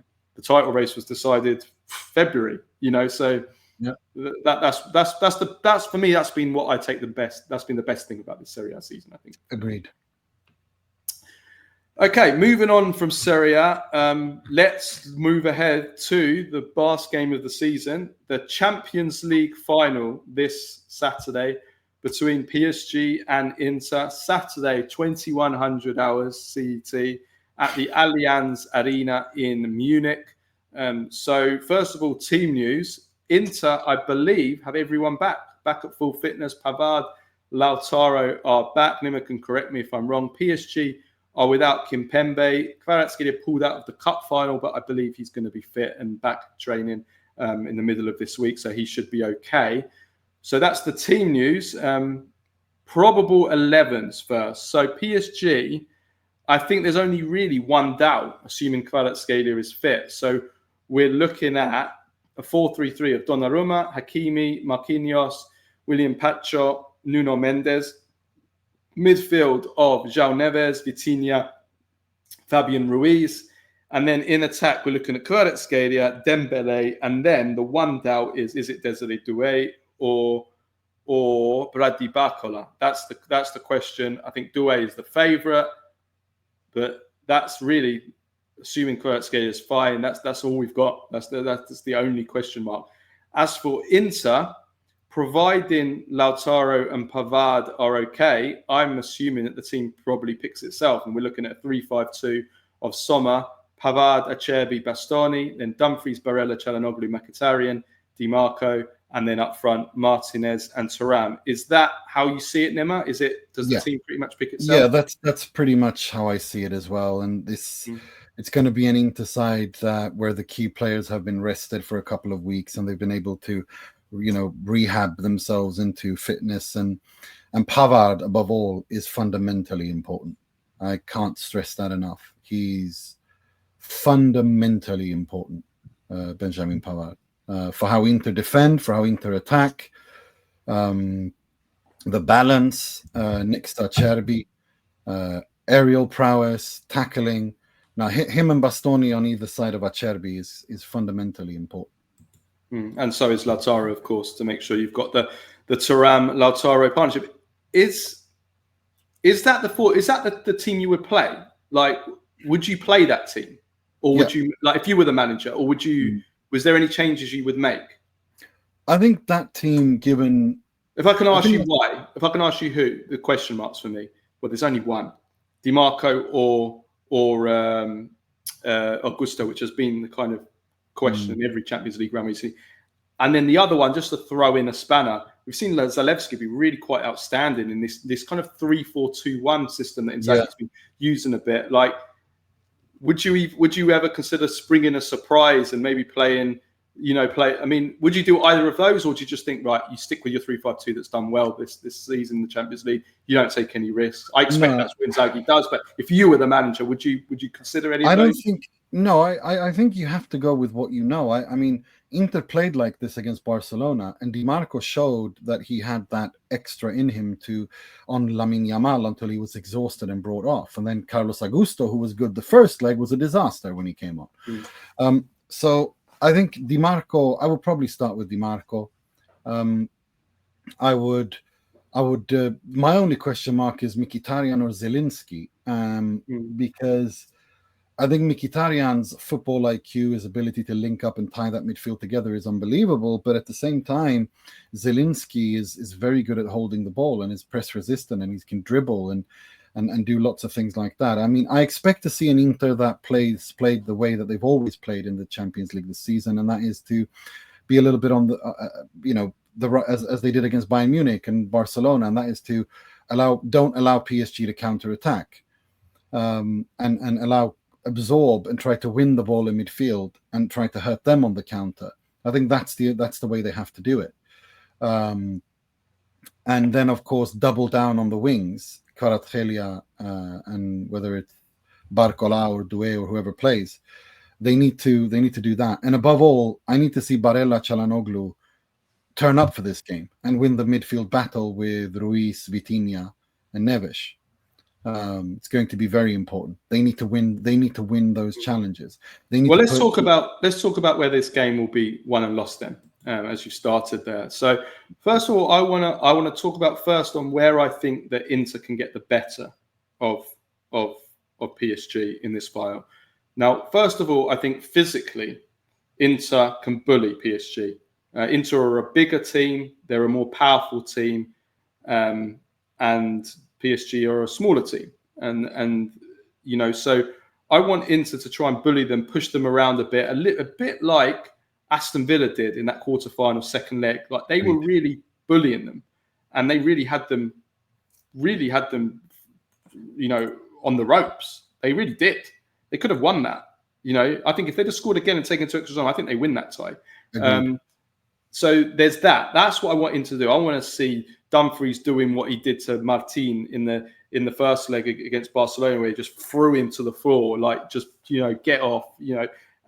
title race was decided February. So yeah. That's for me. That's been what I take the best. That's been the best thing about this Serie A season, I think. Agreed. Okay, moving on from Serie A, let's move ahead to the last game of the season, the Champions League final this Saturday between PSG and Inter. Saturday, 2100 hours CET at the Allianz Arena in Munich. So first of all, team news. Inter, I believe, have everyone back at full fitness. Pavard, Lautaro are back. Nima can correct me if I'm wrong. PSG are without Kimpembe. Kvaratskhelia pulled out of the cup final, but I believe he's going to be fit and back training in the middle of this week, so he should be okay. So that's the team news. Probable 11s first. So PSG, I think there's only really one doubt, assuming Kvaratskhelia is fit. So we're looking at a 4-3-3 of Donnarumma, Hakimi, Marquinhos, William Pacho, Nuno Mendes. Midfield of João Neves, Vitinha, Fabian Ruiz. And then in attack, we're looking at Kvaratskhelia, Dembele. And then the one doubt is it Desiree Doué or Brady Barcola? That's the question. I think Doué is the favourite. But that's really, assuming Kvaratskhelia is fine, that's all we've got. That's the only question mark. As for Inter, providing Lautaro and Pavard are okay, I'm assuming that the team probably picks itself. And we're looking at a 3-5-2 of Sommer, Pavard, Acerbi, Bastoni, then Dumfries, Barella, Çalhanoğlu, Mkhitaryan, Di Marco, and then up front, Martinez and Thuram. Is that how you see it, Nima? Does the team pretty much pick itself? Yeah, that's pretty much how I see it as well. And it's going to be an Inter side where the key players have been rested for a couple of weeks and they've been able to rehab themselves into fitness, and Pavard above all is fundamentally important. I can't stress that enough. He's fundamentally important, Benjamin Pavard, for how Inter defend, for how Inter attack, the balance next to Acerbi, aerial prowess, tackling. Now him and Bastoni on either side of Acerbi is fundamentally important. And so is Lautaro, of course, to make sure you've got the Thuram-Lautaro partnership. Is that the team you would play? Like, would you play that team, or would you, like, if you were the manager, or would you? Was there any changes you would make? I think that team, given. If I can ask you why, if I can ask you who, the question marks for me. Well, there's only one, Di Marco or Augusto, which has been the kind of question in every Champions League round we see. And then the other one, just to throw in a spanner, we've seen Zalewski be really quite outstanding in this kind of 3-4-2-1 system that Inzaghi's been using a bit. Like, would you ever consider springing a surprise and maybe playing play? I mean, would you do either of those, or do you just think, right, you stick with your 3-5-2 that's done well this season in the Champions League? You don't take any risks. I expect that's what Inzaghi does, but if you were the manager, would you consider any of those? I think you have to go with what you know. I mean, Inter played like this against Barcelona, and Di Marco showed that he had that extra in him on Lamine Yamal until he was exhausted and brought off. And then Carlos Augusto, who was good the first leg, was a disaster when he came on. So I think Di Marco, I would probably start with Di Marco. I would. My only question mark is Mkhitaryan or Zielinski, because I think Mkhitaryan's football IQ, his ability to link up and tie that midfield together is unbelievable. But at the same time, Zielinski is very good at holding the ball and is press resistant, and he can dribble and do lots of things like that. I mean, I expect to see an Inter that played the way that they've always played in the Champions League this season, and that is to be a little bit on the, as they did against Bayern Munich and Barcelona, and that is to don't allow PSG to counter attack, and absorb and try to win the ball in midfield and try to hurt them on the counter. I think that's the way they have to do it. And then, of course, double down on the wings, Kvaratskhelia, and whether it's Barcola or Doué or whoever plays, they need to do that. And above all, I need to see Barella, Çalhanoğlu turn up for this game and win the midfield battle with Ruiz, Vitinha, and Neves. It's going to be very important. They need to win those challenges. Let's talk about where this game will be won and lost then, as you started there. So first of all, I want to talk about first on where I think that Inter can get the better of PSG in this file. Now, first of all, I think physically, Inter can bully PSG. Inter are a bigger team, they're a more powerful team, and PSG are a smaller team, and so I want Inter to try and bully them, push them around a bit, a bit like Aston Villa did in that quarter-final second leg. Like, they were really bullying them, and they really had them, on the ropes. They really did. They could have won that. I think if they'd have scored again and taken to extra time, I think they win that tie. So there's that. That's what I want him to do. I want to see Dumfries doing what he did to Martin in the first leg against Barcelona, where he just threw him to the floor, like, just, get off,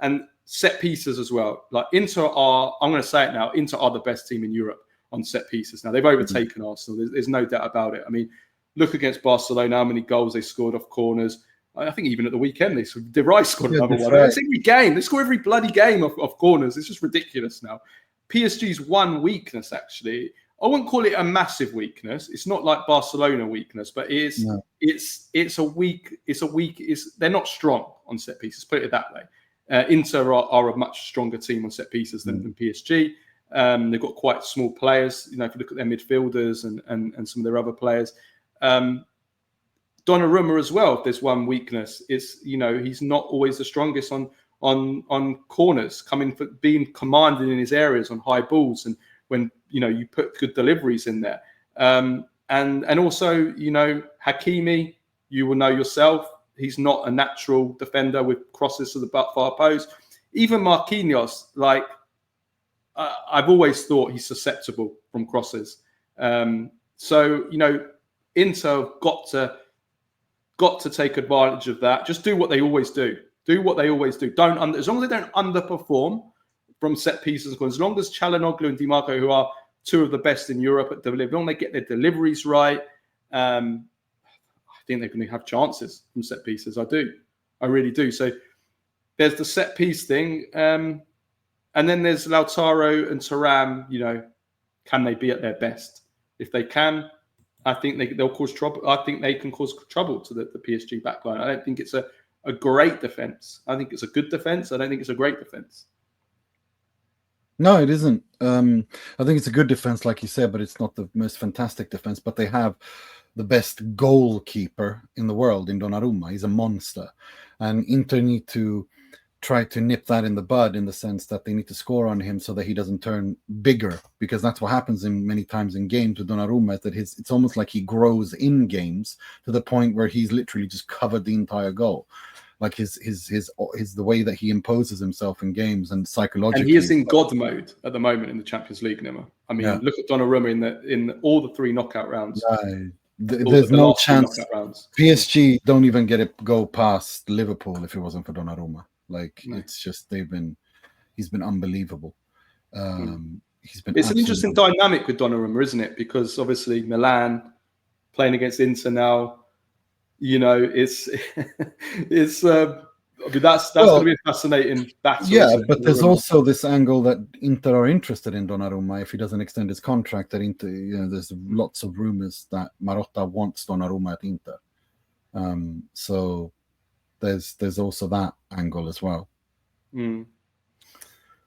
and set pieces as well. Like, Inter are, I'm going to say it now, Inter are the best team in Europe on set pieces. Now, they've overtaken Arsenal. There's no doubt about it. I mean, look against Barcelona, how many goals they scored off corners. I think even at the weekend, De Vrij scored another one. Right. It's every game. They score every bloody game off corners. It's just ridiculous now. PSG's one weakness, actually, I wouldn't call it a massive weakness. It's not like Barcelona weakness, but it's they're not strong on set pieces. Put it that way. Inter are a much stronger team on set pieces than PSG. They've got quite small players. If you look at their midfielders and some of their other players. Donnarumma as well. If there's one weakness, it's he's not always the strongest on corners, being commanded in his areas on high balls, and when you put good deliveries in there, and also Hakimi, you will know yourself, he's not a natural defender with crosses to the far post. Even Marquinhos, I've always thought he's susceptible from crosses. So Inter got to take advantage of that. Just do what they always do. Do what they always do. As long as they don't underperform from set pieces, as long as Çalhanoğlu and Di Marco, who are two of the best in Europe at delivering, as long as they get their deliveries right, I think they're going to have chances from set pieces. I really do. So there's the set piece thing, and then there's Lautaro and Thuram. Can they be at their best? If they can, I think they'll cause trouble. I think they can cause trouble to the PSG backline. I don't think it's a great defense. I think it's a good defense. I don't think it's a great defense. No, it isn't. I think it's a good defense, like you said, but it's not the most fantastic defense. But they have the best goalkeeper in the world in Donnarumma. He's a monster. And Inter need to try to nip that in the bud, in the sense that they need to score on him so that he doesn't turn bigger, because that's what happens many times in games with Donnarumma, that it's almost like he grows in games to the point where he's literally just covered the entire goal. like his the way that he imposes himself in games and psychologically. And he is in God mode at the moment in the Champions League, Nima. I mean, look at Donnarumma in all the 3 knockout rounds. There's no chance. PSG don't even go past Liverpool if it wasn't for Donnarumma. Like it's just he's been unbelievable. It's an interesting dynamic with Donnarumma, isn't it? Because obviously Milan playing against Inter now, it's that's going to be a fascinating battle. Yeah, but there's also this angle that Inter are interested in Donnarumma if he doesn't extend his contract. That Inter, there's lots of rumors that Marotta wants Donnarumma at Inter. So there's also that angle as well.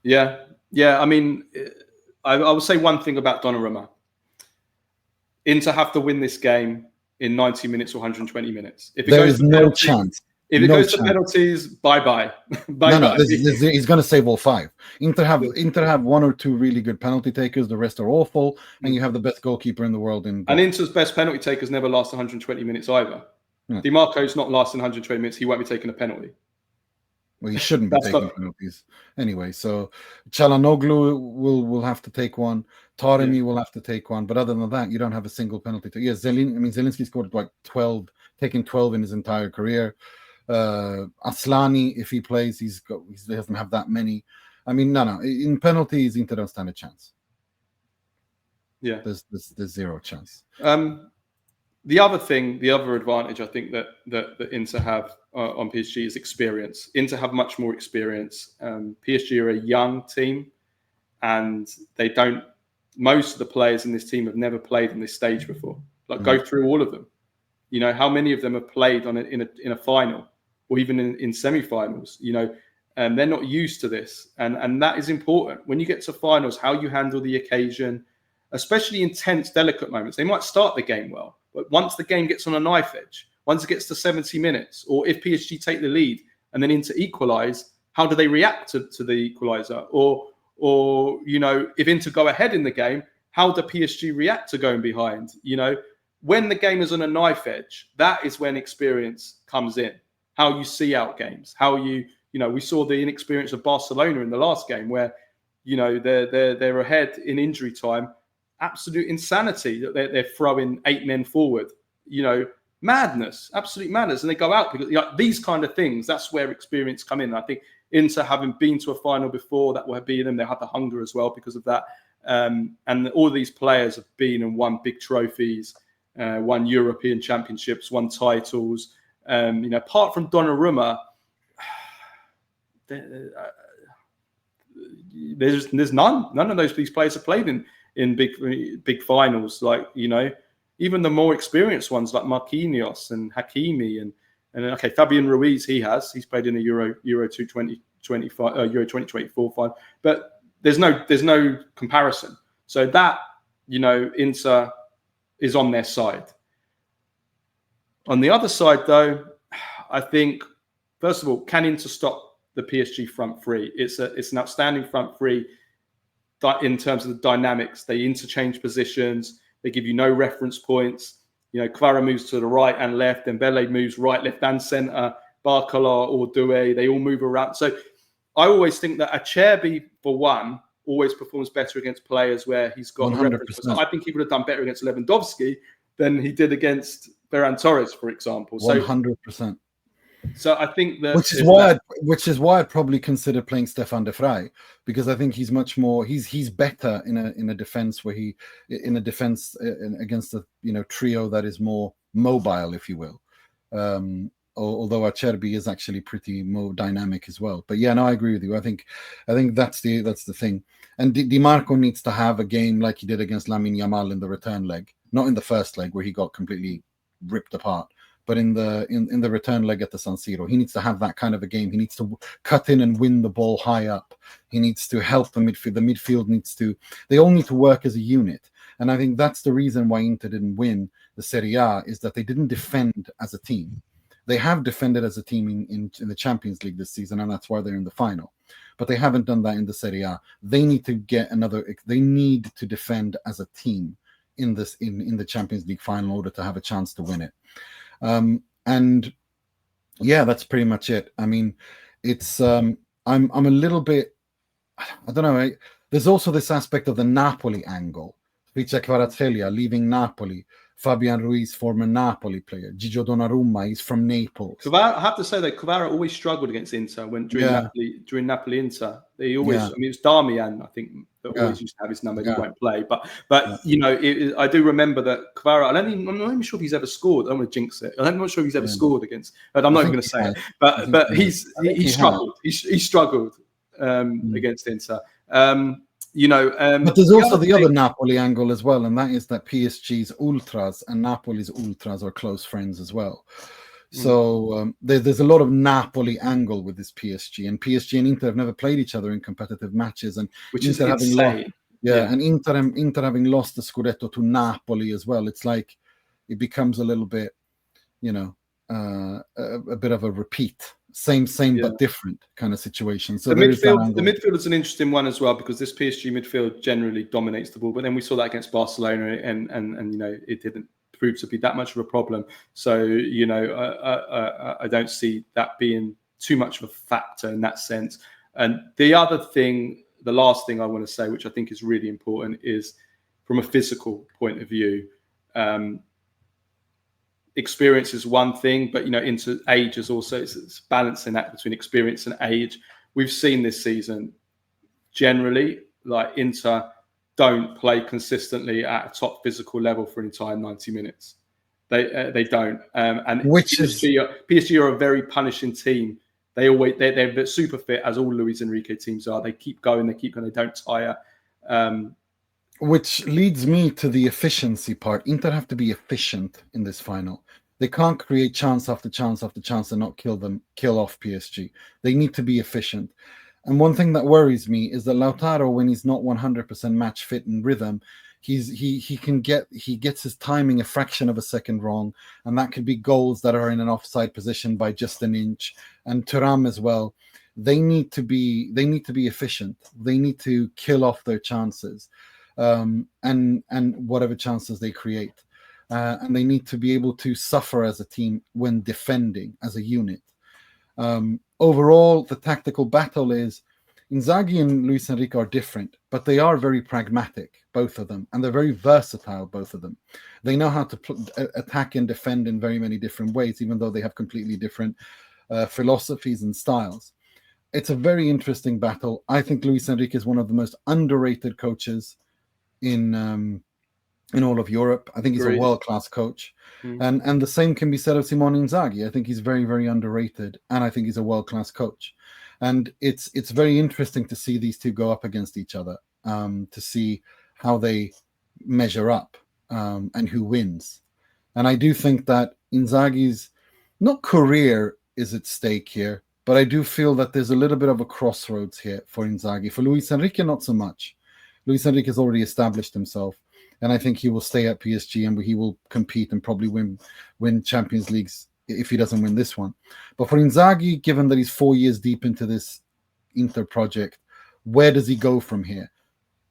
Yeah. I mean, I would say one thing about Donnarumma. Inter have to win this game in 90 minutes or 120 minutes. If there is no chance. If it goes to penalties, bye-bye. No, he's going to save all 5. Inter have 1 or 2 really good penalty takers. The rest are awful, and you have the best goalkeeper in the world. And Inter's best penalty takers never last 120 minutes either. Yeah. Di Marco's not lasting 120 minutes. He won't be taking a penalty. Well, he shouldn't be taking penalties anyway. So Çalhanoğlu will have to take one. Taremi will have to take one. But other than that, you don't have a single penalty. Zielinski scored like 12, taking 12 in his entire career. Aslani, if he plays, he doesn't have that many. I mean, no. In penalties, Inter don't stand a chance. Yeah, there's 0 chance. The other advantage I think that Inter have on PSG is experience. Inter have much more experience. PSG are a young team, and most of the players in this team have never played on this stage before. Go through all of them. How many of them have played in a final or even in semi-finals? And they're not used to this, and that is important when you get to finals. How you handle the occasion, especially in tense, delicate moments. They might start the game well, but once the game gets on a knife edge, once it gets to 70 minutes, or if PSG take the lead and then Inter equalise, how do they react to the equaliser? Or if Inter go ahead in the game, how do PSG react to going behind? When the game is on a knife edge, that is when experience comes in. How you see out games, how we saw the inexperience of Barcelona in the last game where, they're ahead in injury time. Absolute insanity that they're throwing 8 men forward, madness, absolute madness. And they go out because these kind of things, that's where experience come in. I think Inter, having been to a final before, that will be them. They had the hunger as well because of that. And all of these players have been and won big trophies, won European championships, won titles. Apart from Donnarumma, there's none of these players have played in big finals. Even the more experienced ones like Marquinhos and Hakimi and Fabian Ruiz, he's played in a Euro 2024 final, but there's no comparison. So that Inter is on their side. On the other side, though, I think first of all, can Inter stop the PSG front three? It's an outstanding front three in terms of the dynamics. They interchange positions. They give you no reference points. Kvara moves to the right and left. Dembele moves right, left, and centre. Barcola or Doué, they all move around. So I always think that Acerbi, for one, always performs better against players where he's got 100%. A reference. So I think he would have done better against Lewandowski than he did against Ferran Torres, for example. 100%. So I think that which is why I'd probably consider playing Stefan de Vrij, because I think he's much more he's better in a defense where against a trio that is more mobile, if you will. Although Acerbi is actually pretty more dynamic as well. But yeah, no, I agree with you. I think that's the thing. And Di Marco needs to have a game like he did against Lamine Yamal in the return leg, not in the first leg where he got completely ripped apart. But in the return leg at the San Siro, he needs to have that kind of a game. He needs to cut in and win the ball high up. He needs to help the midfield. The midfield they all need to work as a unit. And I think that's the reason why Inter didn't win the Serie A, is that they didn't defend as a team. They have defended as a team in the Champions League this season, and that's why they're in the final. But they haven't done that in the Serie A. They need to they need to defend as a team in the Champions League final in order to have a chance to win it. And Yeah, that's pretty much it. I mean, it's I'm a little bit, I don't know. There's also this aspect of the Napoli angle. Vice Kvaratskhelia leaving Napoli. Fabian Ruiz, former Napoli player. Gigio Donnarumma, he's from Naples. Kvara, I have to say though, Kvara always struggled against Inter during Napoli Inter. They always, I mean, it was Darmian, I think, that always used to have his number. He won't play, but you know, I do remember that Kvara. I'm not even sure if he's ever scored. I don't want to jinx it. I'm not sure if he's ever scored against. But I'm not even going to say it. But he struggled. He struggled against Inter. You know, but there's also the other Napoli angle as well, and that is that PSG's ultras and Napoli's ultras are close friends as well. So there's a lot of Napoli angle with this PSG, and PSG and Inter have never played each other in competitive matches, and which Inter is insane. And Inter having lost the Scudetto to Napoli as well. It's like it becomes a little bit, you know, a bit of a repeat. Same but different kind of situation. So the midfield is an interesting one as well, because this PSG midfield generally dominates the ball, but then we saw that against Barcelona, and you know, it didn't prove to be that much of a problem. So you know, I don't see that being too much of a factor in that sense. And the last thing I want to say, which I think is really important, is from a physical point of view. Experience is one thing, but you know, into age is also, it's balancing that between experience and age. We've seen this season generally, like, Inter don't play consistently at a top physical level for an entire 90 minutes. They don't, and PSG are a very punishing team. They're super fit, as all Luis Enrique teams are. They keep going, they don't tire. Which leads me to the efficiency part. Inter have to be efficient in this final. They can't create chance after chance after chance and not kill off PSG. They need to be efficient. And one thing that worries me is that Lautaro, when he's not 100% match fit and rhythm, he gets his timing a fraction of a second wrong, and that could be goals that are in an offside position by just an inch. And Thuram as well. They need to be efficient. They need to kill off their chances. And whatever chances they create, and they need to be able to suffer as a team when defending as a unit. Overall, the tactical battle is Inzaghi and Luis Enrique are different, but they are very pragmatic, both of them, and they're very versatile, both of them. They know how to attack and defend in very many different ways, even though they have completely different philosophies and styles. It's a very interesting battle. I think Luis Enrique is one of the most underrated coaches in all of Europe. I think he's a world-class coach. And the same can be said of Simone Inzaghi. I think he's very, very underrated, and I think he's a world-class coach. And it's very interesting to see these two go up against each other, to see how they measure up, and who wins. And I do think that Inzaghi's not career is at stake here, but I do feel that there's a little bit of a crossroads here for Inzaghi. For Luis Enrique, not so much. Luis Enrique has already established himself, and I think he will stay at PSG and he will compete and probably win Champions Leagues if he doesn't win this one. But for Inzaghi, given that he's 4 years deep into this Inter project, where does he go from here?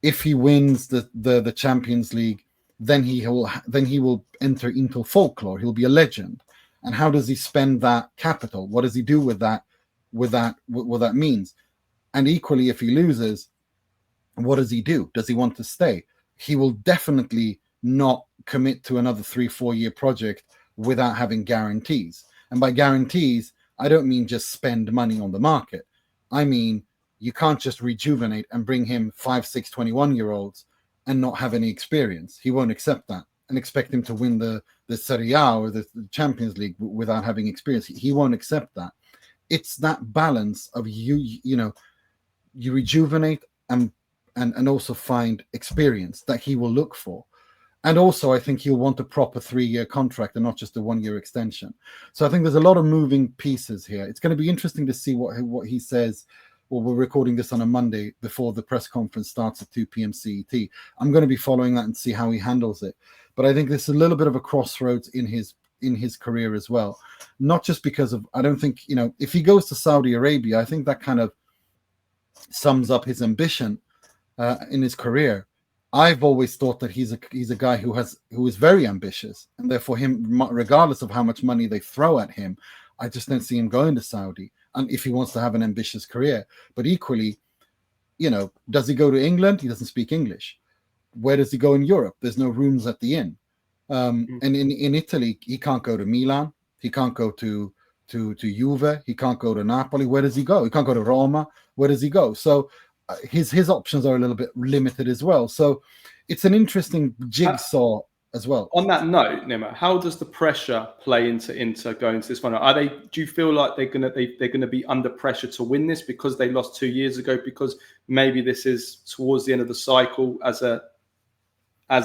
If he wins the Champions League, then he will enter into folklore. He'll be a legend. And how does he spend that capital? What does he do with that? What that means? And equally, if he loses, what does he do? Does he want to stay? He will definitely not commit to another 3-4 year project without having guarantees. And by guarantees, I don't mean just spend money on the market. I mean, you can't just rejuvenate and bring him 5, 6, 21-year-olds and not have any experience. He won't accept that and expect him to win the Serie A or the Champions League without having experience. He won't accept that. It's that balance of you rejuvenate and also find experience that he will look for. And also, I think he'll want a proper 3-year contract and not just a 1-year extension. So I think there's a lot of moving pieces here. It's going to be interesting to see what he says. Well, we're recording this on a Monday before the press conference starts at 2 p.m. CET. I'm going to be following that and see how he handles it. But I think there's a little bit of a crossroads in his career as well. Not just because of, I don't think, if he goes to Saudi Arabia, I think that kind of sums up his ambition in his career. I've always thought that he's a guy who is very ambitious, and therefore him, regardless of how much money they throw at him, I just don't see him going to Saudi, and if he wants to have an ambitious career. But equally, does he go to England? He doesn't speak English. Where does he go in Europe? There's no rooms at the inn. And in Italy, he can't go to Milan. He can't go to Juve. He can't go to Napoli. Where does he go? He can't go to Roma. Where does he go? So his options are a little bit limited as well. So it's an interesting jigsaw as well. On that note, Nima, how does the pressure play into Inter going to this final? Do you feel like they're gonna be under pressure to win this because they lost 2 years ago? Because maybe this is towards the end of the cycle as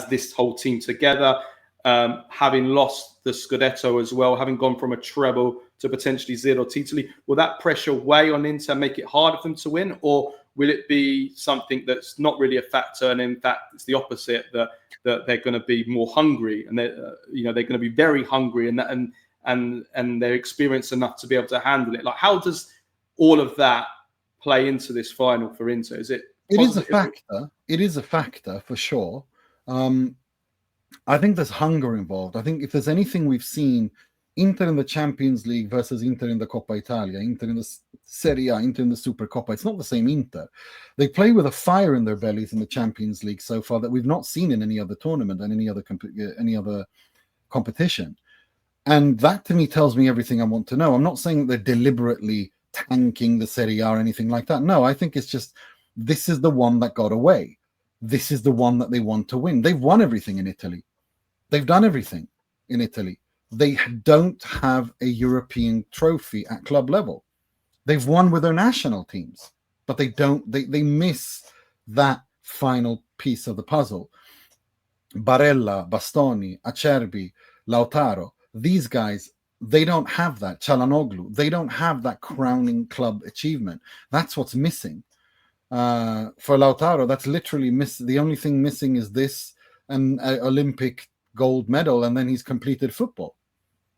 this whole team together, having lost the Scudetto as well, having gone from a treble to potentially zero titoli. Will that pressure weigh on Inter, make it harder for them to win, or will it be something that's not really a factor, and in fact it's the opposite, that they're going to be more hungry, and they're going to be very hungry, and they're experienced enough to be able to handle it? Like, how does all of that play into this final for Inter? It is a factor. It is a factor for sure. I think there's hunger involved. I think if there's anything we've seen, Inter in the Champions League versus Inter in the Coppa Italia, Inter in the Serie A, Inter in the Super Coppa, it's not the same Inter. They play with a fire in their bellies in the Champions League so far that we've not seen in any other tournament and any other competition. And that to me tells me everything I want to know. I'm not saying they're deliberately tanking the Serie A or anything like that. No, I think it's just, this is the one that got away. This is the one that they want to win. They've won everything in Italy. They've done everything in Italy. They don't have a European trophy at club level. They've won with their national teams, but they miss that final piece of the puzzle. Barella, Bastoni, Acerbi, Lautaro, these guys, they don't have that. Çalhanoğlu, they don't have that crowning club achievement. That's what's missing. For Lautaro, that's literally the only thing missing is this and Olympic gold medal, and then he's completed football.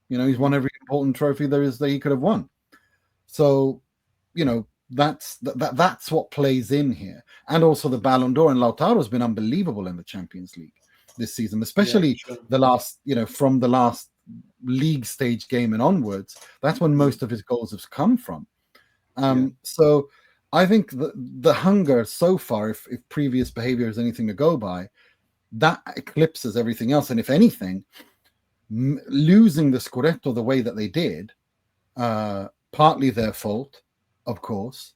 He's won every important trophy there is that he could have won. So, that's what plays in here. And also the Ballon d'Or, and Lautaro's been unbelievable in the Champions League this season, especially the last, from the last league stage game and onwards. That's when most of his goals have come from. So I think the hunger so far, if previous behavior is anything to go by, that eclipses everything else. And if anything, losing the Scudetto the way that they did, partly their fault, of course,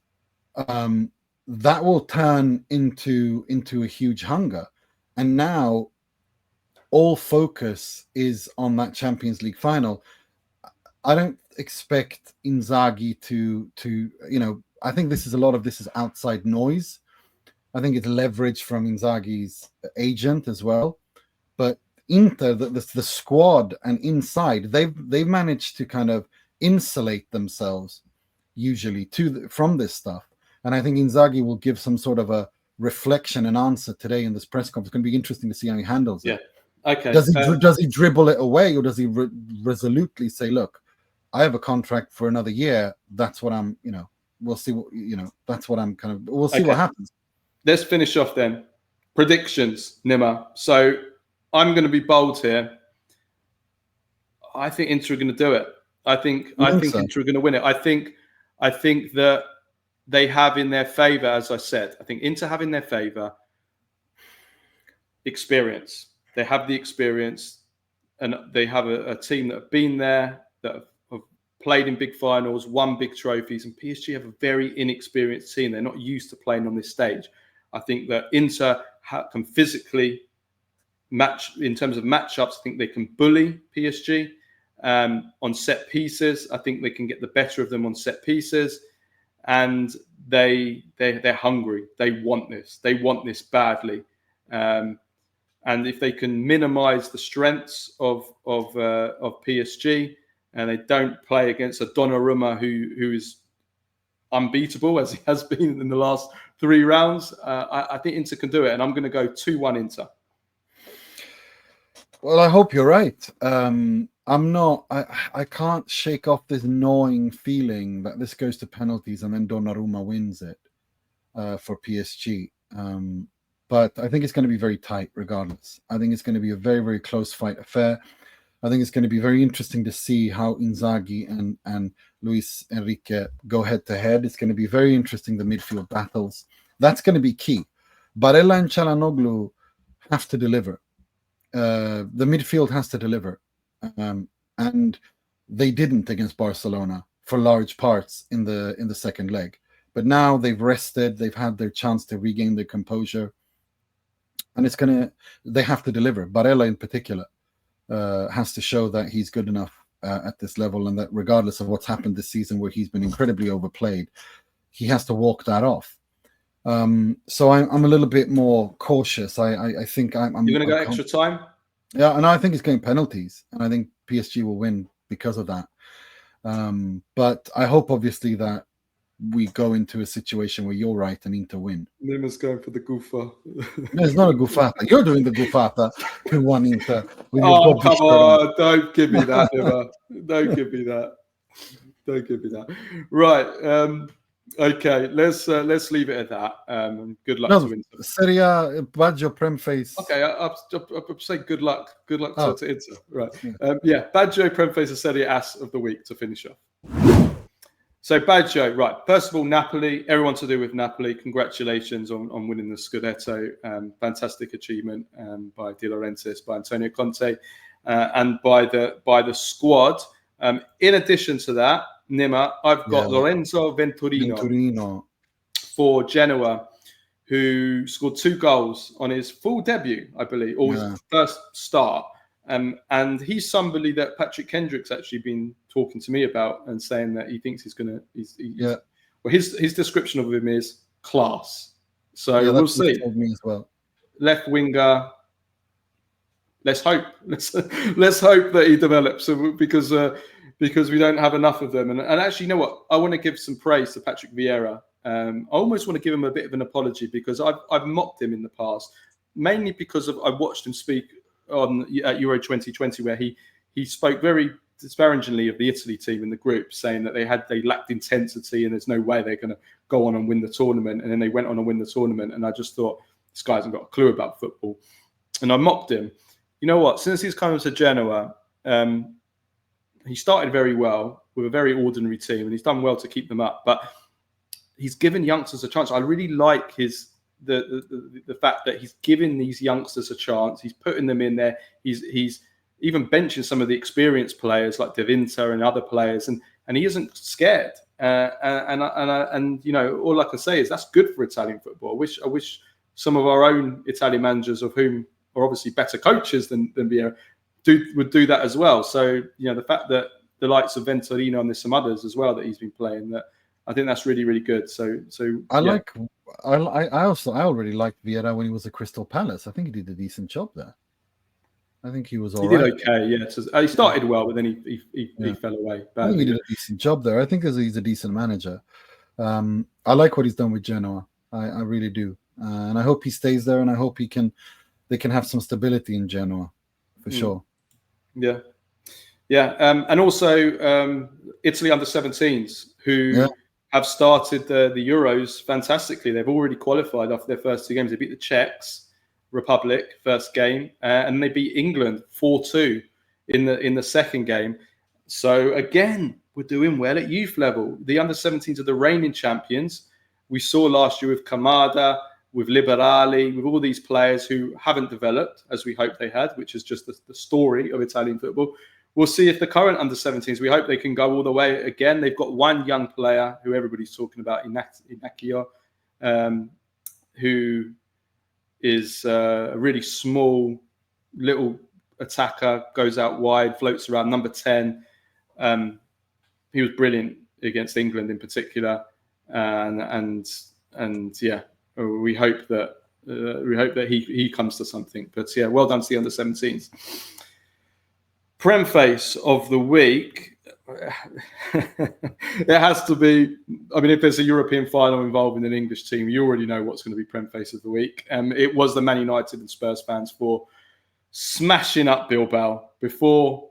that will turn into a huge hunger. And now all focus is on that Champions League final. I don't expect Inzaghi to I think a lot of this is outside noise. I think it's leverage from Inzaghi's agent as well. But Inter, the squad and inside, they've managed to kind of insulate themselves usually from this stuff. And I think Inzaghi will give some sort of a reflection and answer today in this press conference. It's going to be interesting to see how he handles it. Okay. Does he dribble it away, or does he resolutely say, "Look, I have a contract for another year. That's what I'm. We'll see. That's what I'm kind of. We'll see what happens." Let's finish off then. Predictions, Nima. So I'm going to be bold here. I think Inter are going to do it. I think Inter are going to win it. I think that they have in their favour, as I said. I think Inter have in their favour experience. They have the experience, and they have a team that have been there, that have played in big finals, won big trophies, and PSG have a very inexperienced team. They're not used to playing on this stage. I think that Inter can physically match in terms of matchups. I think they can bully PSG on set pieces. I think they can get the better of them on set pieces, and they're hungry. They want this. They want this badly. And if they can minimise the strengths of PSG, and they don't play against a Donnarumma who is unbeatable as he has been in the last 3 rounds, I think Inter can do it, and I'm going to go 2-1 Inter. Well, I hope you're right. I can't shake off this gnawing feeling that this goes to penalties and then Donnarumma wins it for PSG. But I think it's going to be very tight regardless. I think it's going to be a very, very close fight affair. I think it's going to be very interesting to see how Inzaghi and Luis Enrique go head to head. It's going to be very interesting, the midfield battles. That's going to be key. Barella and Çalhanoğlu have to deliver. The midfield has to deliver. And they didn't against Barcelona for large parts in the second leg. But now they've rested. They've had their chance to regain their composure. And they have to deliver. Barella in particular has to show that he's good enough at this level, and that regardless of what's happened this season where he's been incredibly overplayed, he has to walk that off. So I'm a little bit more cautious. I think I'm You're going to go extra time? Yeah, and I think it's going penalties, and I think PSG will win because of that. But I hope, obviously, that we go into a situation where you're right and Inter win. Nima's going for the goofa. No, it's not a goofata. You're doing the goofata who won Inter. Oh, come on. Don't give me that, Nima. Don't give me that. Don't give me that. Right. Okay. Let's leave it at that. Good luck to Inter. Serie A, Baggio, Premface. Okay. I'll say good luck. Good luck to Inter. Right. Yeah. Baggio, Premface, and Serie ASS of the week to finish off. So Baggio, right. First of all, Napoli, everyone to do with Napoli. Congratulations on winning the Scudetto. Fantastic achievement by De Laurentiis, by Antonio Conte, and by the squad. In addition to that, Nima, I've got Lorenzo Venturino for Genoa, who scored 2 goals on his full debut, I believe, or his first start. And he's somebody that Patrick Kendrick's actually been talking to me about and saying that he thinks he's going to. Well, his description of him is class. So we'll see. Told me as well. Left winger. Let's hope. Let's hope that he develops, because we don't have enough of them. And actually, you know what? I want to give some praise to Patrick Vieira. I almost want to give him a bit of an apology, because I've mocked him in the past, mainly because I watched him speak at Euro 2020, where he spoke very disparagingly of the Italy team in the group, saying that they lacked intensity and there's no way they're going to go on and win the tournament. And then they went on and win the tournament, and I just thought, this guy hasn't got a clue about football, and I mocked him. You know what? Since he's come to Genoa, he started very well with a very ordinary team, and he's done well to keep them up. But he's given youngsters a chance. I really like the fact that he's giving these youngsters a chance. He's putting them in there. He's even benching some of the experienced players like De Vinter and other players, and he isn't scared. And you know, all I can say is that's good for Italian football. I wish some of our own Italian managers, of whom are obviously better coaches than Vieira, would do that as well. So, you know, the fact that the likes of Venturino and there's some others as well that he's been playing, that I think that's really, really good. So I already liked Vieira when he was at Crystal Palace. I think he did a decent job there. I think he was all right. He did okay, yeah. So he started well, but then he fell away. I think he did a decent job there. I think he's a decent manager. I like what he's done with Genoa. I really do. And I hope he stays there, and I hope they can have some stability in Genoa, for sure. Yeah. Yeah. And also Italy under-17s, who have started the Euros fantastically. They've already qualified after their first 2 games. They beat the Czech Republic first game, and they beat England 4-2 in the second game. So again, we're doing well at youth level. The under-17s are the reigning champions. We saw last year with Kamada, with Liberali, with all these players who haven't developed as we hoped they had, which is just the story of Italian football. We'll see if the current under-17s, we hope they can go all the way again. They've got one young player who everybody's talking about, Inakio, who is a really small little attacker, goes out wide, floats around, number 10. He was brilliant against England in particular. And yeah, we hope that he comes to something. But yeah, well done to the under-17s. Premface of the week. It has to be. I mean, if there's a European final involving an English team, you already know what's going to be Premface of the week. It was the Man United and Spurs fans for smashing up Bilbao before,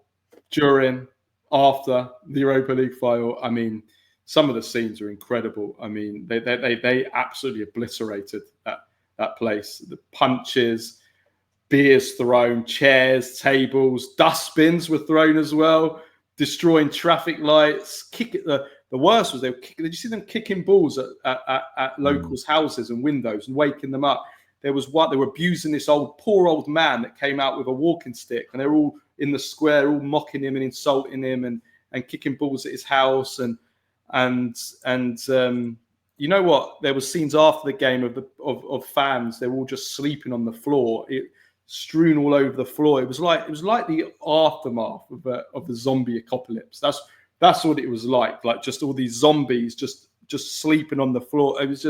during, after the Europa League final. I mean, some of the scenes are incredible. I mean, they absolutely obliterated that place. The punches, beers thrown, chairs, tables, dustbins were thrown as well, destroying traffic lights. The worst was did you see them kicking balls at locals' houses and windows and waking them up? There was one, they were abusing this poor old man that came out with a walking stick, and they're all in the square, all mocking him and insulting him and kicking balls at his house. And you know what? There was scenes after the game of fans. They were all just sleeping on the floor, strewn all over the floor. It was like the aftermath of the zombie apocalypse. That's what it was like. Like just all these zombies just sleeping on the floor. It was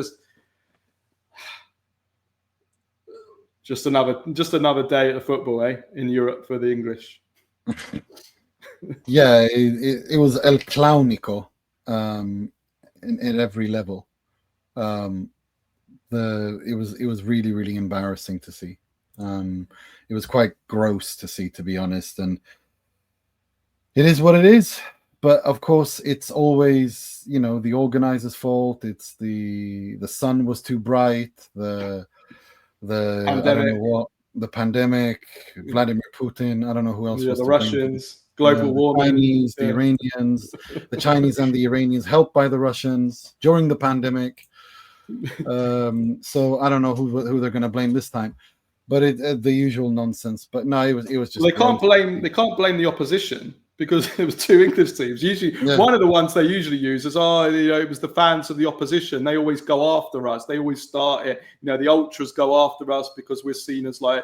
just another day at the football, in Europe for the English. Yeah, it was El Clownico in every level. It was really, really embarrassing to see. It was quite gross to see, to be honest, and it is what it is. But of course, it's always, the organizer's fault. It's the sun was too bright. The pandemic. I don't know what, the pandemic, Vladimir Putin. I don't know who else. Yeah, the Russians, global warming, the Chinese, the Iranians, the Chinese and the Iranians, helped by the Russians during the pandemic. So I don't know who they're going to blame this time, but the usual nonsense. But no, it was just. Well, they can't blame the opposition, because it was two English teams. Usually, one of the ones they usually use is, it was the fans of the opposition. They always go after us. They always start it. The ultras go after us because we're seen as like,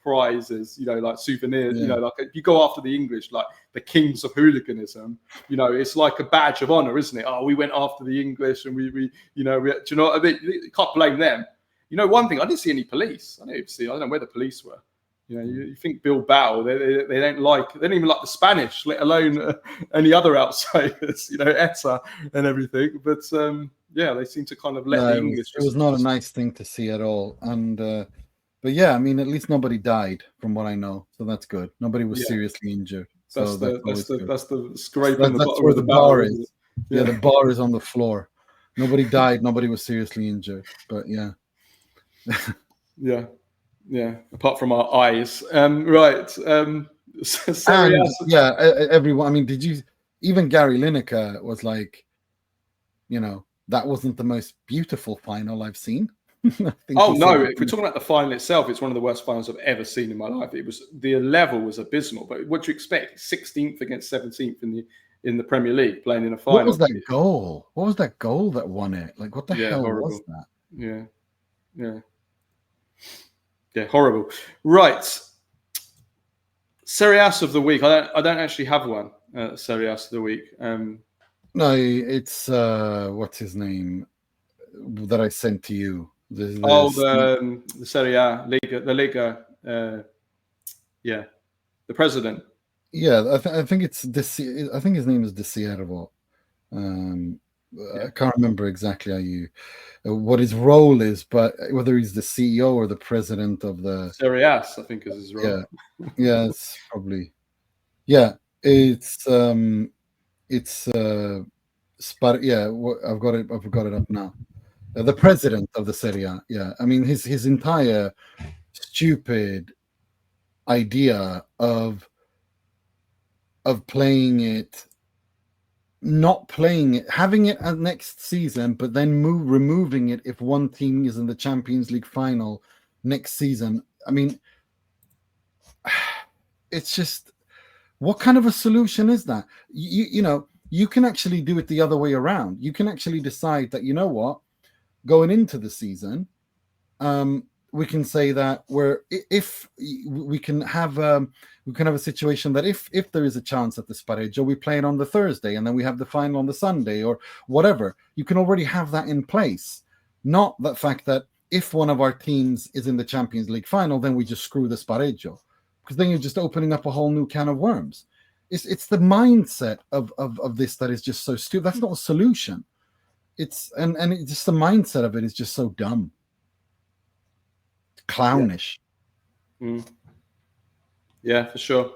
prizes, like souvenirs. Yeah. Like if you go after the English, like the kings of hooliganism, it's like a badge of honor, isn't it? Oh, we went after the English, and we do you know what I mean? You can't blame them. One thing, I didn't see any police. I don't know where the police were. You think Bilbao, they don't even like the Spanish, let alone any other outsiders, ETA and everything. But they seem to kind of let the English. It was not a nice thing to see at all. And but yeah, I mean, at least nobody died, from what I know, so that's good. Nobody was seriously injured. So that's the scrape. That's where the bar is. Yeah, the bar is on the floor. Nobody died. Nobody was seriously injured. But yeah. Yeah, apart from our eyes. Right. Everyone. I mean, even Gary Lineker was like, that wasn't the most beautiful final I've seen. If we're talking about the final itself, it's one of the worst finals I've ever seen in my life. The level was abysmal. But what do you expect? 16th against 17th in the Premier League, playing in a final. What was that goal? What was that goal that won it? Like, what the hell horrible. Was that? Yeah, horrible. Right. Serie ASS of the week. I don't actually have one. Serie ASS of the week. No, it's what's his name that I sent to you. The Serie A the Liga. The president. Yeah, I think it's I think his name is De Siervo. I can't remember exactly what his role is, but whether he's the CEO or the president of the Serie ASS, I think is his role. Yeah, it's probably. Yeah, it's I've got it up now. The president of the Serie A. Yeah, I mean his entire stupid idea of playing it. Not playing it, having it at next season, but then removing it if one team is in the Champions League final next season. I mean, it's just, what kind of a solution is that? You can actually do it the other way around. You can actually decide that, going into the season, we can say that we can have a situation that if there is a chance at the Spareggio, we play it on the Thursday and then we have the final on the Sunday or whatever. You can already have that in place. Not the fact that if one of our teams is in the Champions League final, then we just screw the Spareggio, because then you're just opening up a whole new can of worms. It's the mindset of this that is just so stupid. That's not a solution. It's just the mindset of it is just so dumb. Clownish. Yeah, for sure.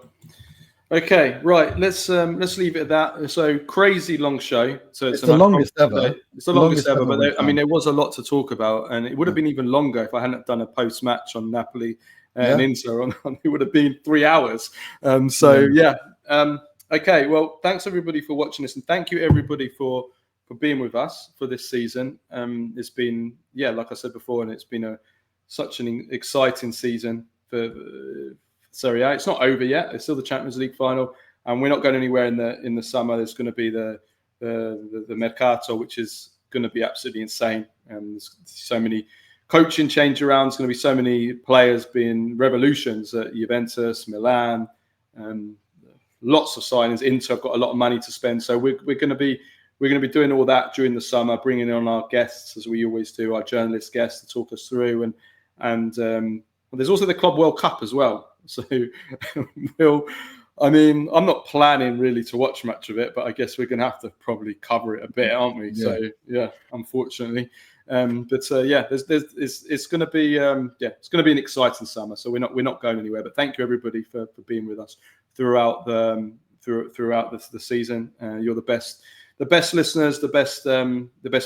Okay, right. Let's leave it at that. So crazy long show. So it's the longest ever. It's the longest ever. But I mean, there was a lot to talk about, and it would have been even longer if I hadn't done a post-match on Napoli and Inter. It would have been 3 hours. Okay. Well, thanks everybody for watching this, and thank you everybody for being with us for this season. It's been, like I said before, and it's been such an exciting season for Serie A. It's not over yet. It's still the Champions League final, and we're not going anywhere in the summer. There's going to be the Mercato, which is going to be absolutely insane. There's so many coaching change around. There's going to be so many players being revolutions at Juventus, Milan, lots of signings. Inter have got a lot of money to spend, so we're going to be doing all that during the summer, bringing on our guests as we always do, our journalist guests to talk us through, and there's also the Club World Cup as well. So I'm not planning really to watch much of it, but I guess we're going to have to probably cover it a bit, aren't we? Yeah. So unfortunately, it's going to be it's going to be an exciting summer. So we're not going anywhere. But thank you everybody for being with us throughout the season. You're the best listeners, the best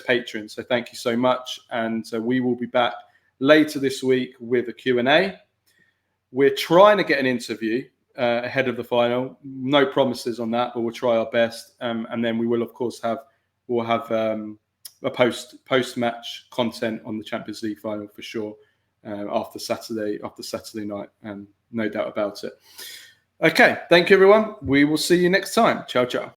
patrons. So thank you so much. And we will be back later this week with a Q&A. We're trying to get an interview ahead of the final. No promises on that, but we'll try our best. And then we will, of course, have a post-match content on the Champions League final for sure after Saturday night, no doubt about it. Okay, thank you everyone. We will see you next time. Ciao, ciao.